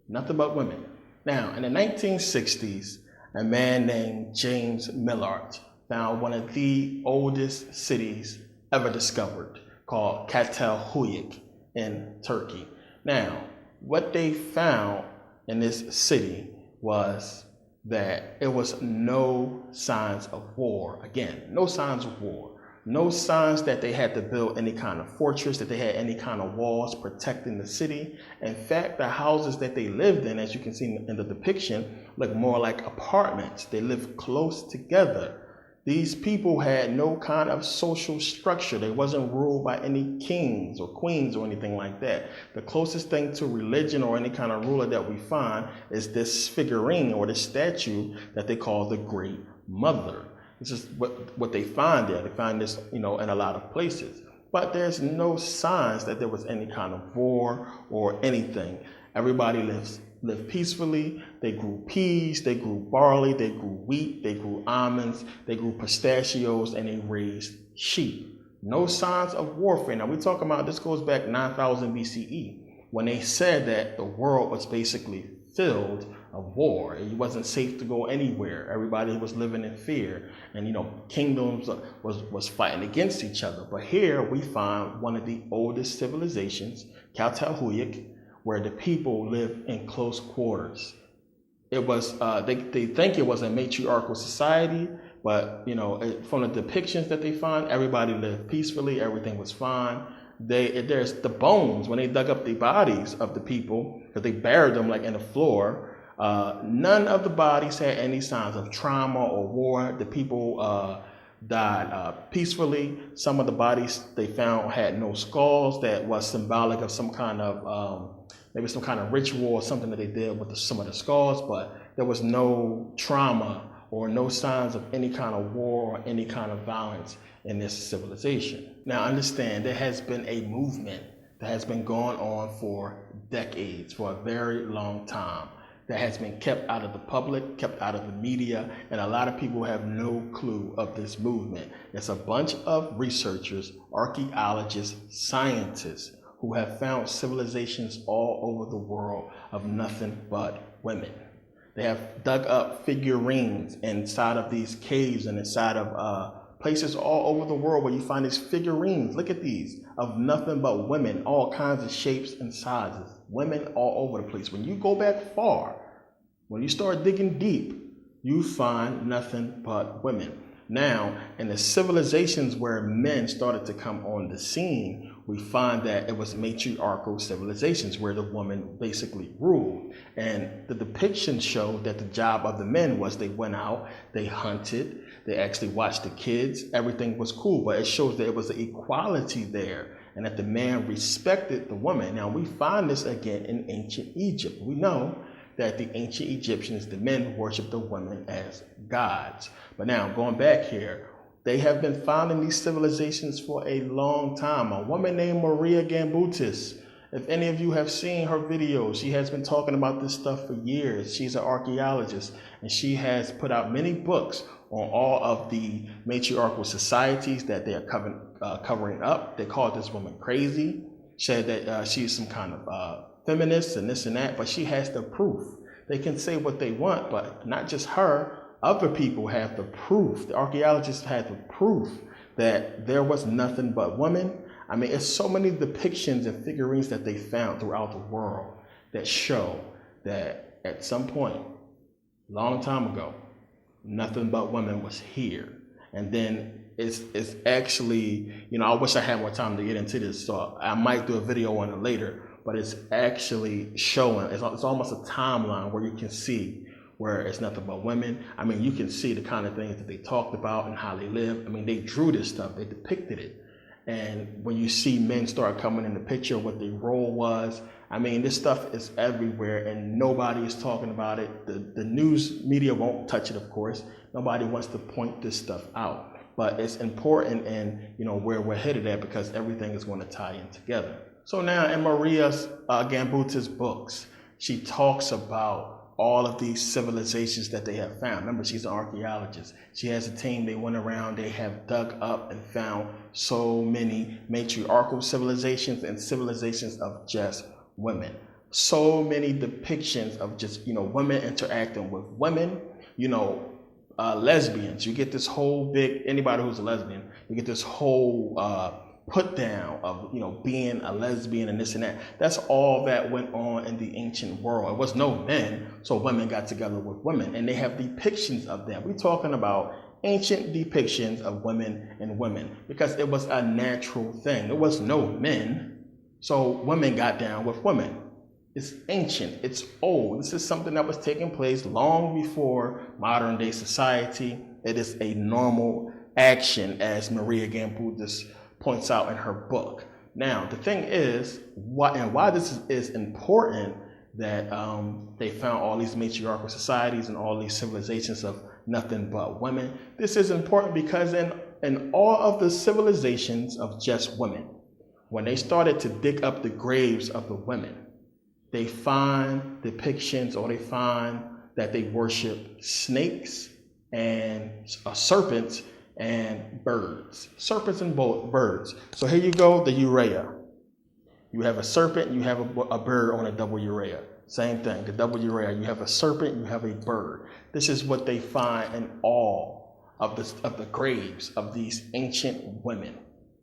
Nothing but women. Now, in the 1960s, a man named James Millard found one of the oldest cities ever discovered, called Çatalhöyük in Turkey. Now, what they found in this city was that it was no signs of war. Again, no signs of war. No signs that they had to build any kind of fortress, that they had any kind of walls protecting the city. In fact, the houses that they lived in, as you can see in the depiction, look more like apartments. They lived close together. These people had no kind of social structure. They wasn't ruled by any kings or queens or anything like that. The closest thing to religion or any kind of ruler that we find is this figurine or this statue that they call the Great Mother. This is what they find there. They find this, in a lot of places. But there's no signs that there was any kind of war or anything. Everybody lived peacefully. They grew peas, they grew barley, they grew wheat, they grew almonds, they grew pistachios, and they raised sheep. No signs of warfare. Now we're talking about, this goes back 9,000 BCE, when they said that the world was basically filled of war. It wasn't safe to go anywhere. Everybody was living in fear, and kingdoms was fighting against each other. But here we find one of the oldest civilizations, Çatalhöyük, where the people live in close quarters. It was they think it was a matriarchal society, but from the depictions that they find, everybody lived peacefully. Everything was fine. There's the bones when they dug up the bodies of the people, because they buried them like in the floor. None of the bodies had any signs of trauma or war. The people died peacefully. Some of the bodies they found had no skulls. That was symbolic of some kind of maybe some kind of ritual or something that they did with some of the skulls, but there was no trauma or no signs of any kind of war or any kind of violence in this civilization. Now understand, there has been a movement that has been going on for decades, for a very long time, that has been kept out of the public, kept out of the media, and a lot of people have no clue of this movement. It's a bunch of researchers, archaeologists, scientists, who have found civilizations all over the world of nothing but women. They have dug up figurines inside of these caves and inside of places all over the world where you find these figurines. Look at these, of nothing but women, all kinds of shapes and sizes. Women all over the place. When you go back far, when you start digging deep, you find nothing but women. Now, in the civilizations where men started to come on the scene, we find that it was matriarchal civilizations where the woman basically ruled. And the depictions show that the job of the men was they went out, they hunted, they actually watched the kids, everything was cool, but it shows that it was an equality there and that the man respected the woman. Now, we find this again in ancient Egypt. We know that the ancient Egyptians, the men worshiped the women as gods. But now, going back here, they have been founding these civilizations for a long time. A woman named Maria Gambutis, if any of you have seen her videos, she has been talking about this stuff for years. She's an archaeologist, and she has put out many books on all of the matriarchal societies that they are covering up. They called this woman crazy, said that she's some kind of feminist and this and that, but she has the proof. They can say what they want, but not just her. Other people have the proof. The archaeologists had the proof that there was nothing but women. I mean, it's so many depictions and figurines that they found throughout the world that show that at some point, long time ago, nothing but women was here. And then it's actually, I wish I had more time to get into this, so I might do a video on it later. but it's actually showing, it's almost a timeline where you can see where it's nothing but women. I mean, you can see the kind of things that they talked about and how they lived. I mean, they drew this stuff, they depicted it. And when you see men start coming in the picture, what their role was, I mean, this stuff is everywhere and nobody is talking about it. The news media won't touch it, of course. Nobody wants to point this stuff out. But it's important and, where we're headed at, because everything is going to tie in together. So now in Maria Gambuta's books, she talks about all of these civilizations that they have found. Remember, she's an archaeologist. She has a team, they went around, they have dug up and found so many matriarchal civilizations and civilizations of just women. So many depictions of just, women interacting with women, lesbians. You get this whole big, anybody who's a lesbian, you get this whole put down of being a lesbian and this and that. That's all that went on in the ancient world. It was no men, so women got together with women, and they have depictions of them. We're talking about ancient depictions of women and women, because it was a natural thing. It was no men, so women got down with women. It's ancient, it's old. This is something that was taking place long before modern day society. It is a normal action, as Maria Gambuta's points out in her book. Now, the thing is, why this is important, that they found all these matriarchal societies and all these civilizations of nothing but women. This is important because in all of the civilizations of just women, when they started to dig up the graves of the women, they find depictions, or they find that they worship snakes and serpents and birds. Serpents and birds. So here you go, the urea. You have a serpent, you have a bird on a double urea. Same thing, the double urea. You have a serpent, you have a bird. This is what they find in all of the graves of these ancient women.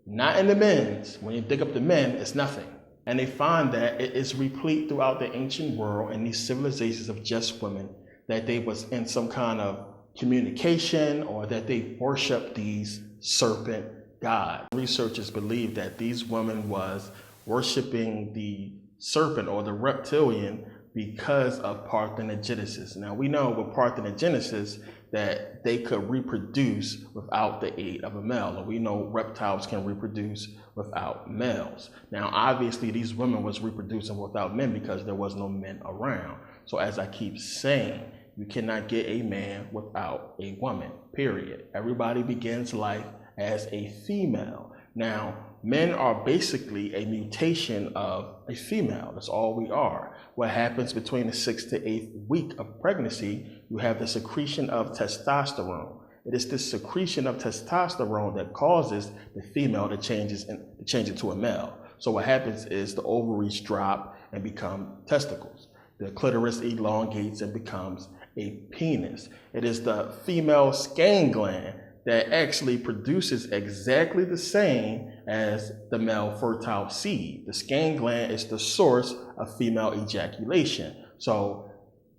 Not in the men's. When you dig up the men, it's nothing. And they find that it is replete throughout the ancient world in these civilizations of just women, that they was in some kind of communication, or that they worship these serpent gods. Researchers believe that these women was worshiping the serpent or the reptilian because of parthenogenesis. Now we know with parthenogenesis that they could reproduce without the aid of a male. And we know reptiles can reproduce without males. Now obviously these women was reproducing without men because there was no men around. So as I keep saying, you cannot get a man without a woman, period. Everybody begins life as a female. Now, men are basically a mutation of a female. That's all we are. What happens between the 6th to 8th week of pregnancy, you have the secretion of testosterone. It is this secretion of testosterone that causes the female to change into a male. So what happens is the ovaries drop and become testicles. The clitoris elongates and becomes a penis. It is the female skin gland that actually produces exactly the same as the male fertile seed. The skin gland is the source of female ejaculation. So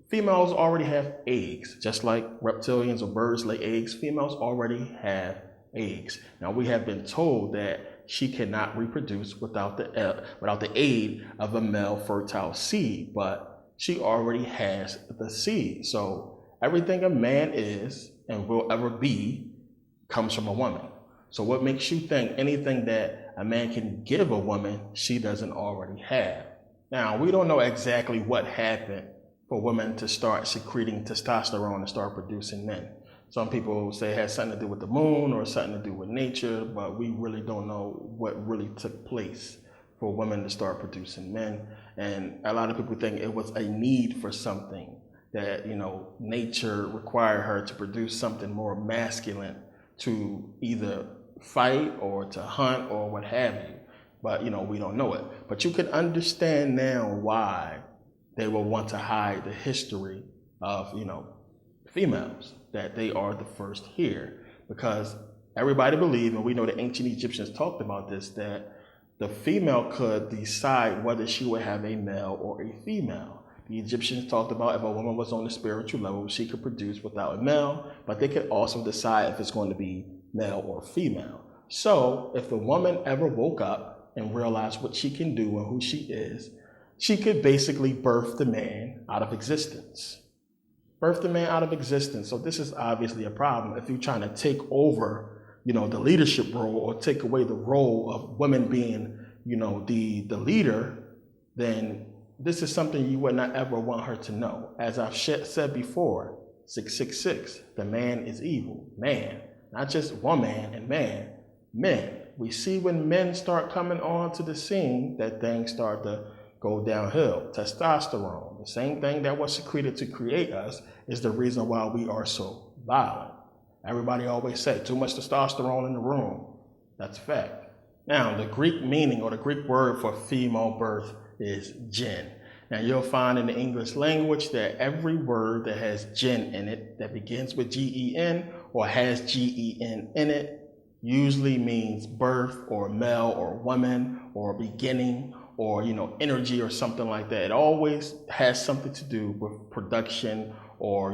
females already have eggs, just like reptilians or birds lay eggs. Females already have eggs. Now we have been told that she cannot reproduce without the aid of a male fertile seed, but she already has the seed. So everything a man is and will ever be comes from a woman. So what makes you think anything that a man can give a woman, she doesn't already have? Now, we don't know exactly what happened for women to start secreting testosterone and start producing men. Some people say it has something to do with the moon or something to do with nature, but we really don't know what really took place for women to start producing men. And a lot of people think it was a need for something, that, nature required her to produce something more masculine to either fight or to hunt or what have you. But, we don't know it. But you can understand now why they will want to hide the history of, females, that they are the first here. Because everybody believed, and we know the ancient Egyptians talked about this, that the female could decide whether she would have a male or a female. The Egyptians talked about if a woman was on the spiritual level, she could produce without a male, but they could also decide if it's going to be male or female. So if the woman ever woke up and realized what she can do and who she is, she could basically birth the man out of existence. Birth the man out of existence. So this is obviously a problem. If you're trying to take over, the leadership role, or take away the role of women being, the leader, then this is something you would not ever want her to know. As I've said before, 666, the man is evil. Man, not just woman and man, men. We see when men start coming onto the scene that things start to go downhill. Testosterone, the same thing that was secreted to create us, is the reason why we are so violent. Everybody always say too much testosterone in the room. That's a fact. Now, the Greek meaning, or the Greek word for female birth, is gen. Now, you'll find in the English language that every word that has gen in it, that begins with G-E-N or has G-E-N in it, usually means birth, or male, or woman, or beginning, or energy, or something like that. It always has something to do with production, or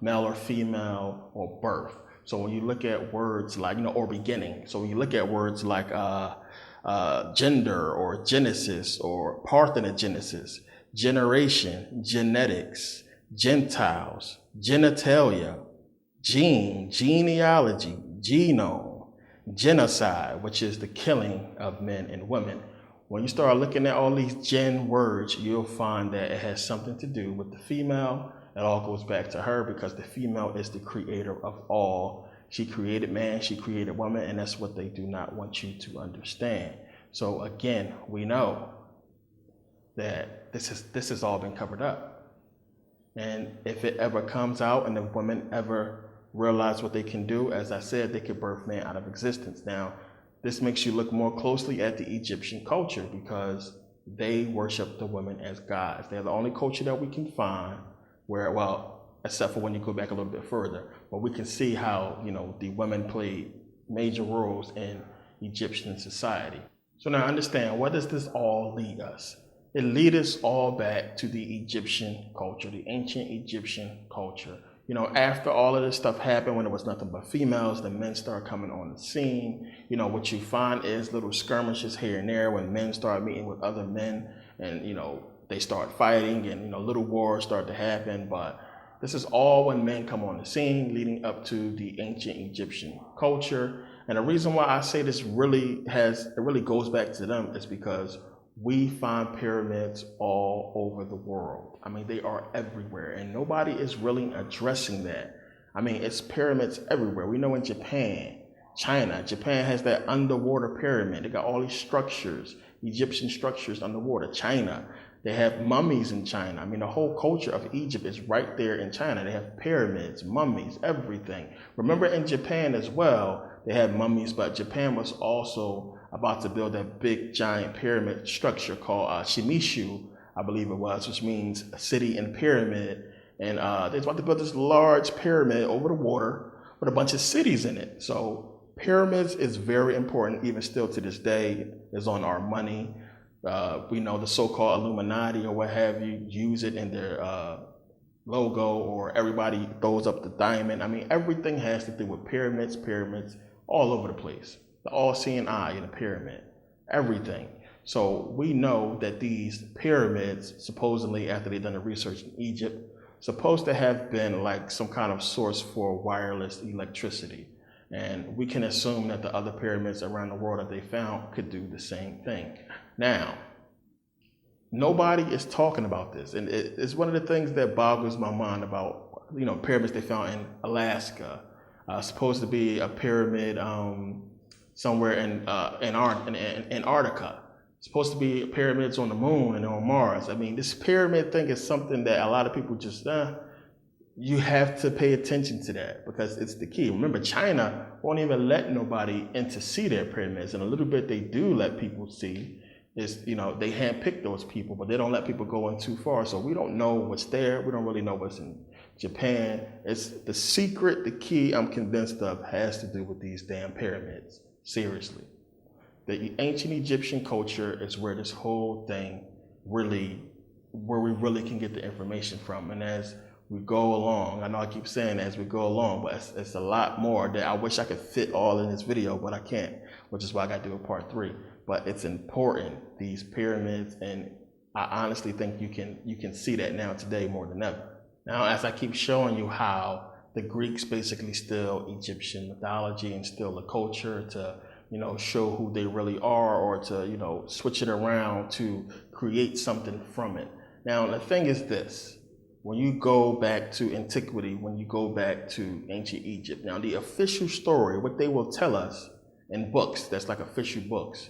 male or female, or birth. So when you look at words like or beginning, so when you look at words like gender, or genesis, or parthenogenesis, generation, genetics, Gentiles, genitalia, gene, genealogy, genome, genocide, which is the killing of men and women. When you start looking at all these gen words, you'll find that it has something to do with the female. It all goes back to her, because the female is the creator of all. She created man, she created woman, and that's what they do not want you to understand. So again, we know that this has all been covered up. And if it ever comes out and the women ever realize what they can do, as I said, they could birth man out of existence. Now, this makes you look more closely at the Egyptian culture, because they worship the women as gods. They're the only culture that we can find where, well, except for when you go back a little bit further, but we can see how, the women played major roles in Egyptian society. So now understand, what does this all lead us? It leads us all back to the Egyptian culture, the ancient Egyptian culture. After all of this stuff happened, when it was nothing but females, the men start coming on the scene. What you find is little skirmishes here and there when men start meeting with other men, and, they start fighting, and, little wars start to happen. But this is all when men come on the scene, leading up to the ancient Egyptian culture. And the reason why I say this really goes back to them is because we find pyramids all over the world. I mean, they are everywhere, and nobody is really addressing that. I mean, it's pyramids everywhere. We know in Japan has that underwater pyramid. They got all these structures, Egyptian structures underwater. China, they have mummies in China. I mean, the whole culture of Egypt is right there in China. They have pyramids, mummies, everything. Remember, in Japan as well, they had mummies, but Japan was also about to build a big giant pyramid structure called Shimishu, I believe it was, which means a city and pyramid. And they're about to build this large pyramid over the water with a bunch of cities in it. So pyramids is very important, even still to this day. It's on our money. We know the so-called Illuminati or what have you use it in their logo, or everybody throws up the diamond. I mean, everything has to do with pyramids all over the place. The all-seeing eye in a pyramid, everything. So we know that these pyramids, supposedly after they've done the research in Egypt, supposed to have been like some kind of source for wireless electricity. And we can assume that the other pyramids around the world that they found could do the same thing. Now, nobody is talking about this. And it's one of the things that boggles my mind about, pyramids they found in Alaska. Supposed to be a pyramid somewhere in Antarctica. Supposed to be pyramids on the moon and on Mars. I mean, this pyramid thing is something that a lot of people just, you have to pay attention to that, because it's the key. Remember, China won't even let nobody in to see their pyramids. And a little bit they do let people see is, they handpick those people, but they don't let people go in too far. So we don't know what's there. We don't really know what's in Japan. It's the secret, the key I'm convinced of has to do with these damn pyramids. Seriously. The ancient Egyptian culture is where this whole thing where we really can get the information from. And as we go along, I know I keep saying as we go along, but it's a lot more that I wish I could fit all in this video, but I can't, which is why I got to do a part 3. But it's important, these pyramids, and I honestly think you can see that now today more than ever. Now, as I keep showing you how the Greeks basically steal Egyptian mythology and steal the culture to, show who they really are, or to, switch it around to create something from it. Now, the thing is this: when you go back to antiquity, when you go back to ancient Egypt, now the official story, what they will tell us in books, that's like official books,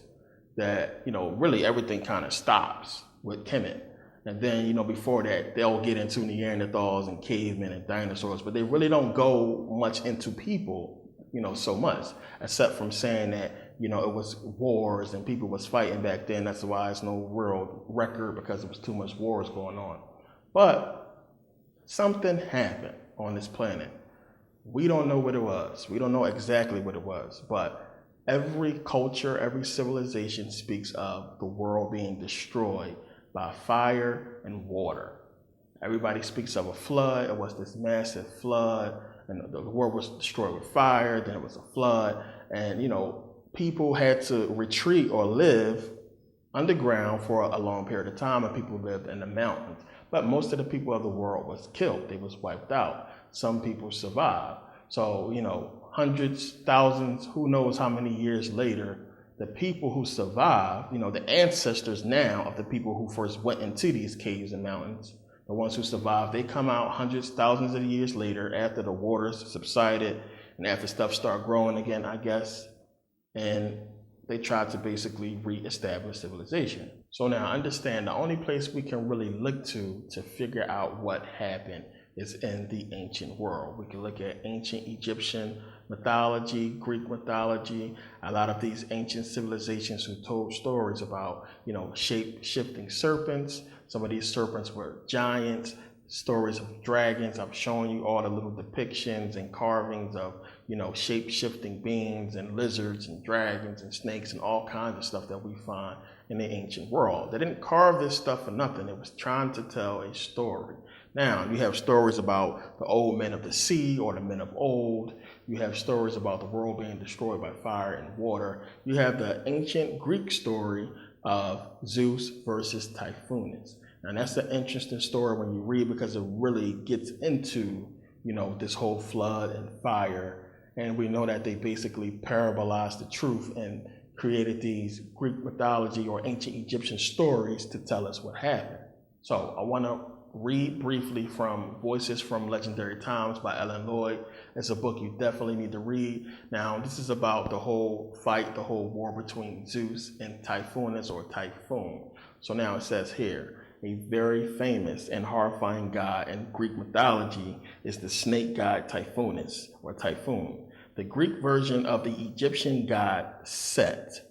that, really everything kind of stops with Kemet. And then, before that, they'll get into Neanderthals and cavemen and dinosaurs, but they really don't go much into people, so much, except from saying that, it was wars and people was fighting back then. That's why it's no real record, because there was too much wars going on. But something happened on this planet. We don't know what it was. We don't know exactly what it was, but every culture, every civilization speaks of the world being destroyed by fire and water. Everybody speaks of a flood. It was this massive flood, and the world was destroyed with fire. Then it was a flood, and people had to retreat or live underground for a long period of time, and people lived in the mountains. But most of the people of the world was killed. They was wiped out. Some people survived. So hundreds, thousands, who knows how many years later, the people who survived, the ancestors now of the people who first went into these caves and mountains, the ones who survived, they come out hundreds, thousands of years later after the waters subsided and after stuff started growing again, I guess, and they tried to basically reestablish civilization. So now understand, the only place we can really look to figure out what happened is in the ancient world. We can look at ancient Egyptian mythology, Greek mythology, a lot of these ancient civilizations who told stories about, shape-shifting serpents. Some of these serpents were giants, stories of dragons. I'm showing you all the little depictions and carvings of, shape-shifting beings and lizards and dragons and snakes and all kinds of stuff that we find in the ancient world. They didn't carve this stuff for nothing. It was trying to tell a story. Now, you have stories about the old men of the sea or the men of old. You have stories about the world being destroyed by fire and water. You have the ancient Greek story of Zeus versus Typhonus. And that's an interesting story when you read, because it really gets into, this whole flood and fire. And we know that they basically parabolized the truth and created these Greek mythology or ancient Egyptian stories to tell us what happened. So I want to read briefly from Voices from Legendary Times by Ellen Lloyd. It's a book you definitely need to read. Now, this is about the whole fight, the whole war between Zeus and Typhonus or Typhoon. So now it says here, a very famous and horrifying god in Greek mythology is the snake god Typhonus or Typhoon, the Greek version of the Egyptian god Set.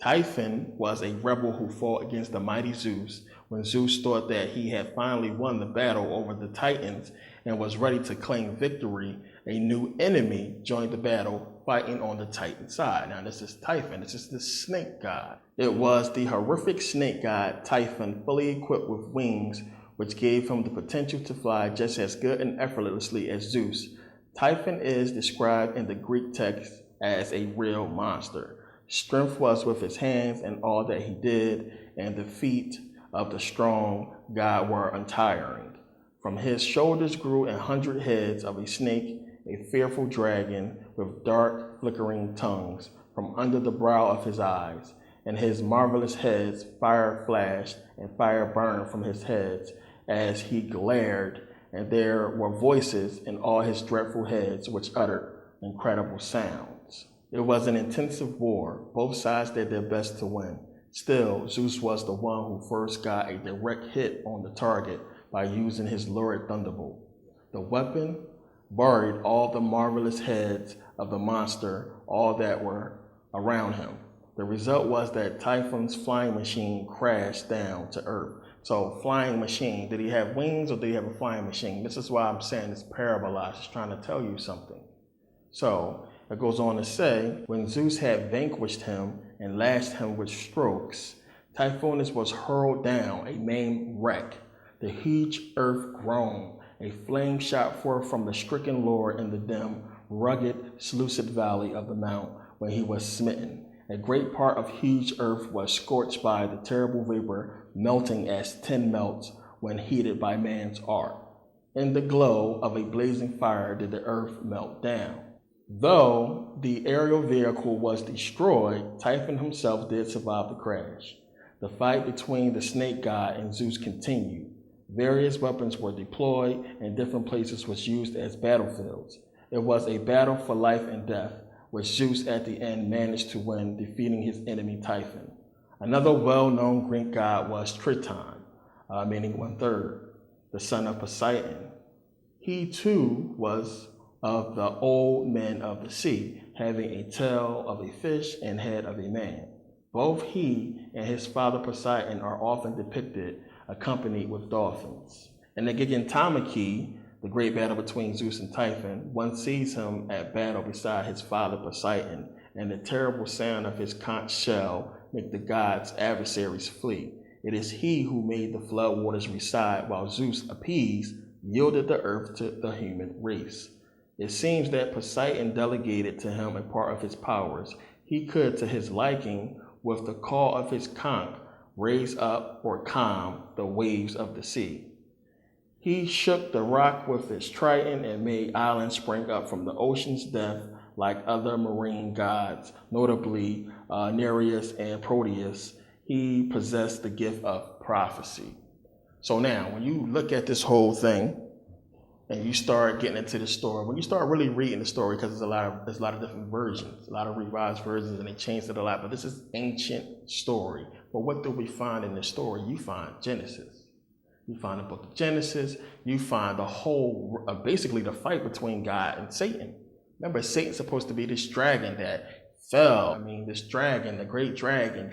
Typhon was a rebel who fought against the mighty Zeus when Zeus thought that he had finally won the battle over the Titans and was ready to claim victory. A new enemy joined the battle, fighting on the Titan side. Now, this is Typhon. This is the snake god. It was the horrific snake god Typhon, fully equipped with wings, which gave him the potential to fly just as good and effortlessly as Zeus. Typhon is described in the Greek text as a real monster. Strength was with his hands and all that he did, and the feet of the strong god were untiring. From his shoulders grew 100 heads of a snake, a fearful dragon with dark flickering tongues from under the brow of his eyes. And his marvelous heads, fire flashed and fire burned from his heads as he glared, and there were voices in all his dreadful heads which uttered incredible sounds. It was an intensive war. Both sides did their best to win. Still, Zeus was the one who first got a direct hit on the target by using his lurid thunderbolt. The weapon buried all the marvelous heads of the monster, all that were around him. The result was that Typhon's flying machine crashed down to Earth. So, flying machine, did he have wings or did he have a flying machine? This is why I'm saying it's parabolized. It's trying to tell you something. So, it goes on to say, when Zeus had vanquished him and lashed him with strokes, Typhonus was hurled down, a maimed wreck. The huge earth groaned. A flame shot forth from the stricken lord in the dim, rugged, seleucid valley of the mount when he was smitten. A great part of huge earth was scorched by the terrible vapor, melting as tin melts when heated by man's art. In the glow of a blazing fire did the earth melt down. Though the aerial vehicle was destroyed, Typhon himself did survive the crash. The fight between the snake god and Zeus continued. Various weapons were deployed and different places was used as battlefields. It was a battle for life and death, which Zeus at the end managed to win, defeating his enemy Typhon. Another well-known Greek god was Triton, meaning 1/3, the son of Poseidon. He too was of the old men of the sea, having a tail of a fish and head of a man. Both he and his father Poseidon are often depicted accompanied with dolphins. In the Gigantomachy, the great battle between Zeus and Typhon, one sees him at battle beside his father Poseidon, and the terrible sound of his conch shell make the gods' adversaries flee. It is he who made the flood waters reside, while Zeus, appeased, yielded the earth to the human race. It seems that Poseidon delegated to him a part of his powers. He could, to his liking, with the call of his conch, raise up or calm the waves of the sea. He shook the rock with his trident and made islands spring up from the ocean's depth like other marine gods, notably Nereus and Proteus. He possessed the gift of prophecy. So now, when you look at this whole thing, and you start getting into the story, when you start really reading the story, because there's a lot of different versions, a lot of revised versions, and they changed it a lot, but this is ancient story. But what do we find in this story? You find Genesis. You find the book of Genesis. You find the whole, basically the fight between God and Satan. Remember, Satan's supposed to be this dragon that fell. This dragon, the great dragon.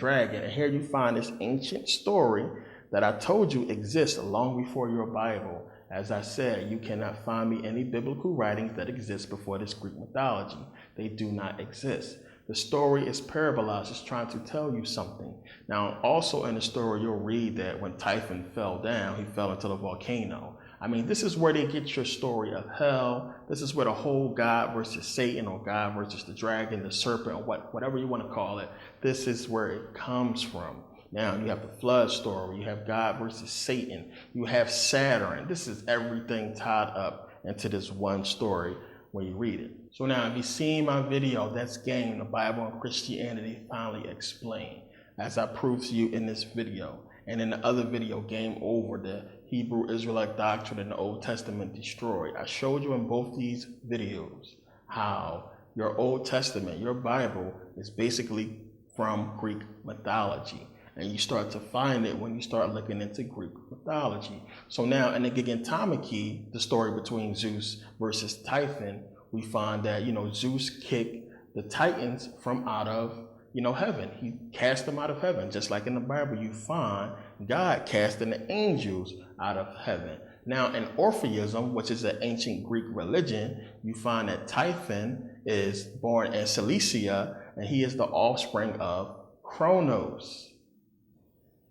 And here you find this ancient story that I told you exists long before your Bible. As I said, you cannot find me any biblical writings that exist before this Greek mythology. They do not exist. The story is parabolized. It's trying to tell you something. Now, also in the story, you'll read that when Typhon fell down, he fell into the volcano. This is where they get your story of hell. This is where the whole God versus Satan, or God versus the dragon, the serpent, or whatever you want to call it, this is where it comes from. Now, you have the flood story, you have God versus Satan, you have Saturn. This is everything tied up into this one story when you read it. So now, if you've seen my video, that's Game, the Bible and Christianity Finally Explained, as I proved to you in this video. And in the other video, Game Over, the Hebrew Israelite doctrine in the Old Testament destroyed. I showed you in both these videos how your Old Testament, your Bible, is basically from Greek mythology. And you start to find it when you start looking into Greek mythology. So now in the Gigantomachy, the story between Zeus versus Typhon, we find that, Zeus kicked the Titans from out of, heaven. He cast them out of heaven. Just like in the Bible, you find God casting the angels out of heaven. Now in Orpheism, which is an ancient Greek religion, you find that Typhon is born in Cilicia, and he is the offspring of Kronos.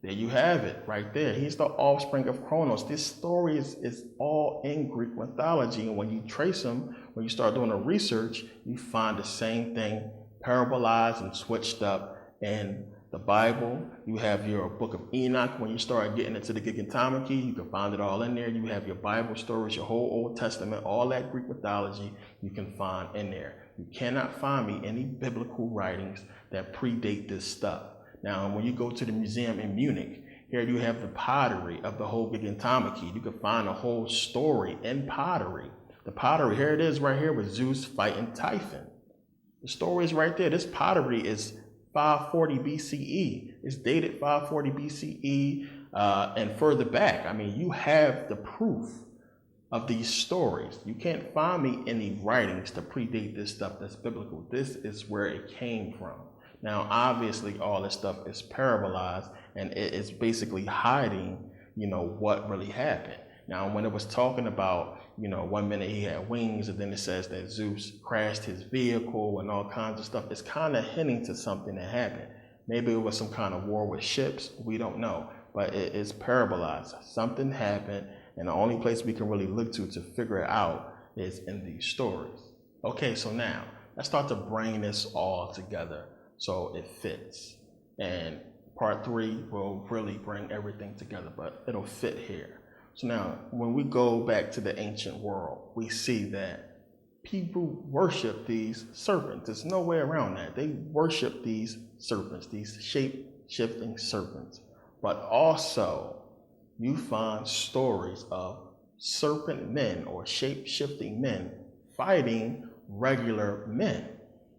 There you have it right there. He's the offspring of Kronos. This story is all in Greek mythology. And when you trace them, when you start doing the research, you find the same thing parabolized and switched up in the Bible. You have your book of Enoch. When you start getting into the Gigantomachy, you can find it all in there. You have your Bible stories, your whole Old Testament, all that Greek mythology you can find in there. You cannot find me any biblical writings that predate this stuff. Now, when you go to the museum in Munich, here you have the pottery of the whole Gigantomachy. You can find a whole story in pottery. The pottery, here it is right here with Zeus fighting Typhon. The story is right there. This pottery is 540 BCE. It's dated 540 BCE and further back. You have the proof of these stories. You can't find me any writings to predate this stuff that's biblical. This is where it came from. Now, obviously, all this stuff is parabolized, and it is basically hiding, what really happened. Now, when it was talking about, 1 minute he had wings, and then it says that Zeus crashed his vehicle and all kinds of stuff, it's kind of hinting to something that happened. Maybe it was some kind of war with ships. We don't know, but it is parabolized. Something happened, and the only place we can really look to figure it out is in these stories. Okay, so now let's start to bring this all together. So it fits. And part 3 will really bring everything together, but it'll fit here. So now, when we go back to the ancient world, we see that people worship these serpents. There's no way around that. They worship these serpents, these shape-shifting serpents. But also, you find stories of serpent men or shape-shifting men fighting regular men.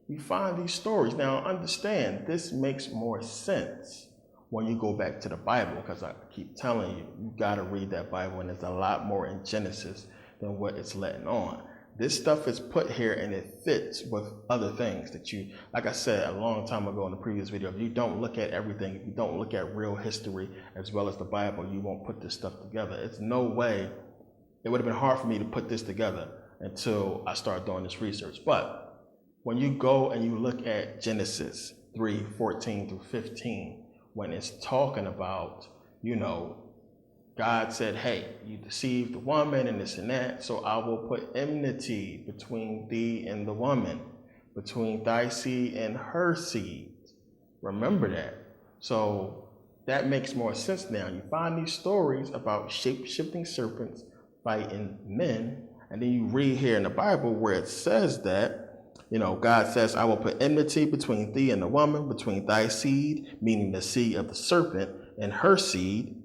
You find these stories. Now, understand, this makes more sense when you go back to the Bible, because I keep telling you, you got to read that Bible, and there's a lot more in Genesis than what it's letting on. This stuff is put here and it fits with other things that you, like I said a long time ago in the previous video, if you don't look at everything, if you don't look at real history as well as the Bible, you won't put this stuff together. It's no way, it would have been hard for me to put this together until I started doing this research. But when you go and you look at Genesis 3:14 through 15, when it's talking about, you know, God said, hey, you deceived the woman and this and that, so I will put enmity between thee and the woman, between thy seed and her seed. Remember that. So that makes more sense now. You find these stories about shape-shifting serpents fighting men, and then you read here in the Bible where it says that, you know, God says, I will put enmity between thee and the woman, between thy seed, meaning the seed of the serpent, and her seed.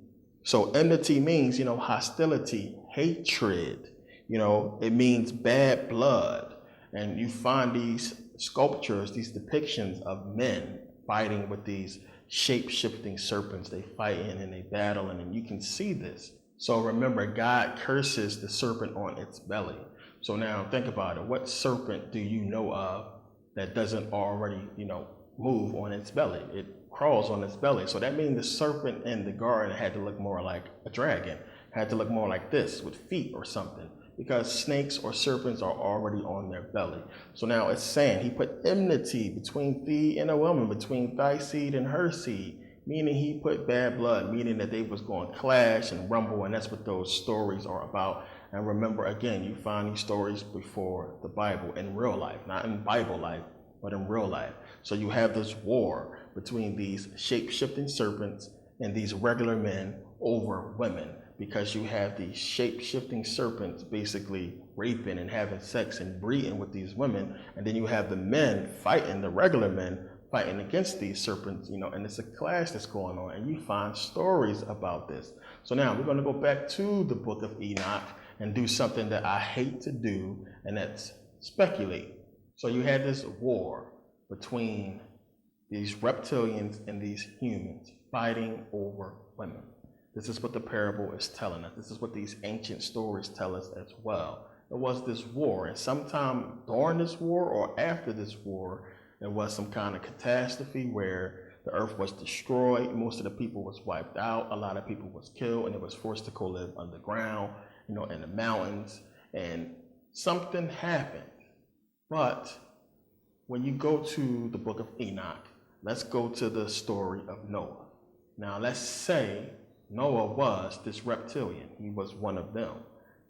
So enmity means, you know, hostility, hatred. You know, it means bad blood. And you find these sculptures, these depictions of men fighting with these shape-shifting serpents. They fight in and they battle, and you can see this. So remember, God curses the serpent on its belly. So now think about it. What serpent do you know of that doesn't already, you know, move on its belly? It crawls on its belly. So that means the serpent in the garden had to look more like a dragon, had to look more like this with feet or something, because snakes or serpents are already on their belly. So now it's saying he put enmity between thee and a woman, between thy seed and her seed, meaning he put bad blood, meaning that they was going to clash and rumble, and that's what those stories are about. And remember, again, you find these stories before the Bible in real life, not in Bible life, but in real life. So you have this war between these shape-shifting serpents and these regular men over women, because you have these shape-shifting serpents basically raping and having sex and breeding with these women, and then you have the men fighting, the regular men fighting against these serpents, you know, and it's a clash that's going on, and you find stories about this. So now we're going to go back to the book of Enoch and do something that I hate to do, and that's speculate. So you had this war between these reptilians and these humans fighting over women. This is what the parable is telling us. This is what these ancient stories tell us as well. It was this war, and sometime during this war or after this war, there was some kind of catastrophe where the earth was destroyed. Most of the people was wiped out. A lot of people was killed, and it was forced to go live underground, you know, in the mountains, and something happened. But when you go to the book of Enoch, let's go to the story of Noah. Now, let's say Noah was this reptilian. He was one of them.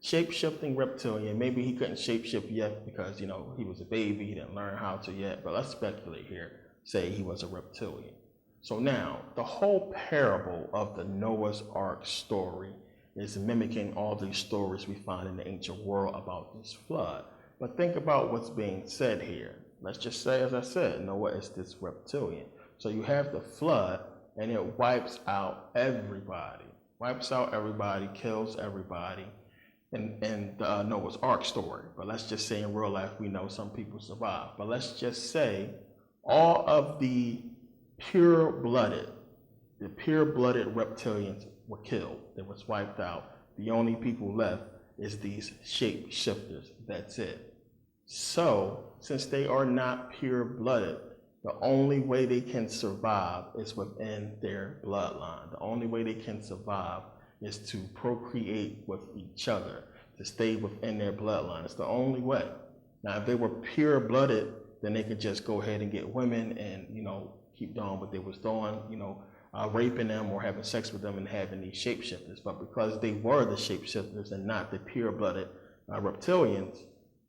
Shape-shifting reptilian. Maybe he couldn't shape-shift yet because, you know, he was a baby. He didn't learn how to yet. But let's speculate here. Say he was a reptilian. So now, the whole parable of the Noah's Ark story is mimicking all these stories we find in the ancient world about this flood. But think about what's being said here. Let's just say, as I said, Noah is this reptilian. So you have the flood, and it wipes out everybody. Wipes out everybody, kills everybody in the Noah's Ark story. But let's just say in real life, we know some people survive. But let's just say all of the pure-blooded reptilians were killed. They was wiped out. The only people left is these shape-shifters. That's it. So, since they are not pure-blooded, the only way they can survive is within their bloodline. The only way they can survive is to procreate with each other, to stay within their bloodline. It's the only way. Now, if they were pure-blooded, then they could just go ahead and get women and, you know, keep doing what they was doing, you know, raping them or having sex with them and having these shapeshifters. But because they were the shapeshifters and not the pure-blooded reptilians,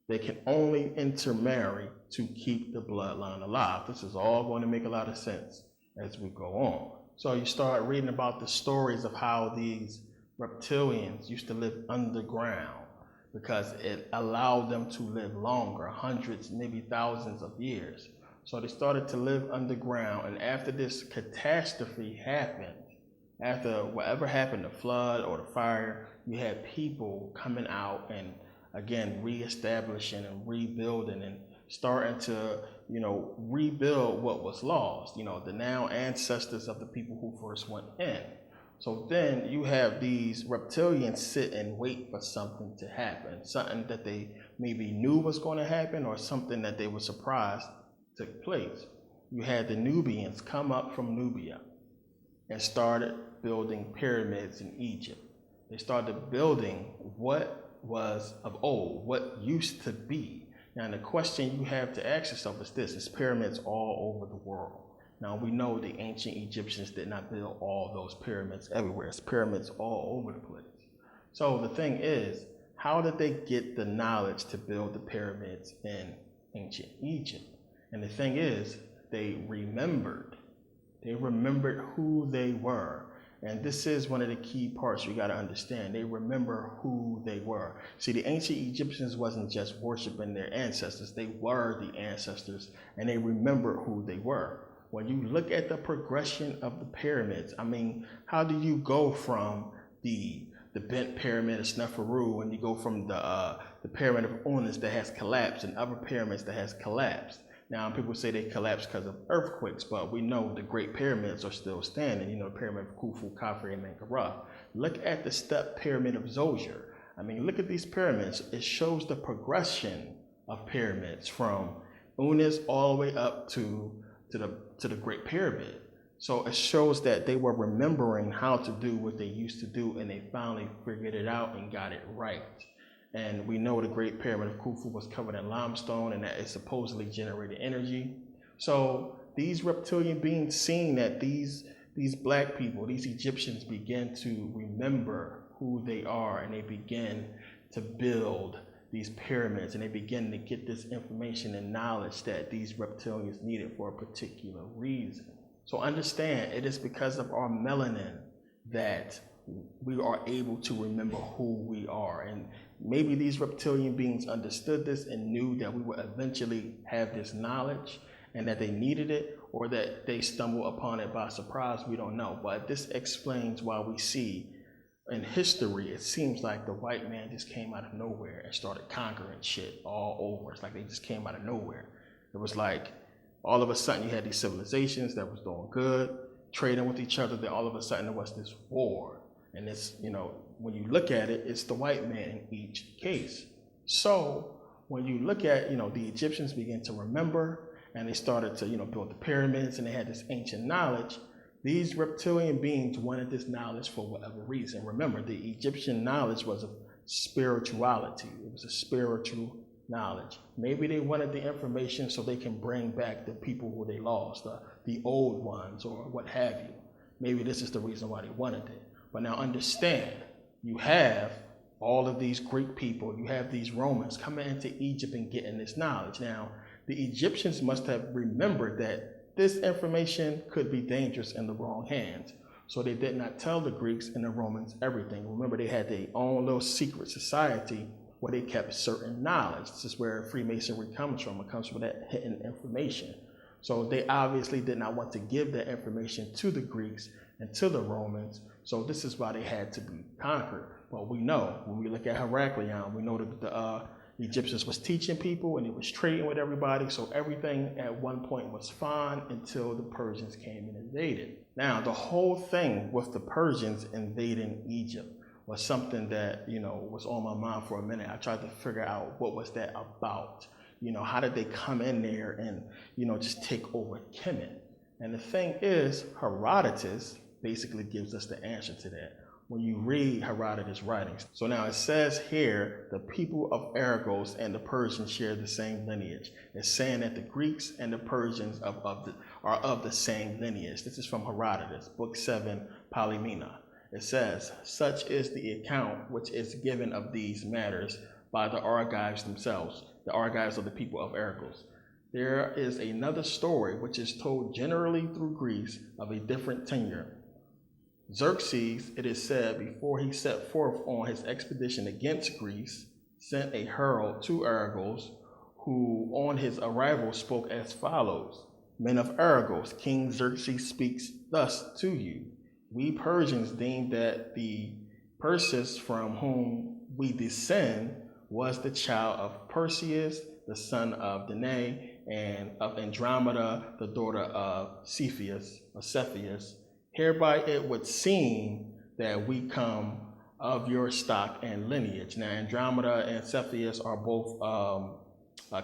They can only intermarry to keep the bloodline alive. This is all going to make a lot of sense as we go on. So you start reading about the stories of how these reptilians used to live underground because it allowed them to live longer, hundreds, maybe thousands of years. So they started to live underground, and after this catastrophe happened, after whatever happened, the flood or the fire, you had people coming out and again reestablishing and rebuilding and starting to, rebuild what was lost, the now ancestors of the people who first went in. So then you have these reptilians sit and wait for something to happen, something that they maybe knew was going to happen or something that they were surprised took place. You had the Nubians come up from Nubia and started building pyramids in Egypt. They started building what was of old, what used to be. Now the question you have to ask yourself is this: is pyramids all over the world? Now we know the ancient Egyptians did not build all those pyramids everywhere. It's pyramids all over the place. So the thing is, how did they get the knowledge to build the pyramids in ancient Egypt? And the thing is, they remembered. They remembered who they were. And this is one of the key parts you got to understand. They remember who they were. See, the ancient Egyptians wasn't just worshiping their ancestors. They were the ancestors, and they remembered who they were. When you look at the progression of the pyramids, how do you go from the bent pyramid of Sneferu, and you go from the pyramid of Unas that has collapsed and other pyramids that has collapsed? Now, people say they collapsed because of earthquakes, but we know the Great Pyramids are still standing. The pyramid of Khufu, Khafre, and Merkabah. Look at the step pyramid of Zoser. Look at these pyramids. It shows the progression of pyramids from Unas all the way up to the Great Pyramid. So it shows that they were remembering how to do what they used to do, and they finally figured it out and got it right. And we know the Great Pyramid of Khufu was covered in limestone, and that it supposedly generated energy. So these reptilian beings, seeing that these black people, these Egyptians, begin to remember who they are, and they begin to build these pyramids, and they begin to get this information and knowledge that these reptilians needed for a particular reason. So understand, it is because of our melanin that we are able to remember who we are. And maybe these reptilian beings understood this and knew that we would eventually have this knowledge and that they needed it, or that they stumbled upon it by surprise. We don't know. But this explains why we see in history, it seems like the white man just came out of nowhere and started conquering shit all over. It's like they just came out of nowhere. It was like all of a sudden you had these civilizations that was doing good, trading with each other, then all of a sudden there was this war. And it's, when you look at it, it's the white man in each case. So when you look at, the Egyptians began to remember, and they started to, build the pyramids, and they had this ancient knowledge. These reptilian beings wanted this knowledge for whatever reason. Remember, the Egyptian knowledge was of spirituality. It was a spiritual knowledge. Maybe they wanted the information so they can bring back the people who they lost, the old ones, or what have you. Maybe this is the reason why they wanted it. But now understand, you have all of these Greek people, you have these Romans coming into Egypt and getting this knowledge. Now, the Egyptians must have remembered that this information could be dangerous in the wrong hands. So they did not tell the Greeks and the Romans everything. Remember, they had their own little secret society where they kept certain knowledge. This is where Freemasonry comes from. It comes from that hidden information. So they obviously did not want to give that information to the Greeks and to the Romans. So this is why they had to be conquered. But we know, when we look at Heraclion, we know that the Egyptians was teaching people and it was trading with everybody. So everything at one point was fine until the Persians came and invaded. Now, the whole thing with the Persians invading Egypt was something that, was on my mind for a minute. I tried to figure out what was that about. How did they come in there and, just take over Kemet? And the thing is, Herodotus basically gives us the answer to that when you read Herodotus' writings. So now it says here, the people of Argos and the Persians share the same lineage. It's saying that the Greeks and the Persians are of the same lineage. This is from Herodotus, Book 7, Polymena. It says, such is the account which is given of these matters by the Argives themselves, the Argives are the people of Argos. There is another story which is told generally through Greece of a different tenure. Xerxes, it is said, before he set forth on his expedition against Greece, sent a herald to Argos, who on his arrival spoke as follows: Men of Argos, King Xerxes speaks thus to you. We Persians deem that the Perseus from whom we descend was the child of Perseus, the son of Danae, and of Andromeda, the daughter of Cepheus. Hereby it would seem that we come of your stock and lineage. Now, Andromeda and Cepheus are both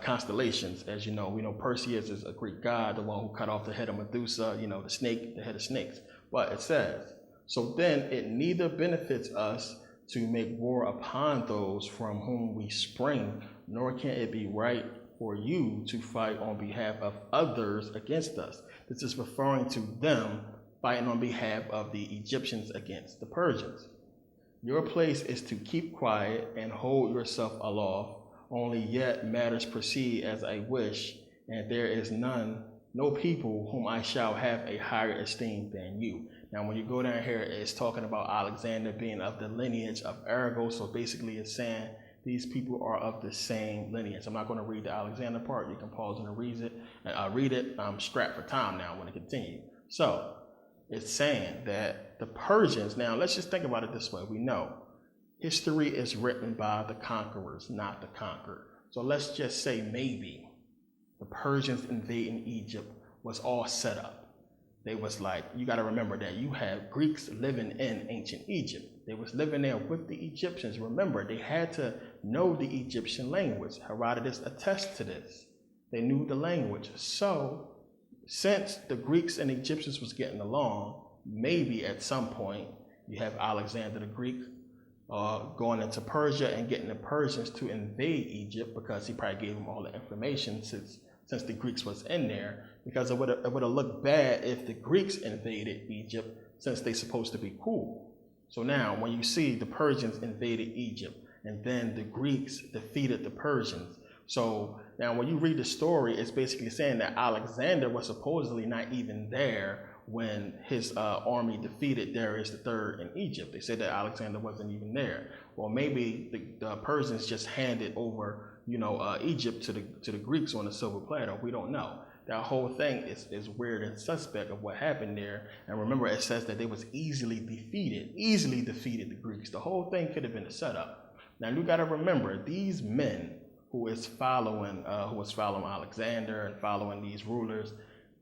constellations, as you know. We know Perseus is a Greek god, the one who cut off the head of Medusa, the snake, the head of snakes. But it says, so then it neither benefits us to make war upon those from whom we spring, nor can it be right for you to fight on behalf of others against us. This is referring to them fighting on behalf of the Egyptians against the Persians. Your place is to keep quiet and hold yourself aloft, only yet matters proceed as I wish, and there is no people whom I shall have a higher esteem than you. Now, when you go down here, it's talking about Alexander being of the lineage of Argos, so basically it's saying these people are of the same lineage. I'm not going to read the Alexander part. You can pause and read it. I'm strapped for time now. I want to continue. So, it's saying that the Persians, now let's just think about it this way. We know history is written by the conquerors, not the conquered. So let's just say maybe the Persians invading Egypt was all set up. They was like, you got to remember that you have Greeks living in ancient Egypt. They was living there with the Egyptians. Remember, they had to know the Egyptian language. Herodotus attests to this. They knew the language. So since the Greeks and Egyptians was getting along, maybe at some point you have Alexander the Greek going into Persia and getting the Persians to invade Egypt, because he probably gave them all the information since the Greeks was in there, because it would have looked bad if the Greeks invaded Egypt, since they're supposed to be cool. So now when you see the Persians invaded Egypt and then the Greeks defeated the Persians, so now when you read the story, it's basically saying that Alexander was supposedly not even there when his army defeated Darius III in Egypt. They said that Alexander wasn't even there. Well, maybe the Persians just handed over, Egypt to the Greeks on a silver platter. We don't know. That whole thing is weird and suspect of what happened there. And remember, it says that they was easily defeated the Greeks. The whole thing could have been a setup. Now you got to remember, these men who was following Alexander and following these rulers,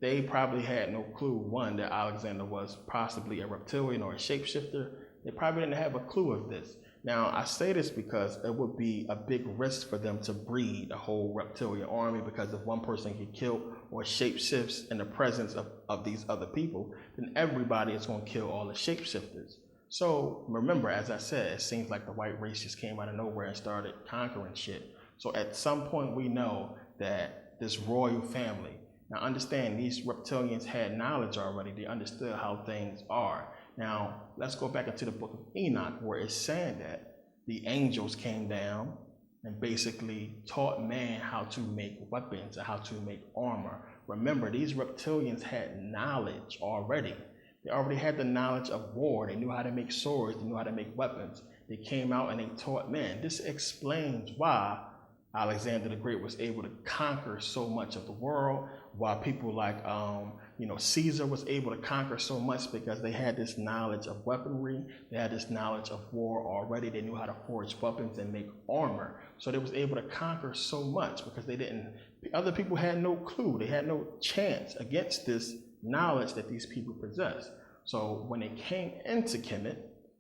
they probably had no clue, one, that Alexander was possibly a reptilian or a shapeshifter. They probably didn't have a clue of this. Now, I say this because it would be a big risk for them to breed a whole reptilian army, because if one person get killed or shapeshifts in the presence of these other people, then everybody is going to kill all the shapeshifters. So remember, as I said, it seems like the white race just came out of nowhere and started conquering shit. So at some point we know that this royal family, now understand, these reptilians had knowledge already. They understood how things are. Now let's go back into the book of Enoch, where it's saying that the angels came down and basically taught man how to make weapons and how to make armor. Remember, these reptilians had knowledge already. They already had the knowledge of war. They knew how to make swords. They knew how to make weapons. They came out and they taught man. This explains why Alexander the Great was able to conquer so much of the world, while people like Caesar was able to conquer so much, because they had this knowledge of weaponry. They had this knowledge of war already. They knew how to forge weapons and make armor. So they was able to conquer so much because other people had no clue. They had no chance against this knowledge that these people possess. So when they came into Kemet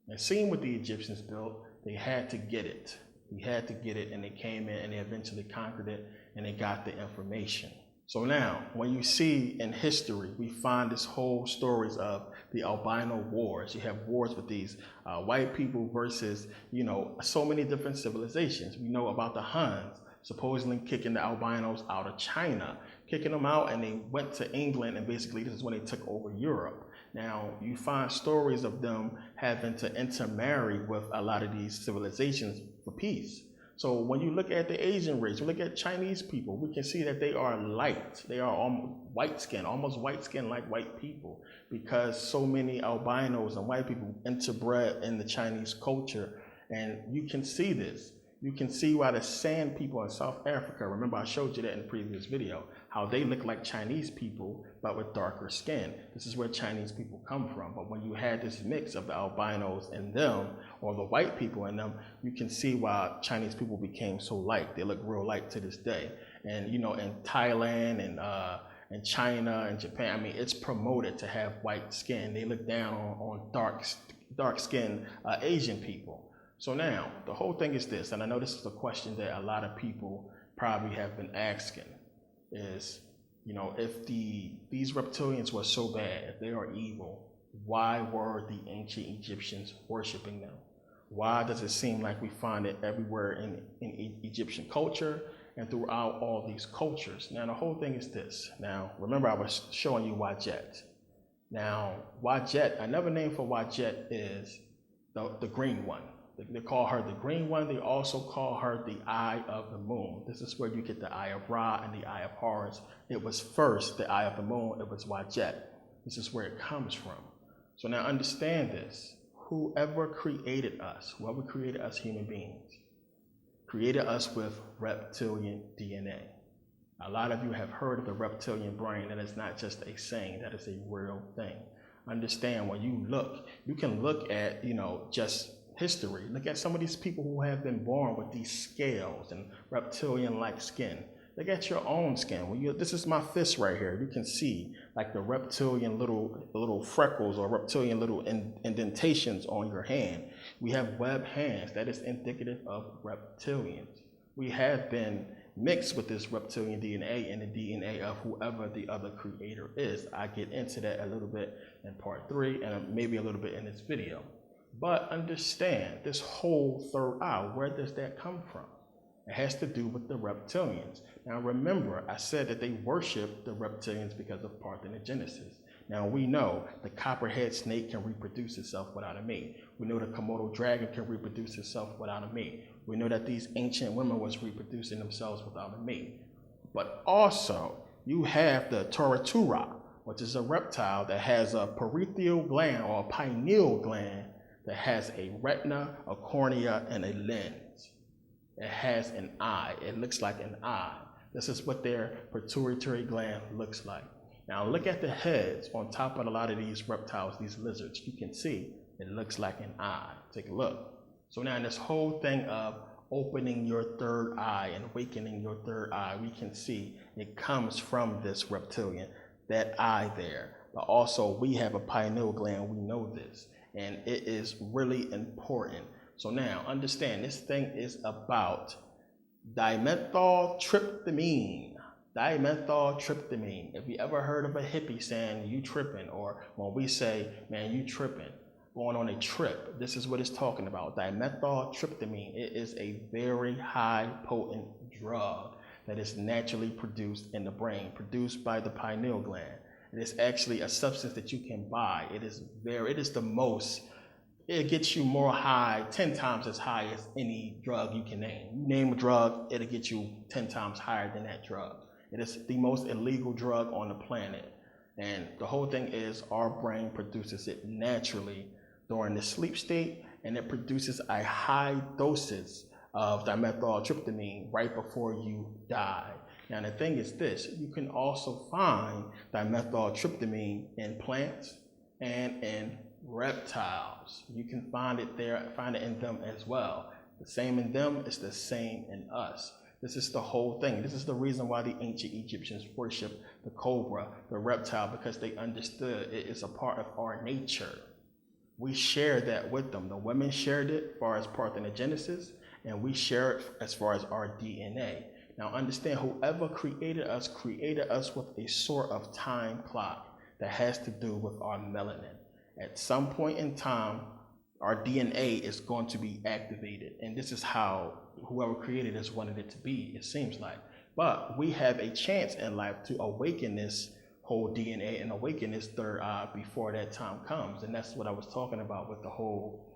and seen what the Egyptians built, they had to get it. He had to get it, and they came in and they eventually conquered it, and they got the information. So now, when you see in history, we find this whole stories of the albino wars. You have wars with these white people versus, so many different civilizations. We know about the Huns supposedly kicking the albinos out of China, kicking them out, and they went to England, and basically this is when they took over Europe. Now, you find stories of them having to intermarry with a lot of these civilizations for peace. So when you look at the Asian race, we look at Chinese people, we can see that they are light. They are white skin, almost white skin like white people, because so many albinos and white people interbred in the Chinese culture. And you can see this. You can see why the San people in South Africa, remember I showed you that in the previous video, how they look like Chinese people, but with darker skin. This is where Chinese people come from. But when you had this mix of the albinos in them, or the white people in them, you can see why Chinese people became so light. They look real light to this day. And you know, in Thailand and China and Japan, I mean, it's promoted to have white skin. They look down on dark skinned Asian people. So now, the whole thing is this, and I know this is a question that a lot of people probably have been asking, is, you know, if these reptilians were so bad, if they are evil, why were the ancient Egyptians worshiping them? Why does it seem like we find it everywhere in Egyptian culture and throughout all these cultures? Now, the whole thing is this. Now, remember I was showing you Wadjet. Now, Wadjet, another name for Wadjet is the green one. They call her the green one. They also call her the eye of the moon. This is where you get the eye of Ra and the eye of Horus. It was first the eye of the moon. It was Wadjet. This is where it comes from. So now understand this. Whoever created us human beings, created us with reptilian DNA. A lot of you have heard of the reptilian brain, and it's not just a saying, that is a real thing. Understand, when you look, you can look at, you know, just history. Look at some of these people who have been born with these scales and reptilian-like skin. Look at your own skin. This is my fist right here. You can see like the reptilian little freckles or reptilian little indentations on your hand. We have webbed hands. That is indicative of reptilians. We have been mixed with this reptilian DNA and the DNA of whoever the other creator is. I get into that a little bit in part 3 and maybe a little bit in this video. But understand, this whole third eye, where does that come from? It has to do with the reptilians. Now remember, I said that they worship the reptilians because of parthenogenesis. Now we know the copperhead snake can reproduce itself without a mate. We know the Komodo dragon can reproduce itself without a mate. We know that these ancient women was reproducing themselves without a mate. But also, you have the Toratura, which is a reptile that has a parietal gland or a pineal gland that has a retina, a cornea, and a lens. It has an eye. It looks like an eye. This is what their pituitary gland looks like. Now look at the heads on top of a lot of these reptiles, these lizards. You can see it looks like an eye. Take a look. So now in this whole thing of opening your third eye and awakening your third eye, we can see it comes from this reptilian, that eye there. But also we have a pineal gland, we know this. And it is really important. So now understand, this thing is about dimethyltryptamine. Dimethyltryptamine. If you ever heard of a hippie saying you tripping, or when we say, man, you tripping, going on a trip, this is what it's talking about. Dimethyltryptamine. It is a very high potent drug that is naturally produced in the brain, produced by the pineal gland. It is actually a substance that you can buy. It is the most, it gets you more high, 10 times as high as any drug you can name. You name a drug, it'll get you 10 times higher than that drug. It is the most illegal drug on the planet. And the whole thing is our brain produces it naturally during the sleep state, and it produces a high dosage of dimethyltryptamine right before you die. Now the thing is this, you can also find dimethyltryptamine in plants and in reptiles. You can find it there, find it in them as well. The same in them is the same in us. This is the whole thing. This is the reason why the ancient Egyptians worshiped the cobra, the reptile, because they understood it is a part of our nature. We share that with them. The women shared it as far as parthenogenesis, and we share it as far as our DNA. Now understand, whoever created us with a sort of time clock that has to do with our melanin. At some point in time, our DNA is going to be activated, and this is how whoever created us wanted it to be, it seems like. But we have a chance in life to awaken this whole DNA and awaken this third eye before that time comes. And that's what I was talking about with the whole,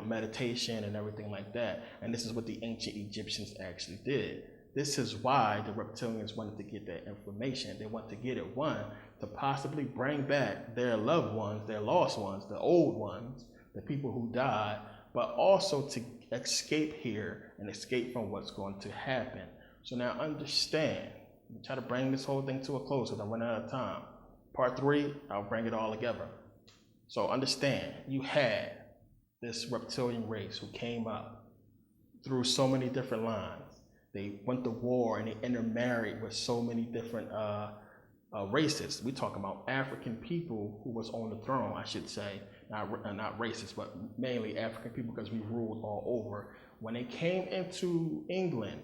meditation and everything like that. And this is what the ancient Egyptians actually did. This is why the reptilians wanted to get that information. They want to get it, one, to possibly bring back their loved ones, their lost ones, the old ones, the people who died, but also to escape here and escape from what's going to happen. So now understand, we try to bring this whole thing to a close because I'm running out of time. Part 3, I'll bring it all together. So understand, you had this reptilian race who came up through so many different lines. They went to war and they intermarried with so many different races. We're talking about African people who was on the throne, I should say. Not racist, but mainly African people because we ruled all over. When they came into England,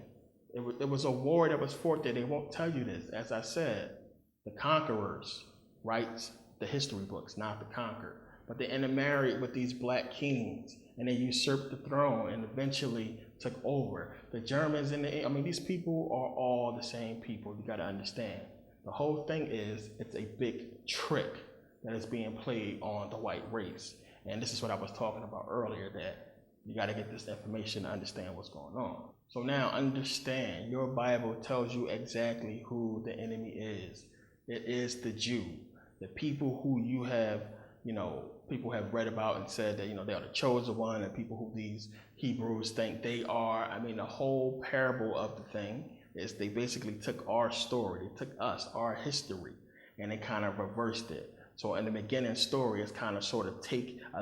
it was a war that was fought there. They won't tell you this. As I said, the conquerors write the history books, not the conquered. But they intermarried with these black kings and they usurped the throne and eventually took over. The Germans these people are all the same people. You got to understand. The whole thing is, it's a big trick that is being played on the white race. And this is what I was talking about earlier, that you got to get this information to understand what's going on. So now understand, your Bible tells you exactly who the enemy is. It is the Jew, the people who you have, people have read about and said that, they are the chosen one, and people who these Hebrews think they are. The whole parable of the thing is they basically took our story, they took us, our history, and they kind of reversed it. So in the beginning story, it's kind of sort of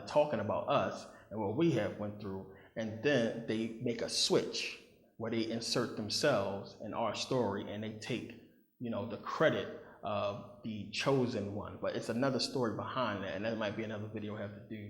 talking about us and what we have went through, and then they make a switch where they insert themselves in our story and they take, the credit of the chosen one. But it's another story behind that, and that might be another video I have to do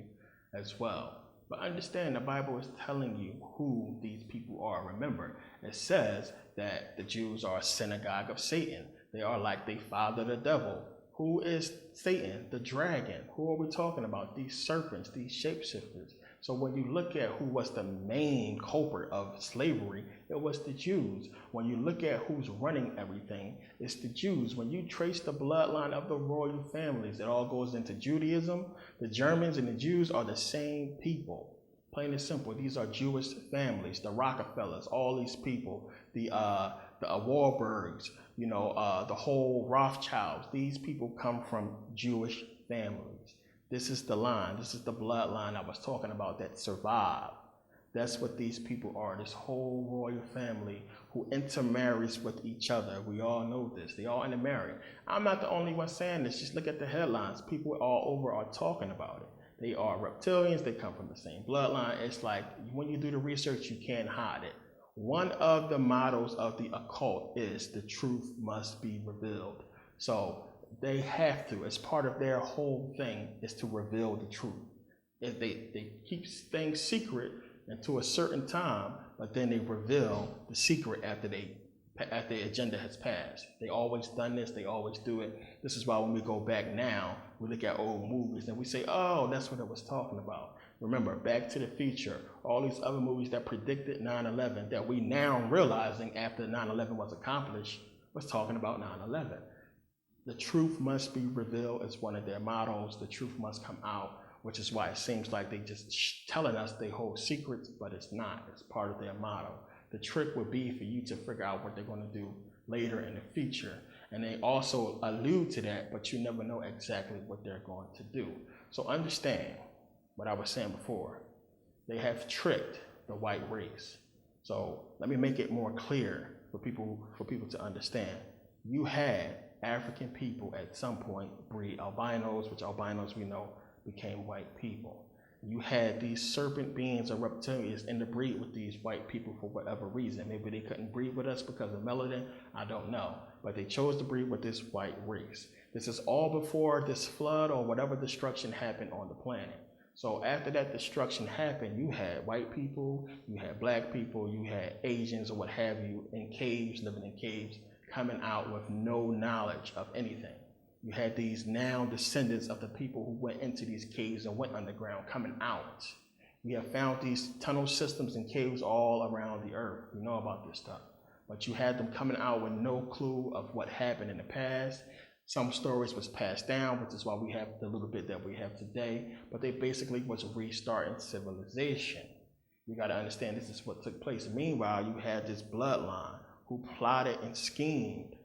as well. But understand, the Bible is telling you who these people are. Remember, it says that the Jews are a synagogue of Satan. They are like they father the devil. Who is Satan? The dragon. Who are we talking about? These serpents, these shapeshifters. So when you look at who was the main culprit of slavery, it was the Jews. When you look at who's running everything, it's the Jews. When you trace the bloodline of the royal families, it all goes into Judaism. The Germans and the Jews are the same people. Plain and simple, these are Jewish families, the Rockefellers, all these people, the Warburgs, the whole Rothschilds. These people come from Jewish families. This is the line, this is the bloodline I was talking about that survived. That's what these people are, this whole royal family who intermarries with each other. We all know this, they all intermarry. I'm not the only one saying this, just look at the headlines. People all over are talking about it. They are reptilians, they come from the same bloodline. It's like, when you do the research, you can't hide it. One of the mottos of the occult is the truth must be revealed. So they have to, as part of their whole thing, is to reveal the truth. If they keep things secret until a certain time, but then they reveal the secret after the agenda has passed. They always done this, they always do it. This is why when we go back now, we look at old movies and we say, oh, that's what it was talking about. Remember, Back to the Future, all these other movies that predicted 9/11 that we now realizing after 9/11 was accomplished was talking about 9/11. The truth must be revealed is one of their mottos. The truth must come out, which is why it seems like they just telling us they hold secrets, but it's not. It's part of their motto. The trick would be for you to figure out what they're going to do later in the future. And they also allude to that, but you never know exactly what they're going to do. So understand what I was saying before. They have tricked the white race. So let me make it more clear for people to understand. You had African people at some point breed albinos, which albinos we know became white people. You had these serpent beings or reptilians interbreed with these white people for whatever reason. Maybe they couldn't breed with us because of melanin, I don't know. But they chose to breed with this white race. This is all before this flood or whatever destruction happened on the planet. So after that destruction happened, you had white people, you had black people, you had Asians or what have you in caves, living in caves, coming out with no knowledge of anything. You had these now descendants of the people who went into these caves and went underground coming out. We have found these tunnel systems and caves all around the earth. We know about this stuff. But you had them coming out with no clue of what happened in the past. Some stories was passed down, which is why we have the little bit that we have today, but they basically was restarting civilization. You got to understand this is what took place. Meanwhile, you had this bloodline who plotted and schemed,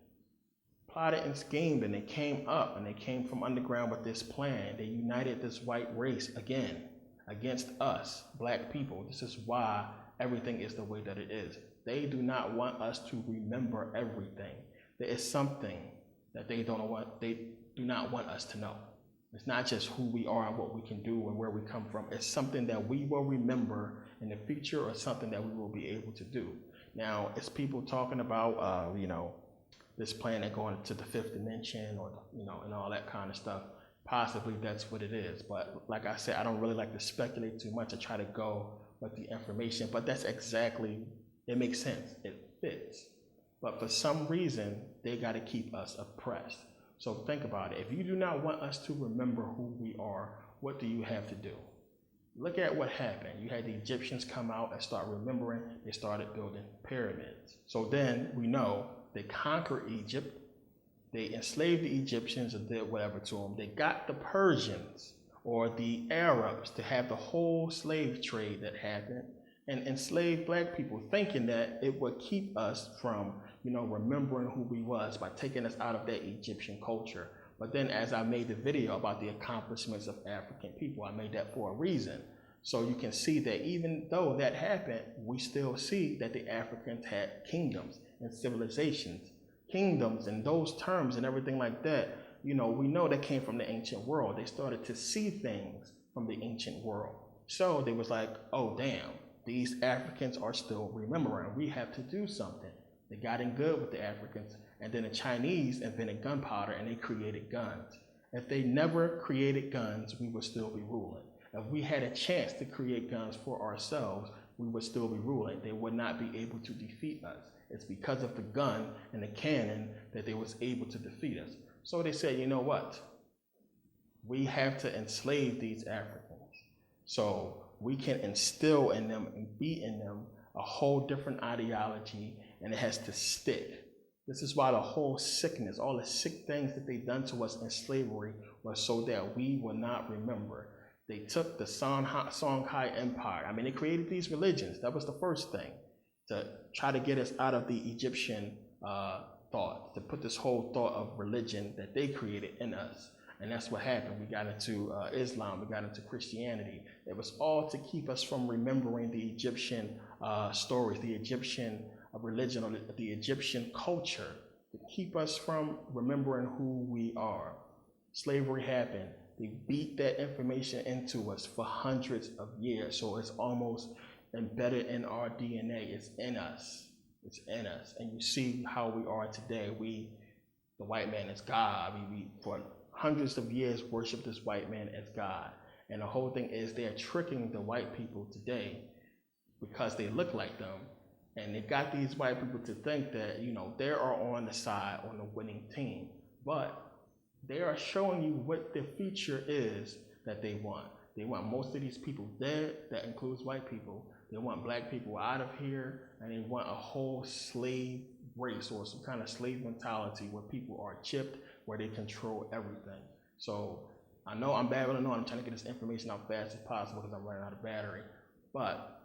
and they came up and they came from underground with this plan. They united this white race again against us, black people. This is why everything is the way that it is. They do not want us to remember everything. There is something that they do not want us to know. It's not just who we are and what we can do and where we come from. It's something that we will remember in the future, or something that we will be able to do. Now, it's people talking about, this planet going to the fifth dimension, or, and all that kind of stuff. Possibly that's what it is. But like I said, I don't really like to speculate too much. I try to go with the information, but that's exactly, it makes sense. It fits. But for some reason, they got to keep us oppressed. So think about it. If you do not want us to remember who we are, what do you have to do? Look at what happened. You had the Egyptians come out and start remembering. They started building pyramids. So then we know they conquered Egypt. They enslaved the Egyptians or did whatever to them. They got the Persians or the Arabs to have the whole slave trade that happened and enslaved black people, thinking that it would keep us from, remembering who we was by taking us out of that Egyptian culture. But then as I made the video about the accomplishments of African people, I made that for a reason. So you can see that even though that happened, we still see that the Africans had kingdoms and civilizations. Kingdoms and those terms and everything like that, we know that came from the ancient world. They started to see things from the ancient world. So they was like, oh damn, these Africans are still remembering. We have to do something. They got in good with the Africans. And then the Chinese invented gunpowder and they created guns. If they never created guns, we would still be ruling. If we had a chance to create guns for ourselves, we would still be ruling. They would not be able to defeat us. It's because of the gun and the cannon that they was able to defeat us. So they said, you know what? We have to enslave these Africans. So we can instill in them and be in them a whole different ideology, and it has to stick. This is why the whole sickness, all the sick things that they done to us in slavery was so that we will not remember. They took the Songhai Empire. They created these religions. That was the first thing, to try to get us out of the Egyptian thought, to put this whole thought of religion that they created in us. And that's what happened. We got into Islam, we got into Christianity. It was all to keep us from remembering the Egyptian stories, the Egyptian religion, or the Egyptian culture, to keep us from remembering who we are. Slavery happened. They beat that information into us for hundreds of years. So it's almost embedded in our DNA. It's in us. It's in us. And you see how we are today. The white man is God. We for hundreds of years worship this white man as God. And the whole thing is they're tricking the white people today because they look like them. And they got these white people to think that, they are on the side, on the winning team. But they are showing you what the future is that they want. They want most of these people dead. That includes white people. They want black people out of here. And they want a whole slave race or some kind of slave mentality where people are chipped, where they control everything. So I know I'm babbling on. I'm trying to get this information out fast as possible because I'm running out of battery. But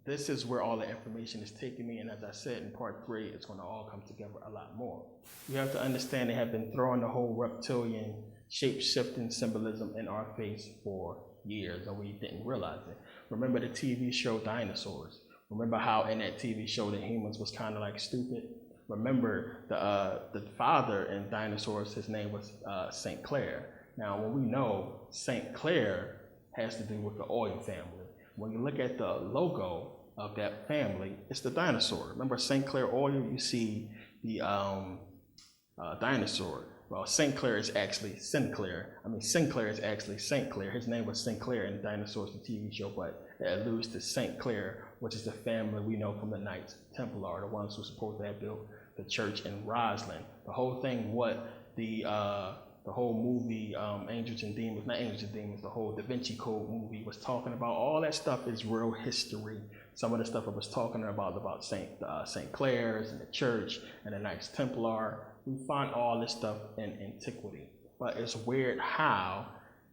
this is where all the information is taking me, and as I said in part 3, it's going to all come together a lot more. You have to understand they have been throwing the whole reptilian shape-shifting symbolism in our face for years, and we didn't realize it. Remember the TV show Dinosaurs? Remember how in that TV show the humans was kind of like stupid? Remember the father in Dinosaurs, his name was St. Clair. Now, when we know St. Clair has to do with the oil family. When you look at the logo of that family, it's the dinosaur. Remember St. Clair Oil? You see the dinosaur. Well, St. Clair is actually Sinclair. Sinclair is actually St. Clair. His name was Sinclair in Dinosaurs, the TV show, but it alludes to St. Clair, which is the family we know from the Knights Templar, the ones who supposed to have built the church in Roslyn. The whole thing, what the whole movie, Angels and Demons, not Angels and Demons, the whole Da Vinci Code movie was talking about, all that stuff is real history Some of the stuff I was talking about Saint Clair's and the church and the Knights Templar, we find all this stuff in antiquity. But it's weird how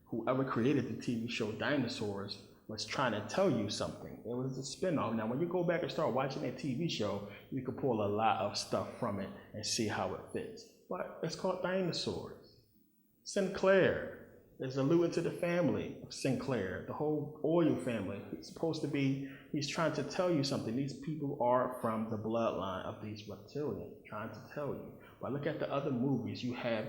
whoever created the TV show Dinosaurs was trying to tell you something. It was a spin-off. Now, when you go back and start watching that TV show, you can pull a lot of stuff from it and see how it fits. But it's called Dinosaurs. Sinclair is alluding to the family of Sinclair, the whole oil family. It's supposed to be, he's trying to tell you something. These people are from the bloodline of these reptilians, trying to tell you. But look at the other movies. You have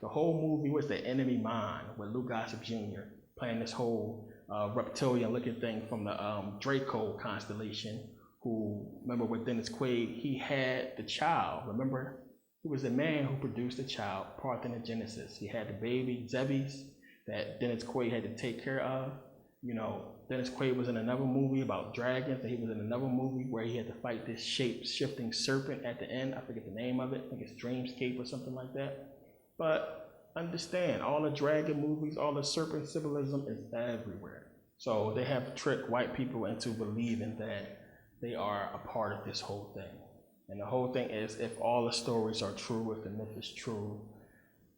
the whole movie was The Enemy Mine, with Lou Gossett Jr. playing this whole reptilian looking thing from the Draco constellation, who, remember with Dennis Quaid, he had the child, remember? He was the man who produced the child, parthenogenesis. He had the baby, Zebes, that Dennis Quaid had to take care of. You know, Dennis Quaid was in another movie about dragons, and he was in another movie where he had to fight this shape-shifting serpent at the end. I forget the name of it. I think it's Dreamscape or something like that. But understand, all the dragon movies, all the serpent symbolism is everywhere. So they have tricked white people into believing that they are a part of this whole thing. And the whole thing is, if all the stories are true, if the myth is true,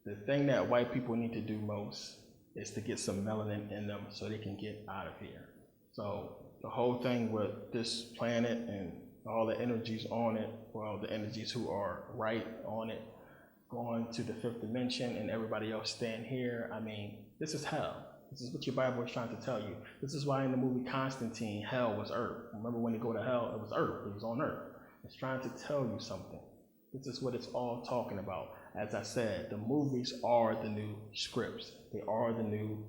the thing that white people need to do most is to get some melanin in them so they can get out of here. So the whole thing with this planet and all the energies on it, well, the energies who are right on it, going to the fifth dimension and everybody else staying here, I mean, this is hell. This is what your Bible is trying to tell you. This is why in the movie Constantine, hell was earth. Remember when you go to hell, it was earth, it was on earth. It's trying to tell you something. This is what it's all talking about. As I said, the movies are the new scripts. They are the new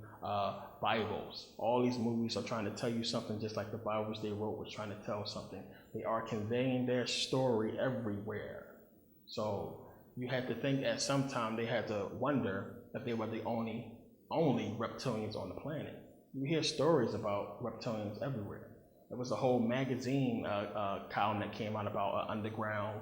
Bibles. All these movies are trying to tell you something, just like the Bibles they wrote was trying to tell something. They are conveying their story everywhere. So you have to think at some time they had to wonder if they were the only reptilians on the planet. You hear stories about reptilians everywhere. There was a whole magazine column that came out about an underground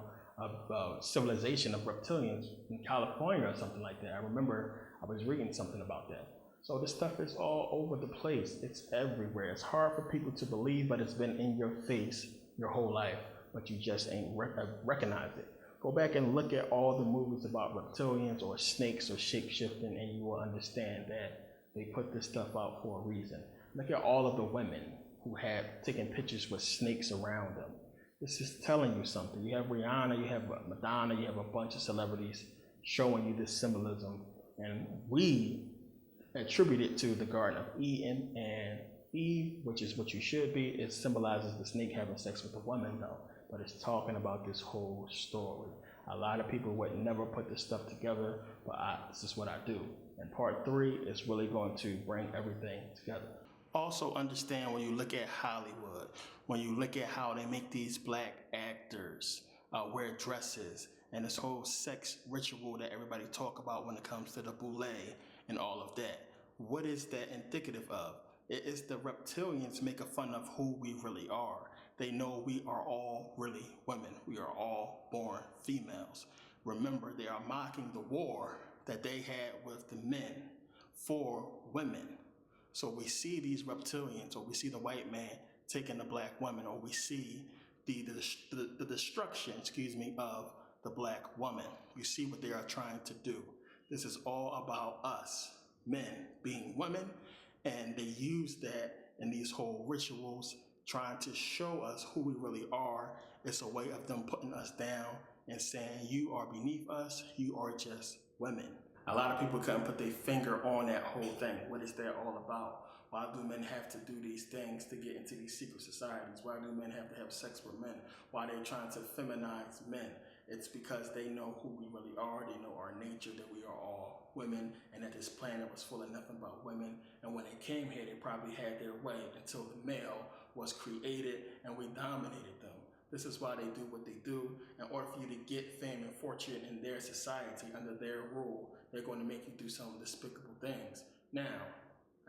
civilization of reptilians in California or something like that. I remember I was reading something about that. So this stuff is all over the place. It's everywhere. It's hard for people to believe, but it's been in your face your whole life, but you just ain't recognized it. Go back and look at all the movies about reptilians or snakes or shape-shifting, and you will understand that they put this stuff out for a reason. Look at all of the women who had taken pictures with snakes around them. This is telling you something. You have Rihanna, you have Madonna, you have a bunch of celebrities showing you this symbolism, and we attribute it to the Garden of Eden, and Eve, which is what you should be, it symbolizes the snake having sex with the woman though, but it's talking about this whole story. A lot of people would never put this stuff together, but this is what I do. And part 3 is really going to bring everything together. Also understand when you look at Hollywood, when you look at how they make these black actors wear dresses and this whole sex ritual that everybody talk about when it comes to the boule and all of that. What is that indicative of? It is the reptilians making fun of who we really are. They know we are all really women. We are all born females. Remember, they are mocking the war that they had with the men for women. So we see these reptilians, or we see the white man taking the black woman, or we see the destruction, of the black woman. You see what they are trying to do. This is all about us, men being women, and they use that in these whole rituals, trying to show us who we really are. It's a way of them putting us down and saying, you are beneath us, you are just women. A lot of people couldn't put their finger on that whole thing. What is that all about? Why do men have to do these things to get into these secret societies? Why do men have to have sex with men? Why are they trying to feminize men? It's because they know who we really are. They know our nature, that we are all women, and that this planet was full of nothing but women. And when they came here, they probably had their way until the male was created and we dominated them. This is why they do what they do. In order for you to get fame and fortune in their society, under their rule, they're going to make you do some despicable things. Now,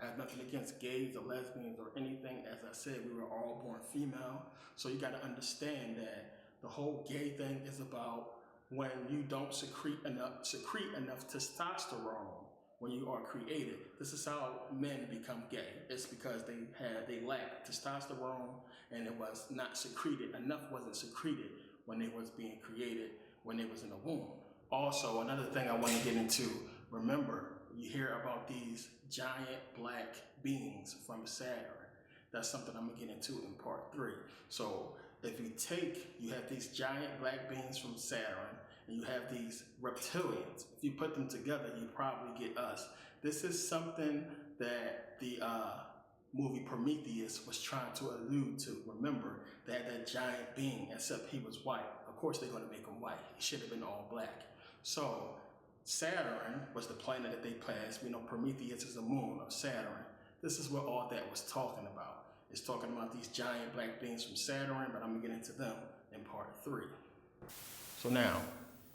I have nothing against gays or lesbians or anything. As I said, we were all born female. So you got to understand that the whole gay thing is about when you don't secrete enough testosterone when you are created. This is how men become gay. It's because they lacked testosterone, and it was not secreted. Enough wasn't secreted when they was being created, when they was in the womb. Also, another thing I want to get into, remember, you hear about these giant black beings from Saturn. That's something I'm gonna get into in part 3. So if you have these giant black beings from Saturn, and you have these reptilians. If you put them together, you probably get us. This is something that the movie Prometheus was trying to allude to. Remember, they had that giant being, except he was white. Of course they're gonna make him white. He should have been all black. So Saturn was the planet that they passed. We know Prometheus is the moon of Saturn. This is what all that was talking about. It's talking about these giant black beings from Saturn, but I'm gonna get into them in part 3. So now,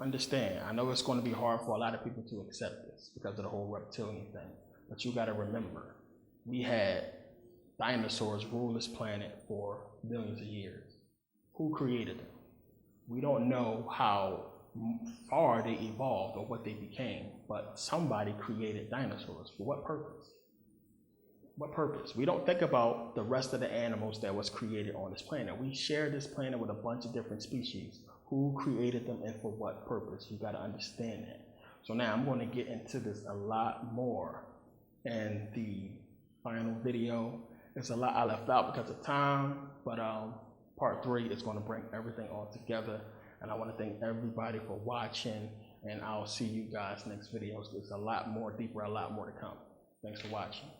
understand, I know it's gonna be hard for a lot of people to accept this because of the whole reptilian thing, but you gotta remember, we had dinosaurs rule this planet for millions of years. Who created them? We don't know how far they evolved or what they became, but somebody created dinosaurs. For what purpose? What purpose? We don't think about the rest of the animals that was created on this planet. We share this planet with a bunch of different species. Who created them and for what purpose? You got to understand that. So now I'm going to get into this a lot more in the final video. There's a lot I left out because of time, but part 3 is going to bring everything all together. And I want to thank everybody for watching, and I'll see you guys next videos. There's a lot more deeper, a lot more to come. Thanks for watching.